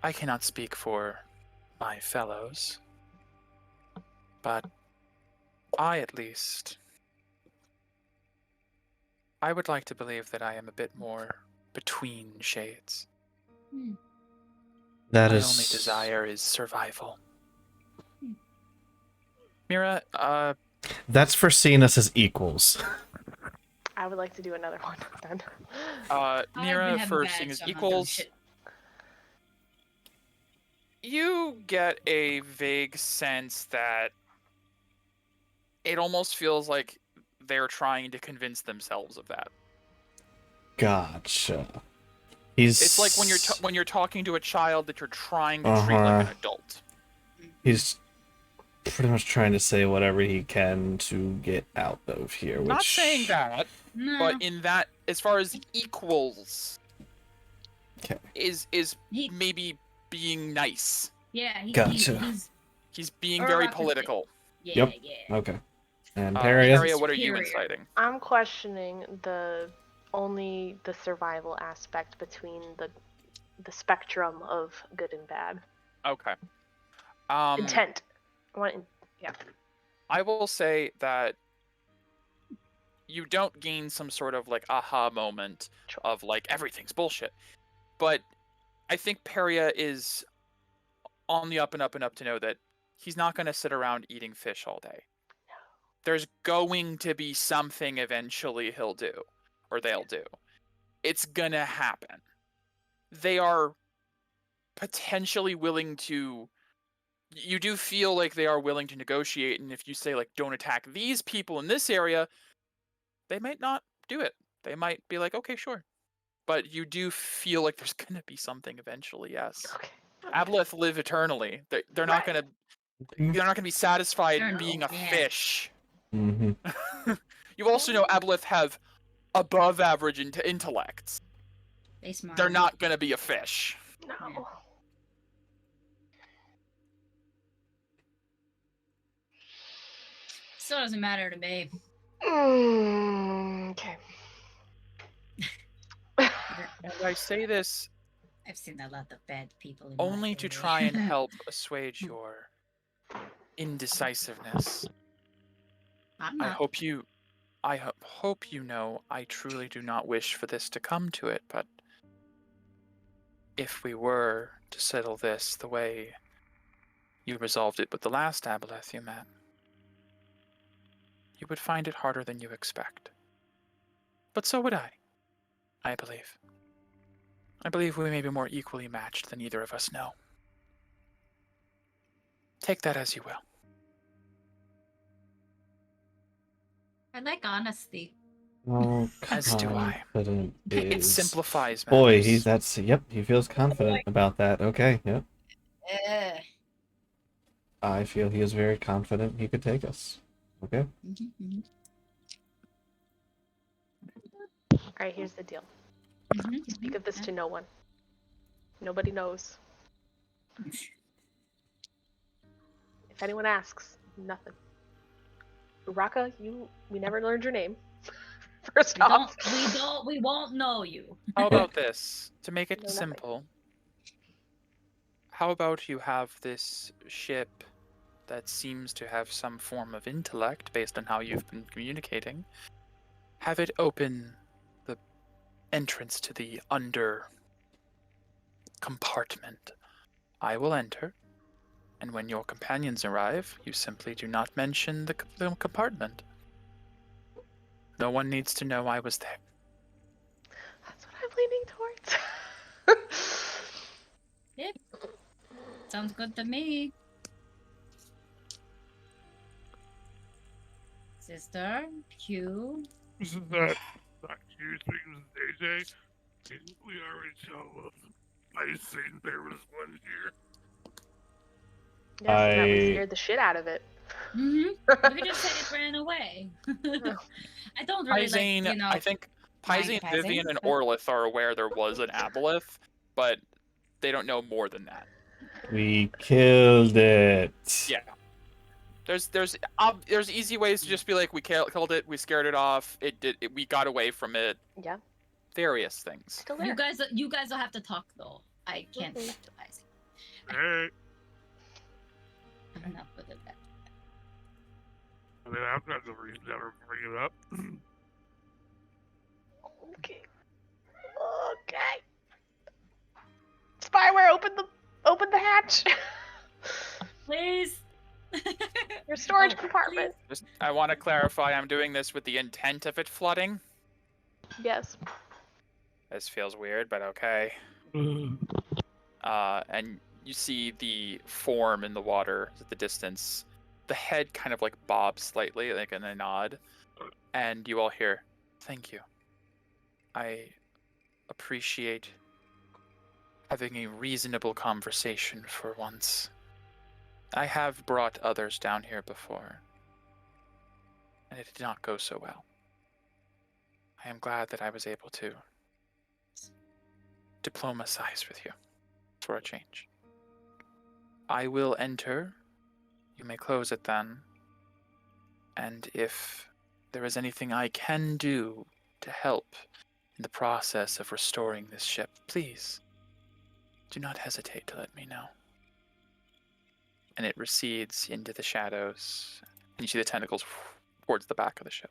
I cannot speak for my fellows, but I, at least, I would like to believe that I am a bit more between shades. That My is only desire is survival. Hmm. Mira, That's for seeing us as equals. I would like to do another one then. I've been Mira, having for bad seeing as stomach and equals, shit. you get a vague sense that it almost feels like they're trying to convince themselves of that. Gotcha. It's like when you're talking to a child that you're trying to treat like an adult. He's pretty much trying to say whatever he can to get out of here. Not which... saying that, No. but in that, as far as equals, Okay. is He- maybe being nice. Yeah, Gotcha. He's being Or very I could say- political. Yeah, Yep. yeah. Okay. And Paria? Paria, what are you Superior. inciting? I'm questioning only the survival aspect between the spectrum of good and bad. Okay. Intent. Yeah. I will say that you don't gain some sort of like aha moment Sure. of like everything's bullshit. But I think Paria is on the up and up and up to know that he's not going to sit around eating fish all day. There's going to be something eventually he'll do, or they'll do. It's gonna happen. They are potentially willing to. You do feel like they are willing to negotiate, and if you say like, "Don't attack these people in this area," they might not do it. They might be like, "Okay, sure," but you do feel like there's gonna be something eventually. Yes. Okay. Aboleth live eternally. They're not Right. gonna. They're not gonna be satisfied Eternal, being a yeah. fish. Mm-hmm. You also know Aboleth have above average intellects. They smart. They're not gonna be a fish. No. Still doesn't matter to me. Okay. And I say this I've seen a lot of bad people in my only to area. try and help assuage your indecisiveness. I'm I not. hope you know I truly do not wish for this to come to it, but if we were to settle this the way you resolved it with the last Aboleth you met, you would find it harder than you expect. But so would I believe. I believe we may be more equally matched than either of us know. Take that as you will. I like honesty. Oh, As do I. confident It is... simplifies matters. Boy, he feels confident about that. Okay, yep. Uh, I feel he is very confident he could take us. Okay. Alright, here's the deal. Mm-hmm. Speak of this to no one. Nobody knows. If anyone asks, nothing. Raka, we never learned your name. First off. We won't know you. How about this? To make it No, nothing. simple, how about you have this ship that seems to have some form of intellect based on how you've been communicating, have it open the entrance to the compartment. I will enter, and when your companions arrive, you simply do not mention the compartment. No one needs to know I was there. That's what I'm leaning towards. Yep. Sounds good to me. Sister, Q. Isn't that not you things, AJ? Didn't we already tell I think there was one here? Yes, and that we I- scared the shit out of it. Mm-hmm. We just said it ran away. I don't really Pizane, like, I think mind Pizane, passing, Vivian, and but- Orlith are aware there was an aboleth, but they don't know more than that. We killed it. Yeah. There's easy ways to just be like, we killed it, we scared it off, we got away from it. Yeah, Various things. still there. You guys will have to talk though. I can't Mhm. talk to Isaac. Hey, I'm not good at that. I mean, I've got no reason to ever bring it up. Okay. Okay. Spyware, open the hatch. Please. Your storage Oh, compartment. I want to clarify, I'm doing this with the intent of it flooding. Yes. This feels weird, but okay. And you see the form in the water at the distance. The head kind of like bobs slightly, like in a nod. And you all hear, "Thank you. I appreciate having a reasonable conversation for once. I have brought others down here before, and it did not go so well. I am glad that I was able to diplomatize with you for a change. I will enter. You may close it then. And if there is anything I can do to help in the process of restoring this ship, please do not hesitate to let me know." And it recedes into the shadows, and you see the tentacles towards the back of the ship.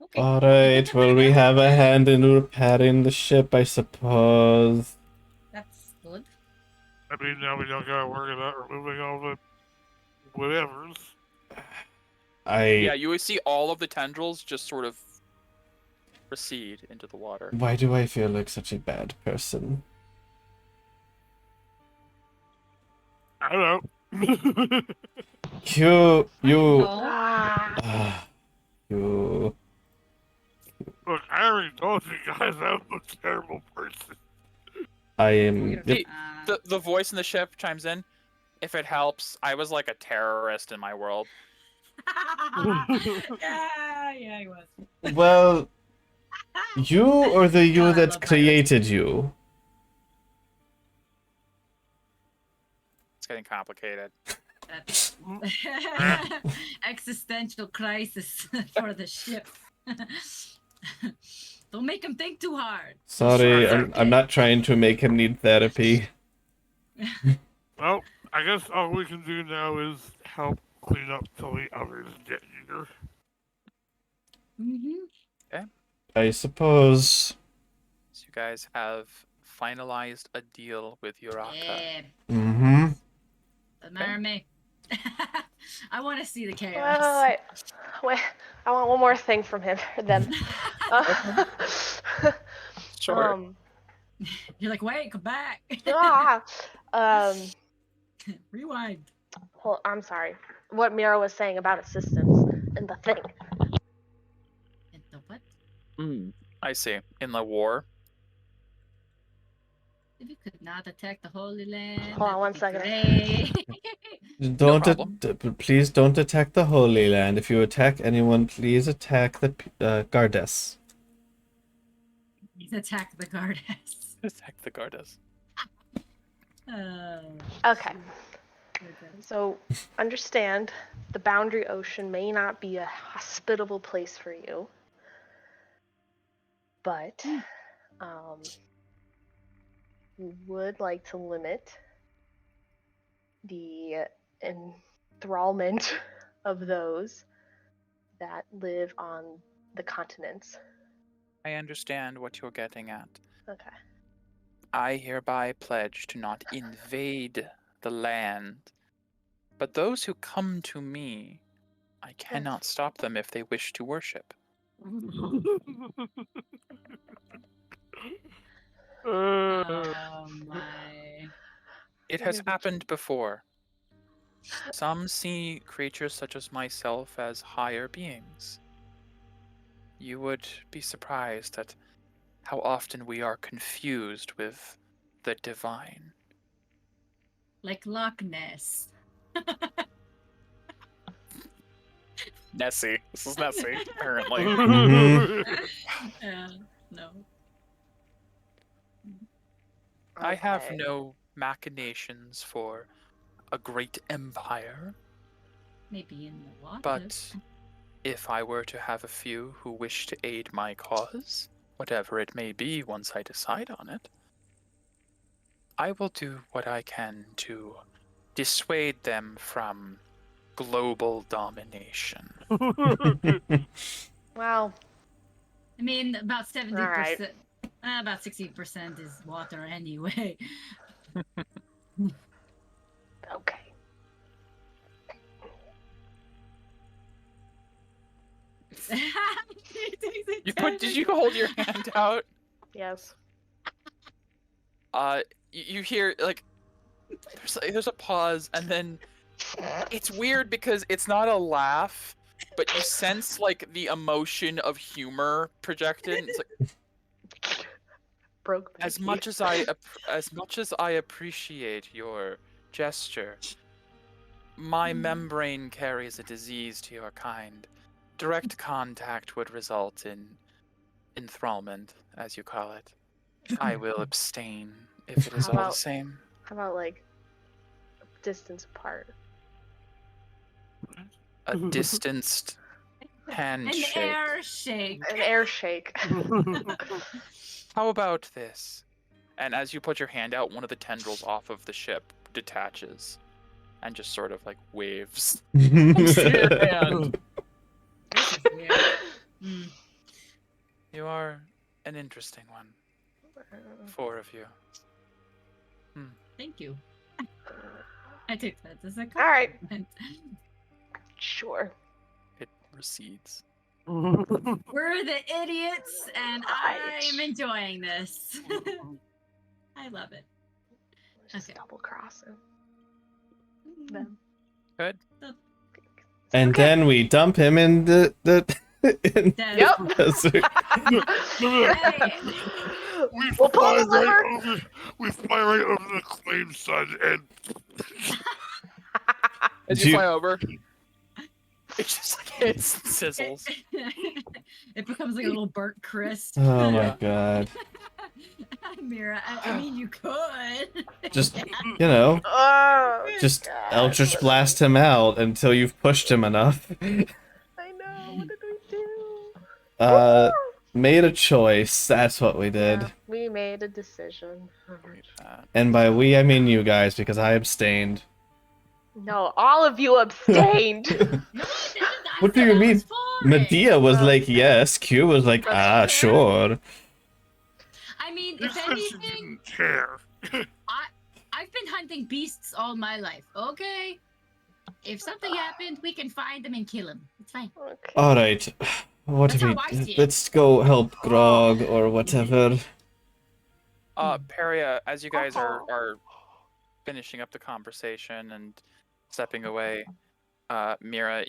Okay. Alright, well, we have a hand in repairing the ship, I suppose. That's good. I mean, now we don't gotta worry about removing all the whatevers. Yeah, you would see all of the tendrils just sort of recede into the water. Why do I feel like such a bad person? I don't know. You. No. Ah. You. Look, I already told you guys I'm a terrible person. I am. Yep. See, the voice in the ship chimes in. If it helps, I was like a terrorist in my world. yeah, he was. Well, you or the you God, I that love created you? It's getting complicated. That's existential crisis for the ship. Don't make him think too hard. Sorry, Sure, I'm not trying to make him need therapy. Well, I guess all we can do now is help clean up till the others get here. Mm-hmm. I suppose. So you guys have finalized a deal with Uraka. Yeah, Mm-hmm. admire me. I want to see the chaos. Wait. I want one more thing from him or them. Sure. You're like, wait, come back. Rewind. Well, I'm sorry. What Mira was saying about assistance and the thing. And the what? I see. In the war. If you could not attack the Holy Land. Hold on that one would be second. great. Don't problem. please don't attack the Holy Land. If you attack anyone, please attack the Gardes. Please attack the Gardas. Attack the Gardas. Okay. So, understand the Boundary Ocean may not be a hospitable place for you, but we would like to limit the enthrallment of those that live on the continents. I understand what you're getting at. Okay. I hereby pledge to not invade the land, but those who come to me, I cannot stop them if they wish to worship. Oh my. It has happened before. Some see creatures such as myself as higher beings. You would be surprised at how often we are confused with the divine. Like Loch Ness. Nessie. This is Nessie, apparently. No. I have Okay. no machinations for a great empire, Maybe in the water. but if I were to have a few who wish to aid my cause, whatever it may be once I decide on it, I will do what I can to dissuade them from global domination. Well, I mean, about 70%. Alright. About 60% is water anyway. okay. Did you hold your hand out? Yes. You hear like there's a pause, and then it's weird because it's not a laugh, but you sense like the emotion of humor projected. It's like, Broke as Becky. much as I appreciate your gesture, my membrane carries a disease to your kind. Direct contact would result in enthrallment, as you call it. I will abstain if it is all the same. How about like distance apart? A distanced An handshake. air shake. An air shake. How about this? And as you put your hand out, one of the tendrils off of the ship detaches and just sort of like waves to your hand. Mm. You are an interesting one. 4 of you. Thank you. I take that as a All right. compliment. Sure. It recedes. We're the idiots, and Right. I'm enjoying this. I love it. Just Okay. double crossing them. Good. And Okay. then we dump him in the in Dead. Yep. the desert. Hey. We'll pull the lever. We fly right over the claim sun, and As you fly over, it just like hits and sizzles. It becomes like a little burnt crisp. Oh my Yeah. god. Mira, I mean, you could. Just, you know, Oh, just God. Eldritch blast him out until you've pushed him enough. I know. What did we do? Made a choice. That's what we did. Yeah, we made a decision. And by we, I mean you guys, because I abstained. No, all of you abstained. What do you mean? Medea was like, yes. Q was like, ah, sure. I mean, you if said she anything, didn't care. I've been hunting beasts all my life, okay? If something happened, we can find them and kill them. It's fine. Okay. All right. What That's do we? how I see it. Let's go help Grog or whatever. Peria, as you guys are finishing up the conversation and stepping away, Peria,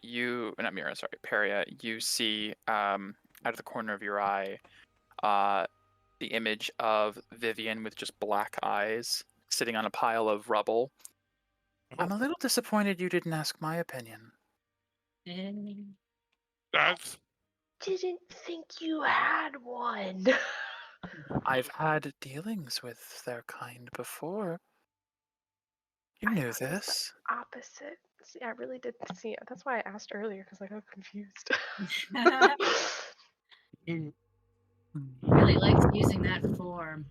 you see out of the corner of your eye the image of Vivian with just black eyes sitting on a pile of rubble. I'm a little disappointed you didn't ask my opinion. That's Didn't think you had one. I've had dealings with their kind before. You knew this. Opposite. See, I really didn't see it. That's why I asked earlier, because I got confused. Really likes using that form.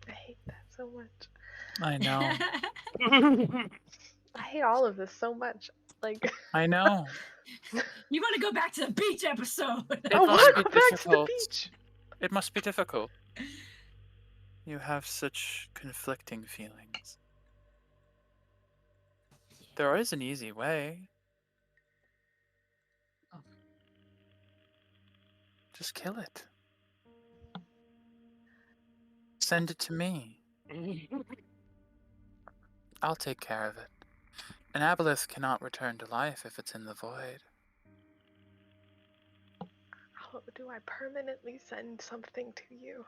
I hate that so much. I know. I hate all of this so much. Like, I know. You want to go back to the beach episode? It I must want be to go back to the difficult. beach. It must be difficult. You have such conflicting feelings. There is an easy way. Oh. Just kill it. Send it to me. I'll take care of it. An aboleth cannot return to life if it's in the void. How do I permanently send something to you?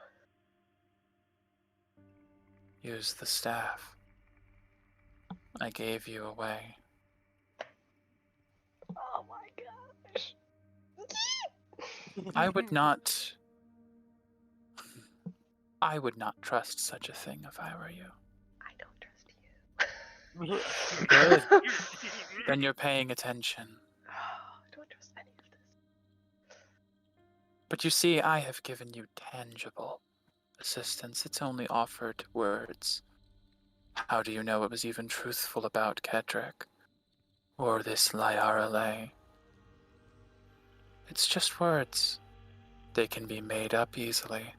Use the staff. I gave you away. Oh my gosh. I would not trust such a thing if I were you. I don't trust you. Good. Then you're paying attention. I don't trust any of this. But you see, I have given you tangible assistance. It's only offered words. How do you know it was even truthful about Kedrick? Or this Lyara Lay? It's just words. They can be made up easily.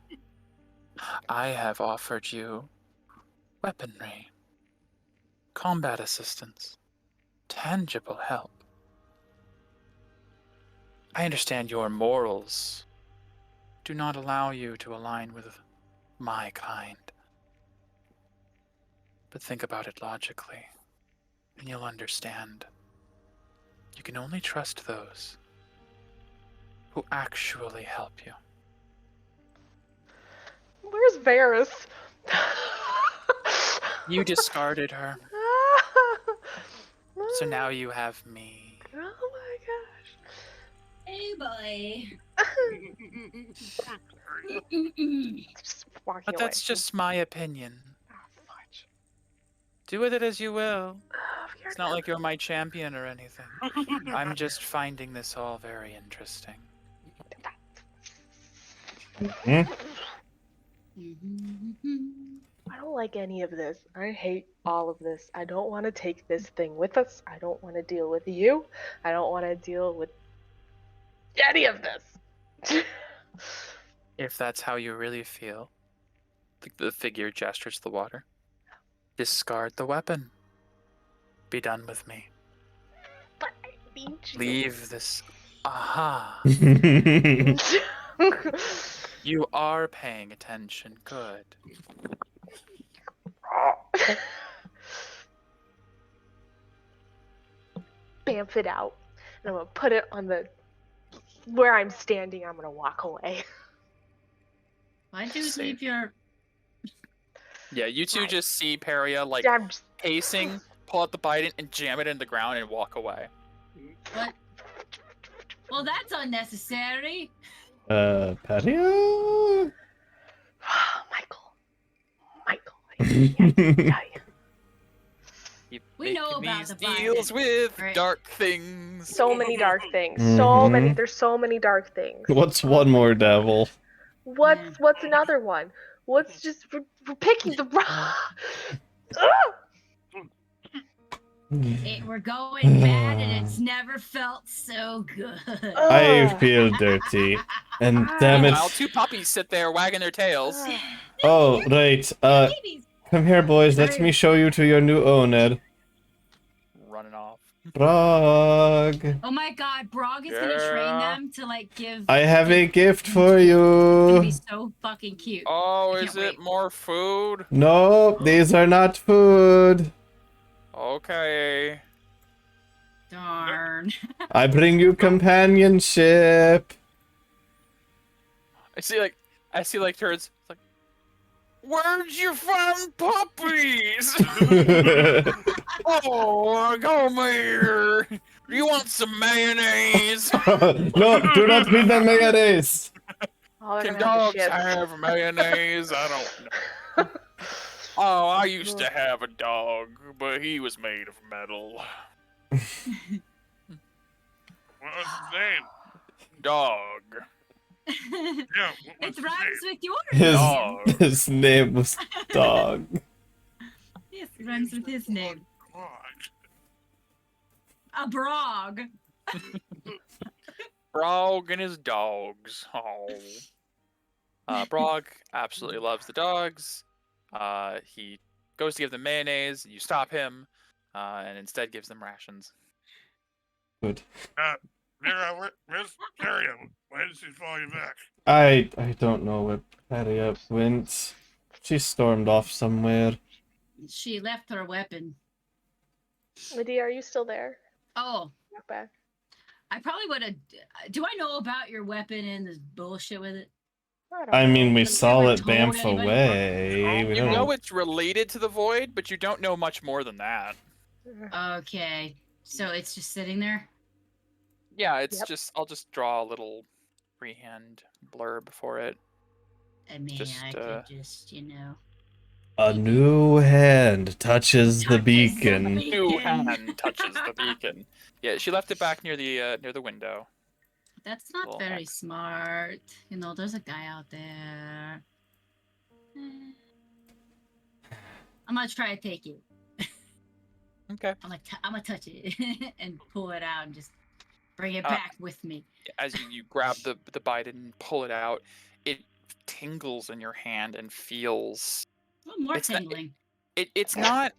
I have offered you weaponry, combat assistance, tangible help. I understand your morals do not allow you to align with my kind. But think about it logically, and you'll understand. You can only trust those who actually help you. Where's Varys? You discarded her, so now you have me. Oh my gosh. Hey, boy. Just walking But away. that's just my opinion. Oh, fudge. Do with it as you will. You're It's not like you're my champion or anything. I'm just finding this all very interesting. I don't like any of this. I hate all of this. I don't want to take this thing with us. I don't want to deal with you. I don't want to deal with any of this. If that's how you really feel, the figure gestures to the water. Discard the weapon. Be done with me. But I need you. Leave this. Aha. You are paying attention. Good. Bamf it out. And I'm going to put it on the... Where I'm standing, I'm going to walk away. Why'd you Safe. leave your... Yeah, you two Right. just see Peria like I'm just... pacing, pull out the bident, and jam it in the ground and walk away. What? Well, that's unnecessary. Patio? Michael, I can't tell you. Keep We know making about these the Bident, deals with right? dark things. So many dark things. So many. Mhm. There's so many dark things. What's one more devil? What's another one? What's just we're picking the We're going bad, and it's never felt so good. I feel dirty. And damn it. Meanwhile, two puppies sit there wagging their tails. Oh, right. Babies. Come here, boys. Let me show you to your new owner. Running off. Brog. Oh my God, Brog is gonna train Yeah. them to like give. I have a like, gift for It's gonna you. be so fucking cute. Oh, I is can't it wait. more food? No, these are not food. Okay. Darn. I bring you companionship. I see like turds. It's like, where'd you find puppies? Oh, come here. You want some mayonnaise? No, do not feed them mayonnaise. Oh, they're Can gonna have dogs to shit. have mayonnaise? I don't know. Oh, I used to have a dog, but he was made of metal. What was his name? Dog. Yeah, what was It his rhymes name? with yours. His, Dog. his name was Dog. Yes, it rhymes with his name. God. A Brog. Brog and his dogs. Oh. Brog absolutely loves the dogs. He goes to give them mayonnaise. You stop him, and instead gives them rations. Good. Mira, where's Carrier? Why did she follow you back? I don't know where Patty went. She stormed off somewhere. She left her weapon. Lydia, are you still there? Oh, Walk back. I probably would have. Do I know about your weapon and this bullshit with it? I don't I know. mean, we Have you saw ever it told bamf anybody? away. We You don't know it's related to the void, but you don't know much more than that. Okay, so it's just sitting there. Yeah, it's Yep. just I'll just draw a little freehand blurb for it. I mean, Just, I could just, A new hand touches the Touches the beacon. beacon. New hand touches the beacon. Yeah, she left it back near the window. That's not Little very X. smart. There's a guy out there. I'm gonna try to take it. Okay. I'm gonna touch it and pull it out and just bring it Uh, back with me. As you grab the bite and pull it out, it tingles in your hand and feels. A little more it's not- tingling. It's not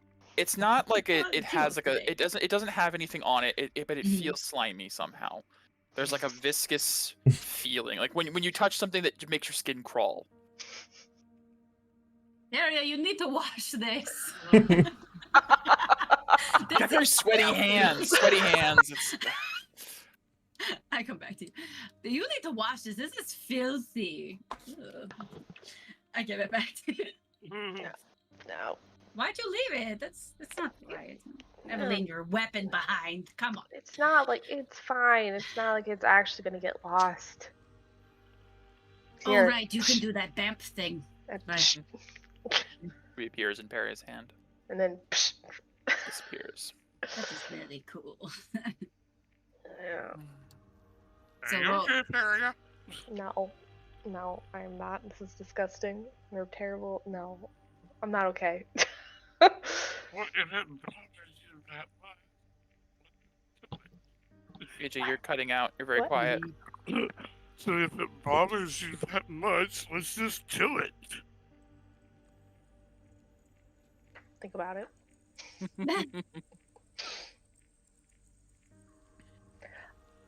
like it Not has like today. it doesn't have anything on it, but it Mhm. feels slimy somehow. There's like a viscous feeling, like when you touch something that makes your skin crawl. Daria, you need to wash this. Got very sweaty hands. It's I come back to you. You need to wash this. This is filthy. Ugh. I give it back to you. No. Why'd you leave it? That's not right. Never leave your weapon behind. Come on. It's not like it's fine. It's not like it's actually gonna get lost. Oh Here. right, you can do that bamf thing. Right. reappears in Perry's hand, And then. disappears. That is really cool. Yeah. So Are you roll- okay, Carrier? No. No, I am not. This is disgusting. They're terrible. No. I'm not okay. What if it bothers you that much? AJ, you're cutting out. You're very What? quiet. So if it bothers you that much, let's just kill it. Think about it.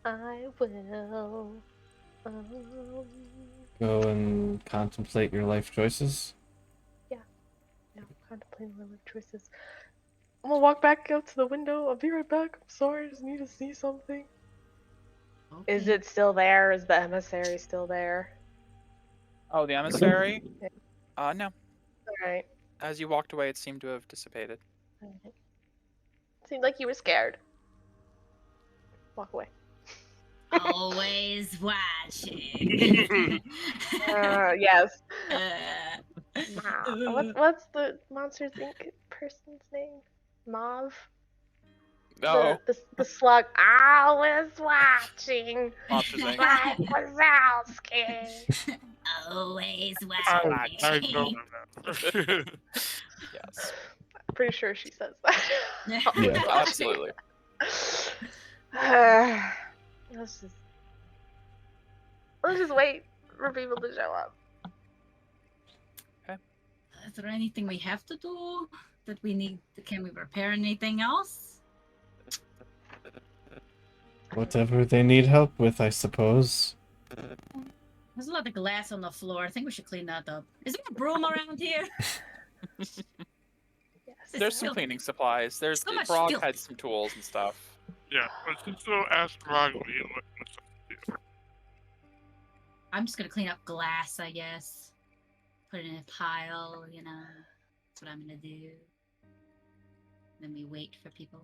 I will. Go and contemplate your life choices. No, contemplating my life choices. I'm gonna walk back out to the window. I'll be right back. I'm sorry, I just need to see something. Is Okay. it still there? Is the emissary still there? Oh, the emissary? No. Alright. As you walked away, it seemed to have dissipated. Seemed like you were scared. Walk away. Always watching. Yes. Uh, What's the Monsters Inc. person's name? Mauve? No. The slug. I was watching. Monsters Inc. Mike Wazowski. Always I watching. don't remember. Yes. I'm pretty sure she says that. Yeah. Absolutely. Let's just wait for people to show up. Is there anything we have to do that we need? Can we repair anything else? Whatever they need help with, I suppose. There's a lot of glass on the floor. I think we should clean that up. Is there a broom around here? Yes. There's some cleaning supplies. There's So much Frog filth. had some tools and stuff. Yeah, let's just go ask Rogly what what's up. I'm just gonna clean up glass, I guess. Put it in a pile, That's what I'm gonna do. Then we wait for people.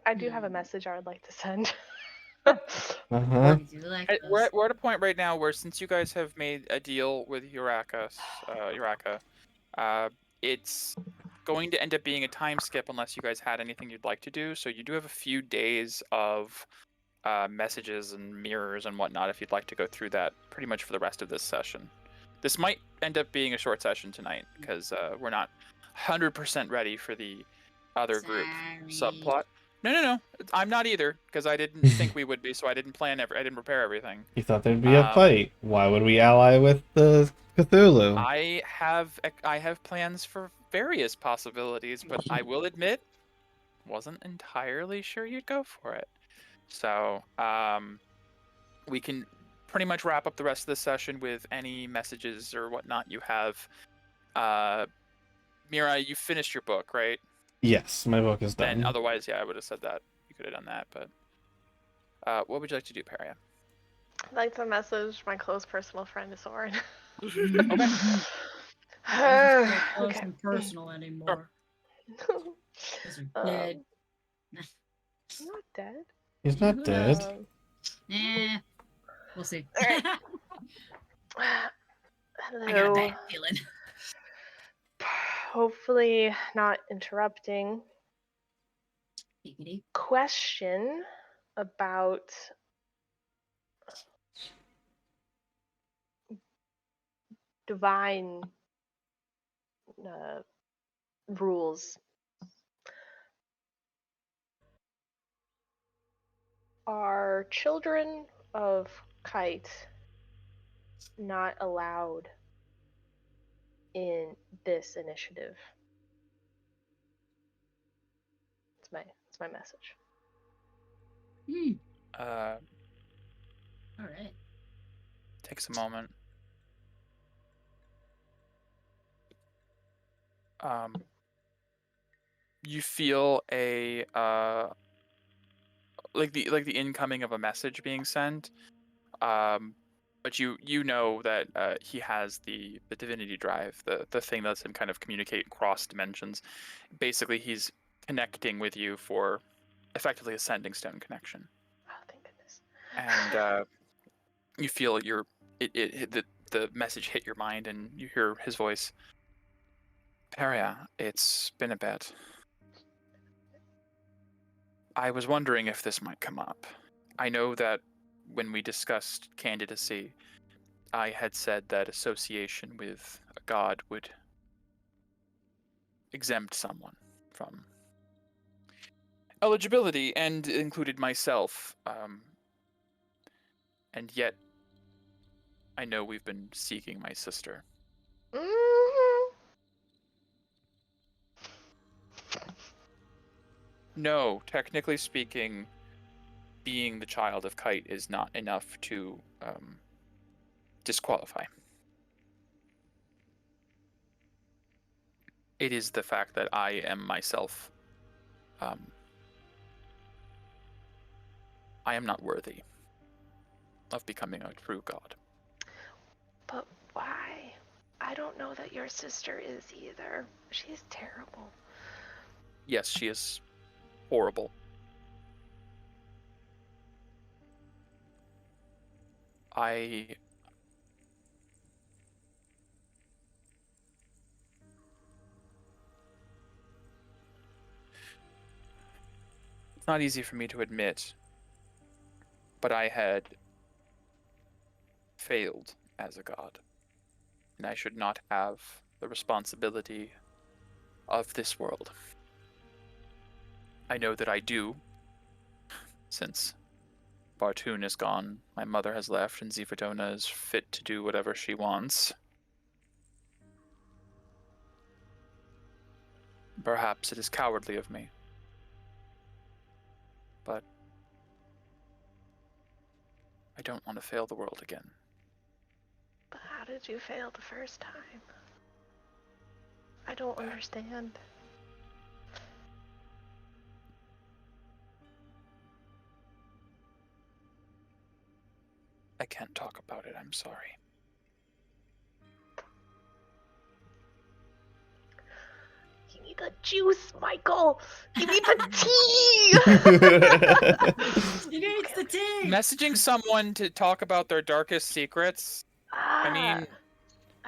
I do have a message I would like to send. Uh-huh. Would you like We're us- at a point right now where, since you guys have made a deal with Uraka, it's going to end up being a time skip unless you guys had anything you'd like to do. So you do have a few days of messages and mirrors and whatnot if you'd like to go through that pretty much for the rest of this session. This might end up being a short session tonight because we're not 100% ready for the other group Sorry. subplot. No. I'm not either, because I didn't think we would be, so I didn't plan I didn't prepare everything. You thought there'd be a Um, fight. Why would we ally with the Cthulhu? I have plans for various possibilities, but I will admit, wasn't entirely sure you'd go for it. So, we can pretty much wrap up the rest of the session with any messages or whatnot you have. Mira, you finished your book, right? Yes, my book is Then done. otherwise, yeah, I would have said that. You could have done that, but what would you like to do, Peria? I'd like to message my close personal friend Soren. It's so close Okay. and personal anymore. Because they're dead. I'm not dead. He's not Who dead. knows? Nah. We'll see. Alright. I got a Hello. bad feeling. Hopefully not interrupting. Giggity. Question about divine rules. Are children of Kite not allowed in this initiative? It's my message. All right. Takes a moment. You feel a like the incoming of a message being sent. But you know that he has the divinity drive, the thing that lets him kind of communicate cross dimensions. Basically, he's connecting with you for effectively a sending stone connection. Oh, thank goodness. And you feel the message hit your mind, and you hear his voice. Peria, it's been a bit. I was wondering if this might come up. I know that when we discussed candidacy, I had said that association with a god would exempt someone from eligibility, and included myself. And yet, I know we've been seeking my sister. Mm-hmm. No, technically speaking, being the child of Kite is not enough to disqualify. It is the fact that I am myself. I am not worthy of becoming a true god. But why? I don't know that your sister is either. She's terrible. Yes, she is horrible. It's not easy for me to admit, but I had failed as a god, and I should not have the responsibility of this world. I know that I do, since Bartoon is gone, my mother has left, and Zivadona is fit to do whatever she wants. Perhaps it is cowardly of me, but I don't want to fail the world again. But how did you fail the first time? I don't understand. I can't talk about it, I'm sorry. You need the juice, Michael! You need the tea! She needs the tea. Messaging someone to talk about their darkest secrets, I mean,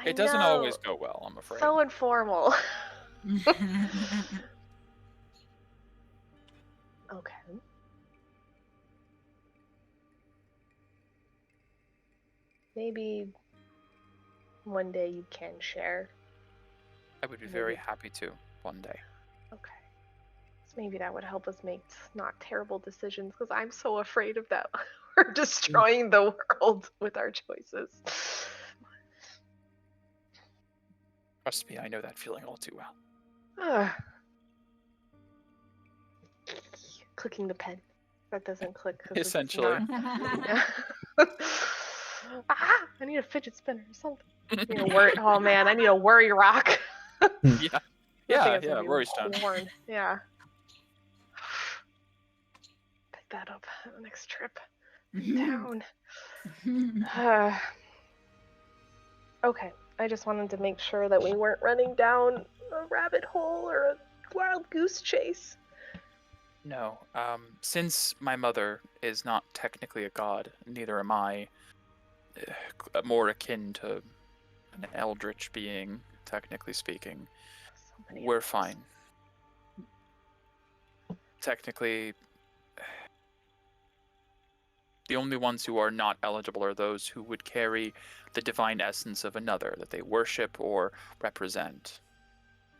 it doesn't always go well, I'm afraid. So informal. Okay. Maybe one day you can share. I would be very happy to, one day. Okay. Maybe that would help us make not terrible decisions, because I'm so afraid of that. We're destroying the world with our choices. Trust me, I know that feeling all too well. Clicking the pen. That doesn't click. 'cause it's Essentially. not- I need a fidget spinner or something. I need a worry. Oh man, I need a worry rock. Yeah. That Yeah, thing is gonna yeah, be worry stone. worn. Yeah. Pick that up on the next trip down. Okay, I just wanted to make sure that we weren't running down a rabbit hole or a wild goose chase. No. Since my mother is not technically a god, neither am I. More akin to an eldritch being, technically speaking. So many We're others. fine. Technically, the only ones who are not eligible are those who would carry the divine essence of another that they worship or represent.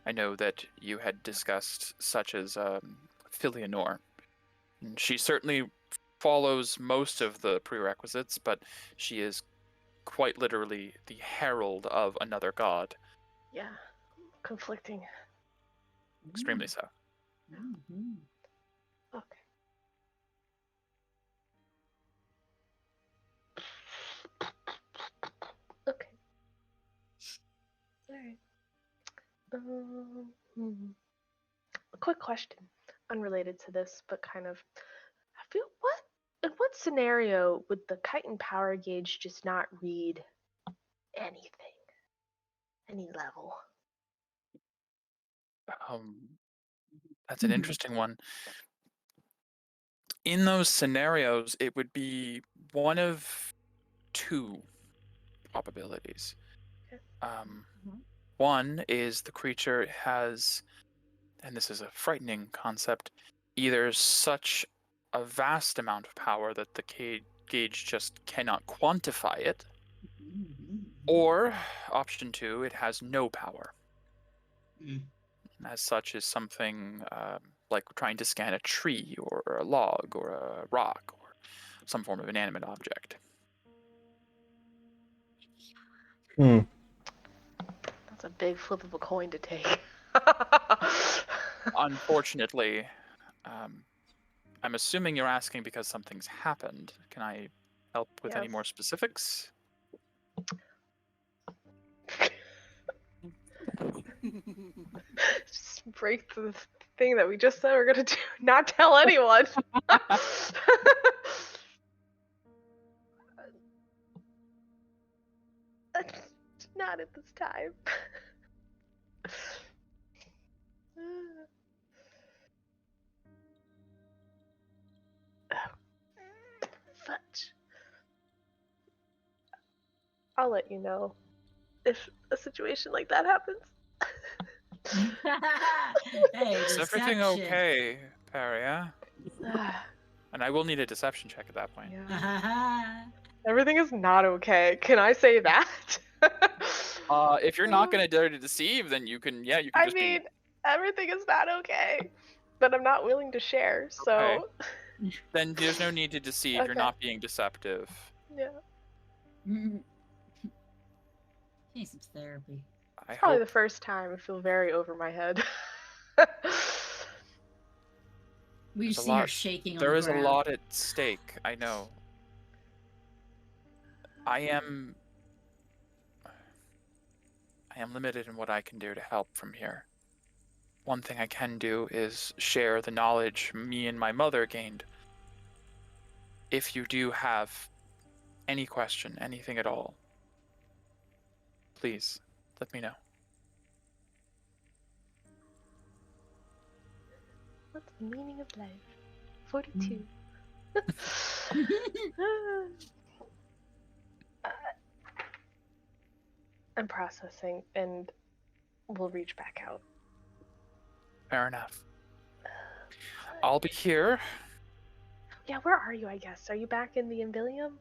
I know that you had discussed such as Philionor. And she certainly follows most of the prerequisites, but she is quite literally the herald of another god. Yeah, conflicting. Extremely so. Okay. Okay. All right. A quick question, unrelated to this, but kind of. I feel what? In what scenario would the chitin power gauge just not read anything, any level? That's an interesting one. In those scenarios, it would be one of two probabilities. Okay. One is the creature has, and this is a frightening concept, either such a vast amount of power that the gauge just cannot quantify it, or option two, it has no power. And as such is something like trying to scan a tree or a log or a rock or some form of inanimate object. That's a big flip of a coin to take. Unfortunately, I'm assuming you're asking because something's happened. Can I help with any Yes. more specifics? Just break the thing that we just said we're gonna do. Not tell anyone. Not at this time. Fudge. I'll let you know if a situation like that happens. Hey, Is everything deception. okay, Paria? And I will need a deception check at that point. Yeah. Everything is not okay. Can I say that? If you're not gonna dare to deceive, then you can. Yeah, you can I just mean, everything is not okay, but I'm not willing to share. So. Then there's no need to deceive. You're Okay. not being deceptive. Yeah. Need some therapy. I Probably hope the first time I feel very over my head. We There's just a see her lot- shaking on there the is a ground. lot at stake. I know. I am limited in what I can do to help from here. One thing I can do is share the knowledge me and my mother gained. If you do have any question, anything at all, please let me know. What's the meaning of life? 42. I'm processing, and we'll reach back out. Fair enough. I'll be here. Yeah, where are you, I guess? Are you back in the Invilium?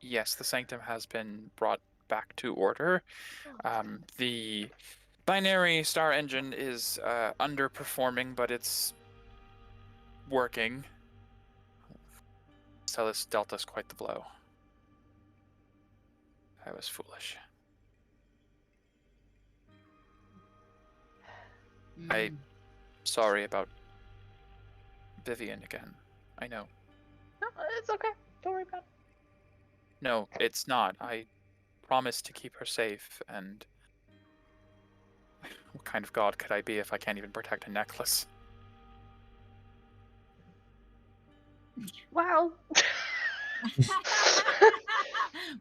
Yes, the Sanctum has been brought back to order. The binary star engine is underperforming, but it's working. Celis dealt us quite the blow. I was foolish. Mm. Sorry about Vivian again. I know. No, it's okay. Don't worry about it. No, it's not. I promised to keep her safe, and what kind of god could I be if I can't even protect a necklace? Wow.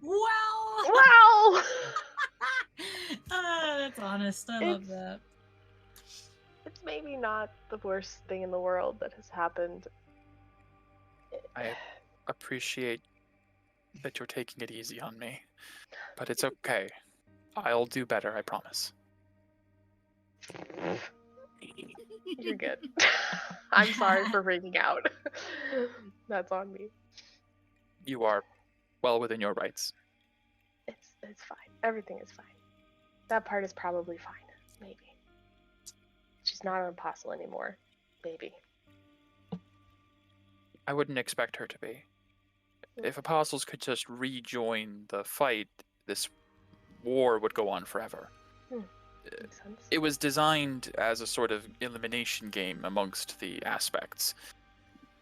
Well, Wow. that's honest. I love that. It's maybe not the worst thing in the world that has happened. I appreciate that you're taking it easy on me, but it's okay. I'll do better, I promise. You're good. I'm sorry for freaking out. That's on me. You are well within your rights. It's fine. Everything is fine. That part is probably fine. Maybe. She's not an apostle anymore. Maybe. I wouldn't expect her to be. If apostles could just rejoin the fight, this war would go on forever. Makes sense. It was designed as a sort of elimination game amongst the aspects.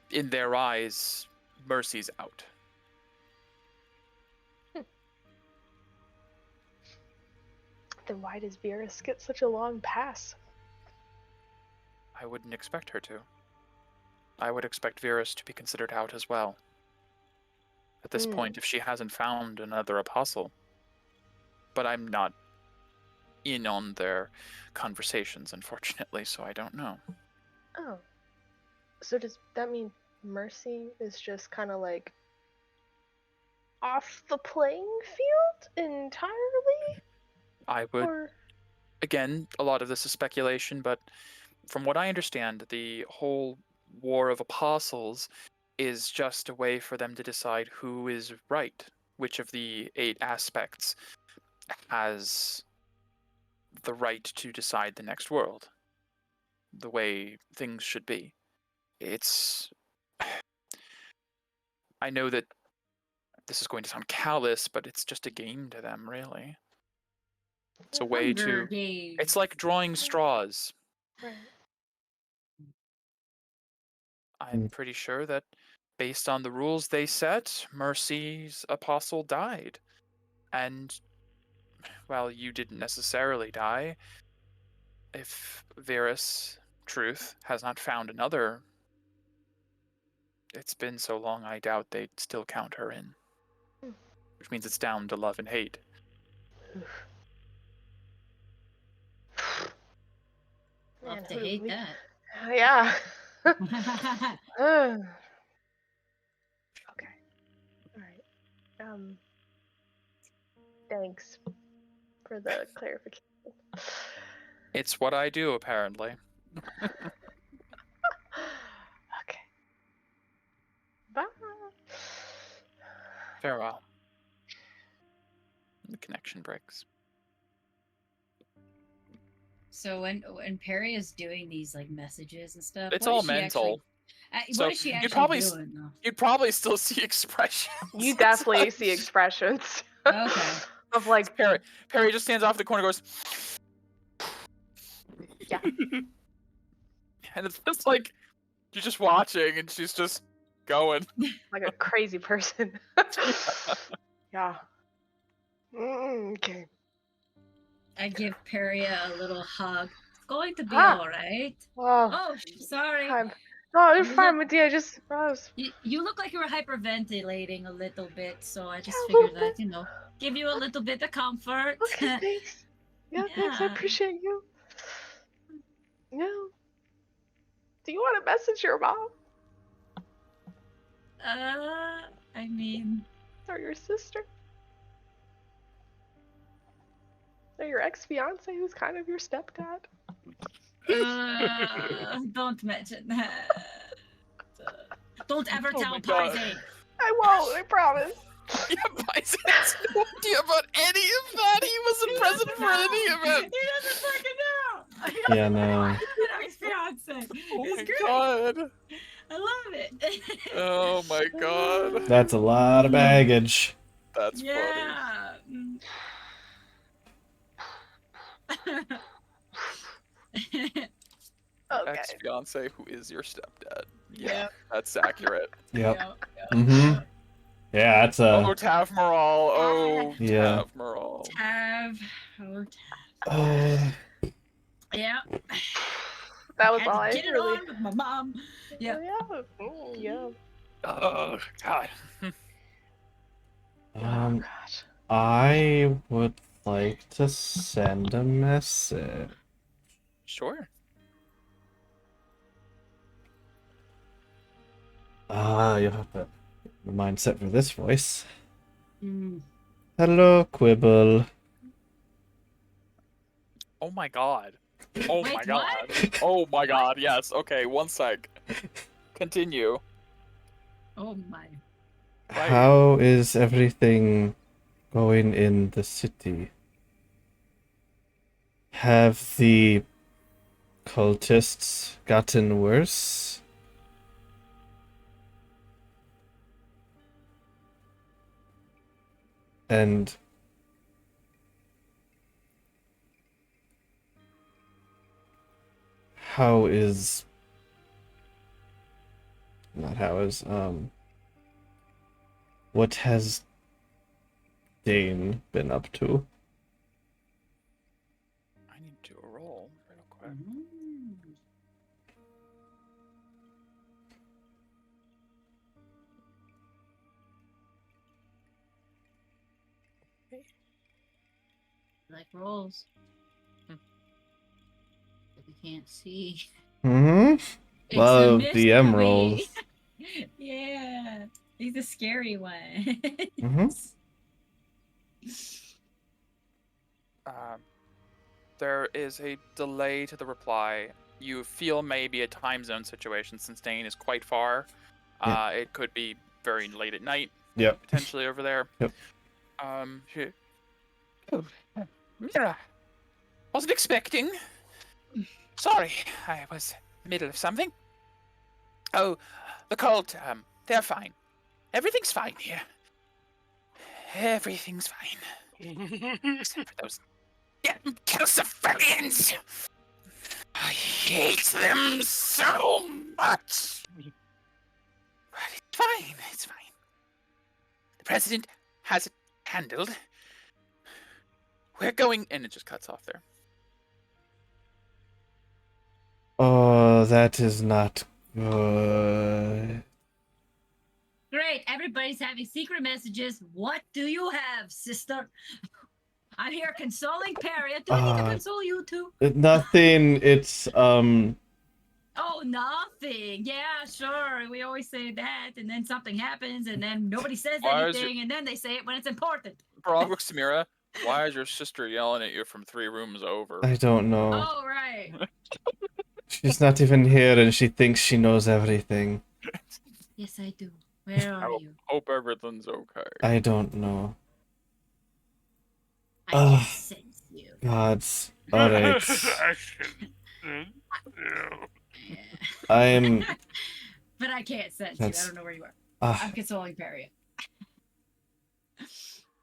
In their eyes, Mercy's out. Then why does Virus get such a long pass? I wouldn't expect her to. I would expect Virus to be considered out as well. At this point, if she hasn't found another apostle. But I'm not in on their conversations, unfortunately, so I don't know. Oh. So does that mean Mercy is just kind of like off the playing field entirely? I would, Or... again, a lot of this is speculation, but from what I understand, the whole War of Apostles is just a way for them to decide who is right, which of the 8 aspects has the right to decide the next world, the way things should be. It's... I know that this is going to sound callous, but it's just a game to them, really. It's a way Hunger to... Games. It's like drawing straws. Right. I'm pretty sure that based on the rules they set, Mercy's apostle died. And, well, you didn't necessarily die. If Varus, Truth, has not found another, it's been so long I doubt they'd still count her in. Which means it's down to love and hate. Love to hate that. Yeah. Okay. All right. Thanks for the clarification. It's what I do, apparently. Okay. Bye. Farewell. The connection breaks. So when Perry is doing these like messages and stuff, It's what all is she mental. Actually, So what is she you'd actually probably doing though? You'd probably still see expressions. You definitely see expressions. Okay. Of like, Perry just stands off the corner and goes, yeah. and it's just like, you're just watching and she's just going. Like a crazy person. Yeah. Okay. I give Perry a little hug. It's going to be Ah. all right. Oh, Oh, sorry. no, you're You fine, look- Medea. Just, You look like you were hyperventilating a little bit, so I just Yeah, a figured little that, give you a little bit of comfort. okay, thanks. Yeah, thanks. I Yeah. appreciate you. Yeah. Do you want to message your mom I mean, or your sister? Or your ex-fiance who's kind of your stepdad? don't mention that. Don't ever Oh tell my God. Pisces. I won't, I promise. Yeah, Bison has no idea about any of that. He wasn't present for any of it. He doesn't fucking know. Yeah, no. His fiance. Oh It's my great. God. I love it. Oh my god. That's a lot of baggage. That's funny. yeah. Okay. Ex-fiance who is your stepdad. Yeah, Yeah. that's accurate. Yep. Yeah. Mm-hmm. Yeah, that's Oh, Tav Moral. Oh, Yeah. Tav Moral. Tav. Oh, Tav. Oh, Yeah. That was Had all to I get it really. on with my mom. Yeah. Yeah. Oh, God. Oh gosh. I would like to send a message. Sure. You'll have to the mindset for this voice. Mm. Hello, Quibble. Oh my god. Oh Wait, my what? god. Oh my god, yes. Okay, one sec. Continue. Oh my. Right. How is everything going in the city? Have the cultists gotten worse? And how is not how is what has Dane been up to? I need to roll real quick. Mm. Like rolls. Hmm. That we can't see. Mm-hmm. It's Love a DM mystery. rolls. Yeah. He's a scary one. Mm-hmm. There is a delay to the reply. You feel maybe a time zone situation since Dane is quite far. Yeah. It could be very late at night, Yep. potentially over there. Yep. Oh, Mira, wasn't expecting. Sorry, I was in the middle of something. Oh, the cult, they're fine. Everything's fine here. Everything's fine. Except for those damn Calcifernians. I hate them so much. But it's fine, it's fine. The president has it handled. We're going, and it just cuts off there. Oh, that is not good. Great. Everybody's having secret messages. What do you have, sister? I'm here consoling Perry. Do I need to console you too? Nothing. It's Oh, nothing. Yeah, sure. We always say that, and then something happens, and then nobody says Why is anything, and then they say it when it's important. Bravo, Samira, why is your sister yelling at you from 3 rooms over? I don't know. Oh, right. She's not even here, and she thinks she knows everything. Yes, I do. Where are you? Hope everything's okay. I don't know. I can sense you. Gods. All right. Action. Yeah. Yeah. I'm. But I can't sense you. I don't know where you are. Ah, I'm consoling Perry.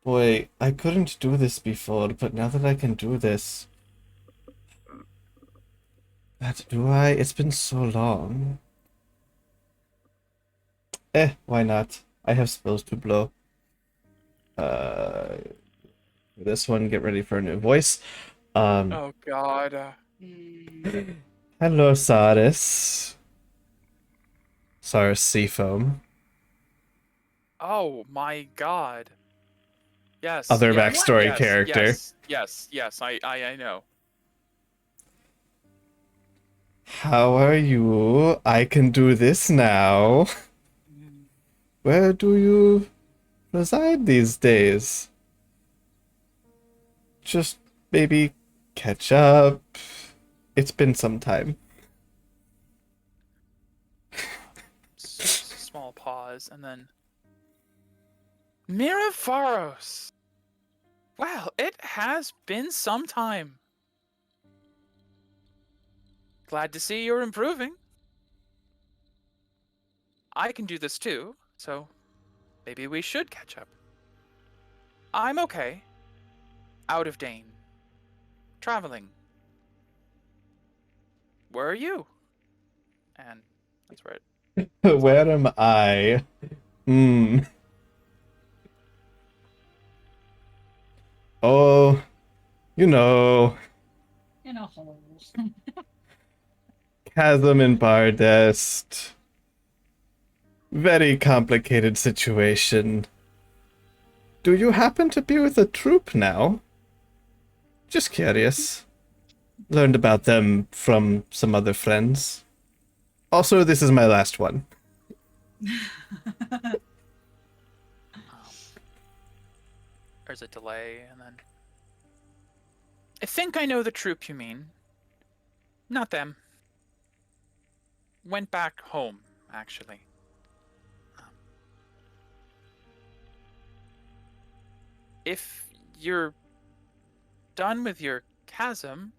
boy, I couldn't do this before, but now that I can do this, that do I? It's been so long. Why not? I have spells to blow. This one, get ready for a new voice. Oh god. Hello, Sardis. Sardis Seafoam. Oh my god. Yes. Other yes, backstory yes, character. Yes, I know. How are you? I can do this now. Where do you reside these days? Just maybe catch up. It's been some time. Small pause, and then Mirafaros. Well, it has been some time. Glad to see you're improving. I can do this too, so maybe we should catch up. I'm okay. Out of Dane. Traveling. Where are you? And that's where it... Where am I? Hmm. Oh, you know, In a hole. Chasm and Bardest. Very complicated situation. Do you happen to be with a troop now? Just curious. Learned about them from some other friends. Also, this is my last one. There's a delay, and then... I think I know the troop you mean. Not them. Went back home, actually. If you're done with your chasm,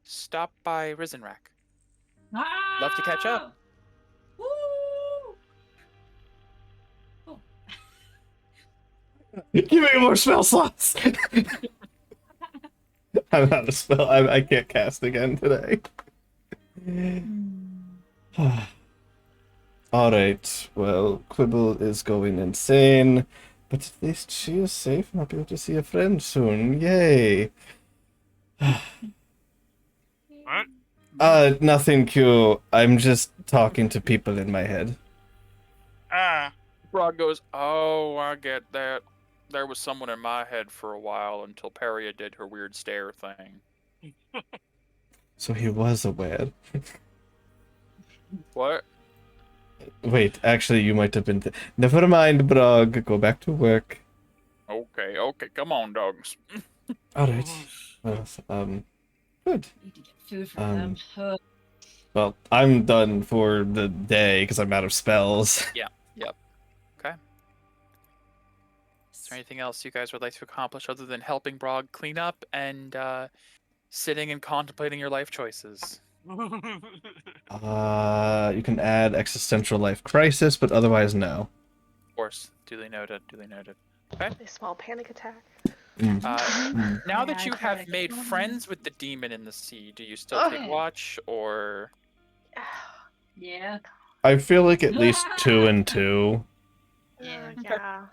stop by Risen Rack. Love to catch up. Woo! Oh. Give me more spell slots! I'm out of spell. I can't cast again today. Alright, well, Quibble is going insane, but at least she is safe and I'll be able to see a friend soon. Yay! What? Nothing, Q. I'm just talking to people in my head. Brog goes, oh, I get that. There was someone in my head for a while until Peria did her weird stare thing. So he was aware. What? Wait, actually, you might have been. Never mind, Brog. Go back to work. Okay, come on, dogs. Alright. Well, good. Need to get food for them. Well, I'm done for the day because I'm out of spells. Okay. Is there anything else you guys would like to accomplish other than helping Brog clean up and sitting and contemplating your life choices? You can add existential life crisis, but otherwise, no. Of course. Duly noted. Okay. A small panic attack. Now that Yeah, you I have tried. made friends with the demon in the sea, do you still Ugh. take watch, or... Yeah. I feel like at least 2 and 2. Yeah. Yeah.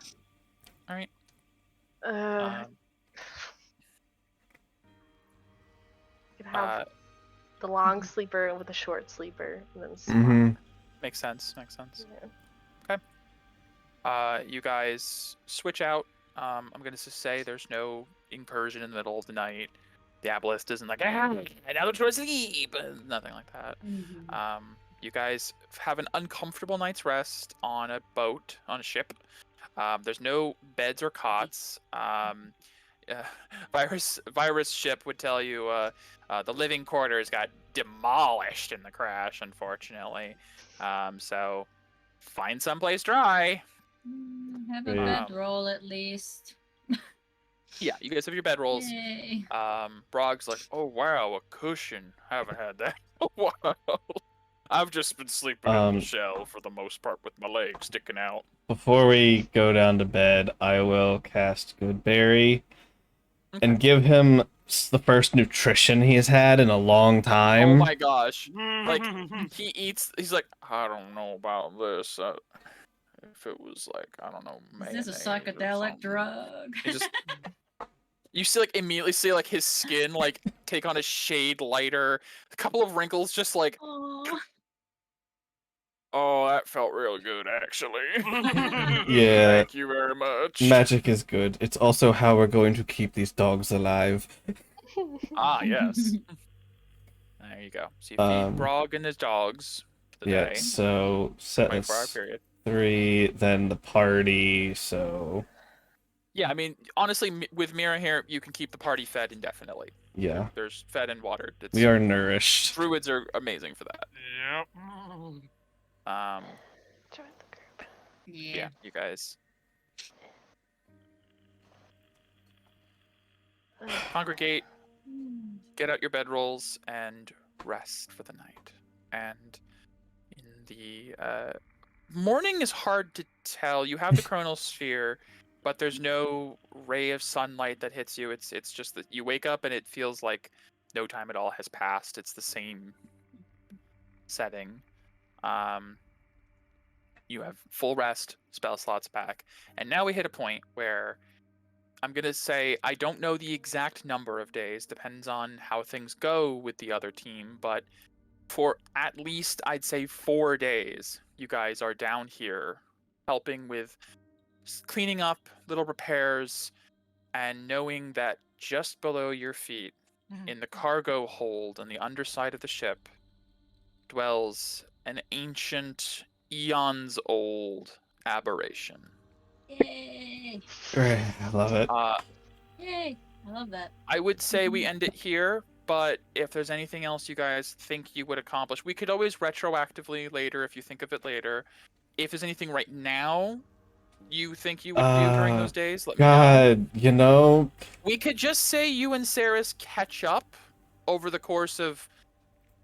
Alright. You could have the long sleeper with the short sleeper, and then swap. Mm-hmm. Makes sense. Yeah. You guys switch out. I'm gonna just say there's no incursion in the middle of the night. The Abolist isn't like, and now they're trying to sleep, and nothing like that. You guys have an uncomfortable night's rest on a boat, on a ship. There's no beds or cots. Virus ship would tell you the living quarters got demolished in the crash, unfortunately. So find someplace dry. Have a Yeah. bedroll at least. Yeah, you guys have your bedrolls. Yay. Brog's like, oh wow, a cushion. Haven't had that in a while. I've just been sleeping in the shell for the most part with my legs sticking out. Before we go down to bed, I will cast Goodberry and give him the first nutrition he's had in a long time. Oh my gosh. Like, he's like, I don't know about this. If it was like, I don't know, Is this a mayonnaise or psychedelic something. drug? He just, you see, like, immediately see, like, his skin, like, take on a shade lighter. A couple of wrinkles just like, Aw. oh, that felt real good, actually. Yeah. Thank you very much. Magic is good. It's also how we're going to keep these dogs alive. Ah, yes. There you go. So you feed Brog and his dogs for the Yeah, day. so set 24-hour us period. 3, then the party, so Yeah, I mean, honestly, with Mira here, you can keep the party fed indefinitely. yeah. There's fed and watered. We are nourished. Druids are amazing for that. Yep. Join the group. Yeah, you guys congregate, get out your bedrolls, and rest for the night. And in the morning is hard to tell. You have the chronal sphere, but there's no ray of sunlight that hits you. It's just that you wake up and it feels like no time at all has passed. It's the same setting. You have full rest, spell slots back, and now we hit a point where I'm gonna say I don't know the exact number of days. Depends on how things go with the other team, but for at least I'd say 4 days, you guys are down here helping with cleaning up, little repairs, and knowing that just below your feet, in the cargo hold on the underside of the ship, dwells an ancient, eons-old aberration. Yay! Great, I love it. Yay! I love that. I would say we end it here, but if there's anything else you guys think you would accomplish, we could always retroactively later if you think of it later. If there's anything right now you think you would do during those days, let me know. God, you know, We could just say you and Saris catch up over the course of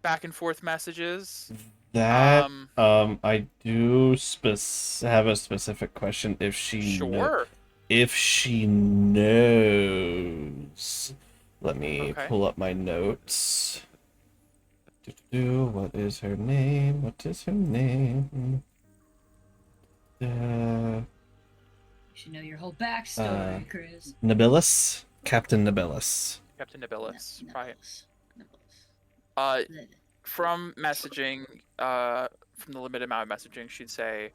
back and forth messages. that I do have a specific question. If she Sure. if she knows, let me Okay. pull up my notes. What is her name? What is her name? You should know your whole backstory, Chris. Nabilis, Captain Nabilis. Captain Nabilis, No, right? Nibbles. From messaging, from the limited amount of messaging, she'd say,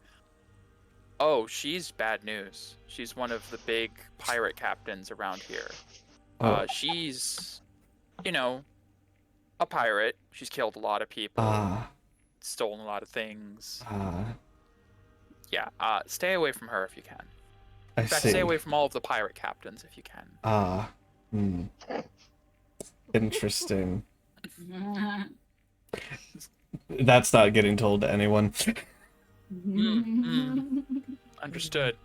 "Oh, she's bad news. She's one of the big pirate captains around here. Oh. She's, a pirate. She's killed a lot of people, stolen a lot of things. Yeah, stay away from her if you can. I In fact, see. stay away from all of the pirate captains if you can." Interesting. That's not getting told to anyone. Understood.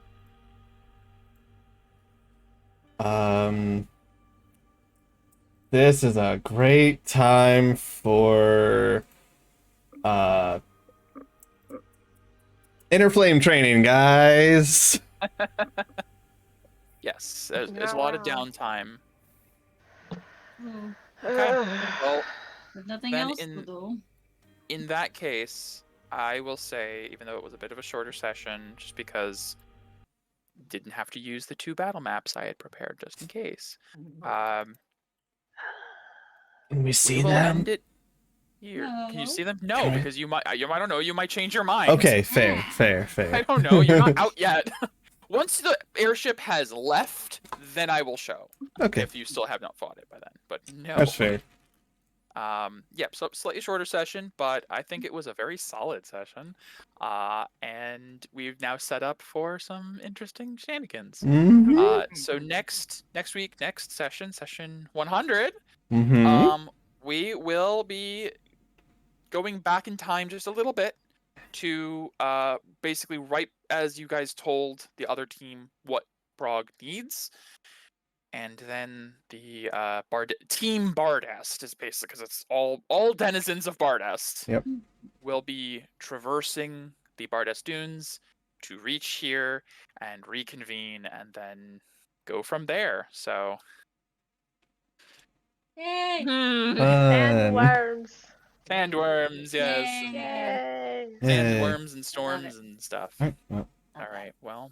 This is a great time for inner flame training, guys. Yes, there's a lot of downtime. Oh, Okay. Well, there's nothing Then else to do. in that case, I will say, even though it was a bit of a shorter session, just because didn't have to use the 2 battle maps I had prepared just in case. Can we see We will them? end it here. Can you No. see them? No, Can I- because you might. I don't know. You might change your mind. Okay, fair. I don't know. You're not out yet. Once the airship has left, then I will show. Okay, If you still have not fought it by then, but no. that's fair. Yep. So slightly shorter session, but I think it was a very solid session. And we've now set up for some interesting shenanigans. Mm-hmm. So next week, next session 100. Mm-hmm. We will be going back in time just a little bit to basically right as you guys told the other team what Brog needs, and then the Team Bardest is basically, because it's all denizens of Bardest. Yep. Will be traversing the Bardest Dunes to reach here and reconvene, and then go from there. So. Yay! Sandworms. Sandworms, yes. Yay! Yay. Sandworms and storms and stuff. Alright, well, Alright, well,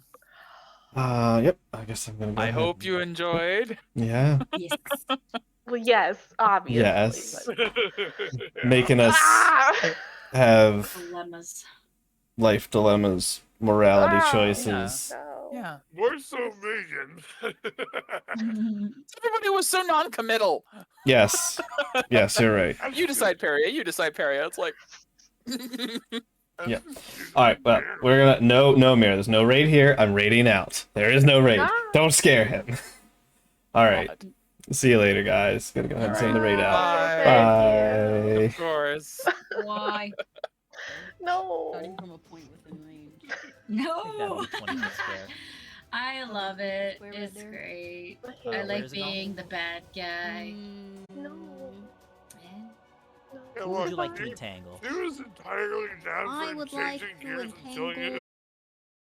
yep, I guess I'm gonna go I ahead. hope you enjoyed. Yeah. Yes. Well, yes, obviously. Yes. but- Making us Ah! have Dilemmas. life dilemmas, morality Ah, choices. No. Yeah. More so Megan. Everybody was so non-committal. Yes. Yes, you're right. You decide, Peria. You decide, Peria. It's like... Yeah. Alright, well, we're gonna... No, Mira, there's no raid here. I'm raiding out. There is no raid. Ah. Don't scare him. Alright. See you later, guys. Gonna go ahead and send the raid out. Bye. Thank you. Of course. Why? No. Starting from a point within range. No. 20 to spare. I love it. Where It's there? great. I I hate like where's it all? being the bad guy. No. Yeah. No. Yeah, Who would look, you like to he- entangle? He was entirely down I for would like changing to gears until you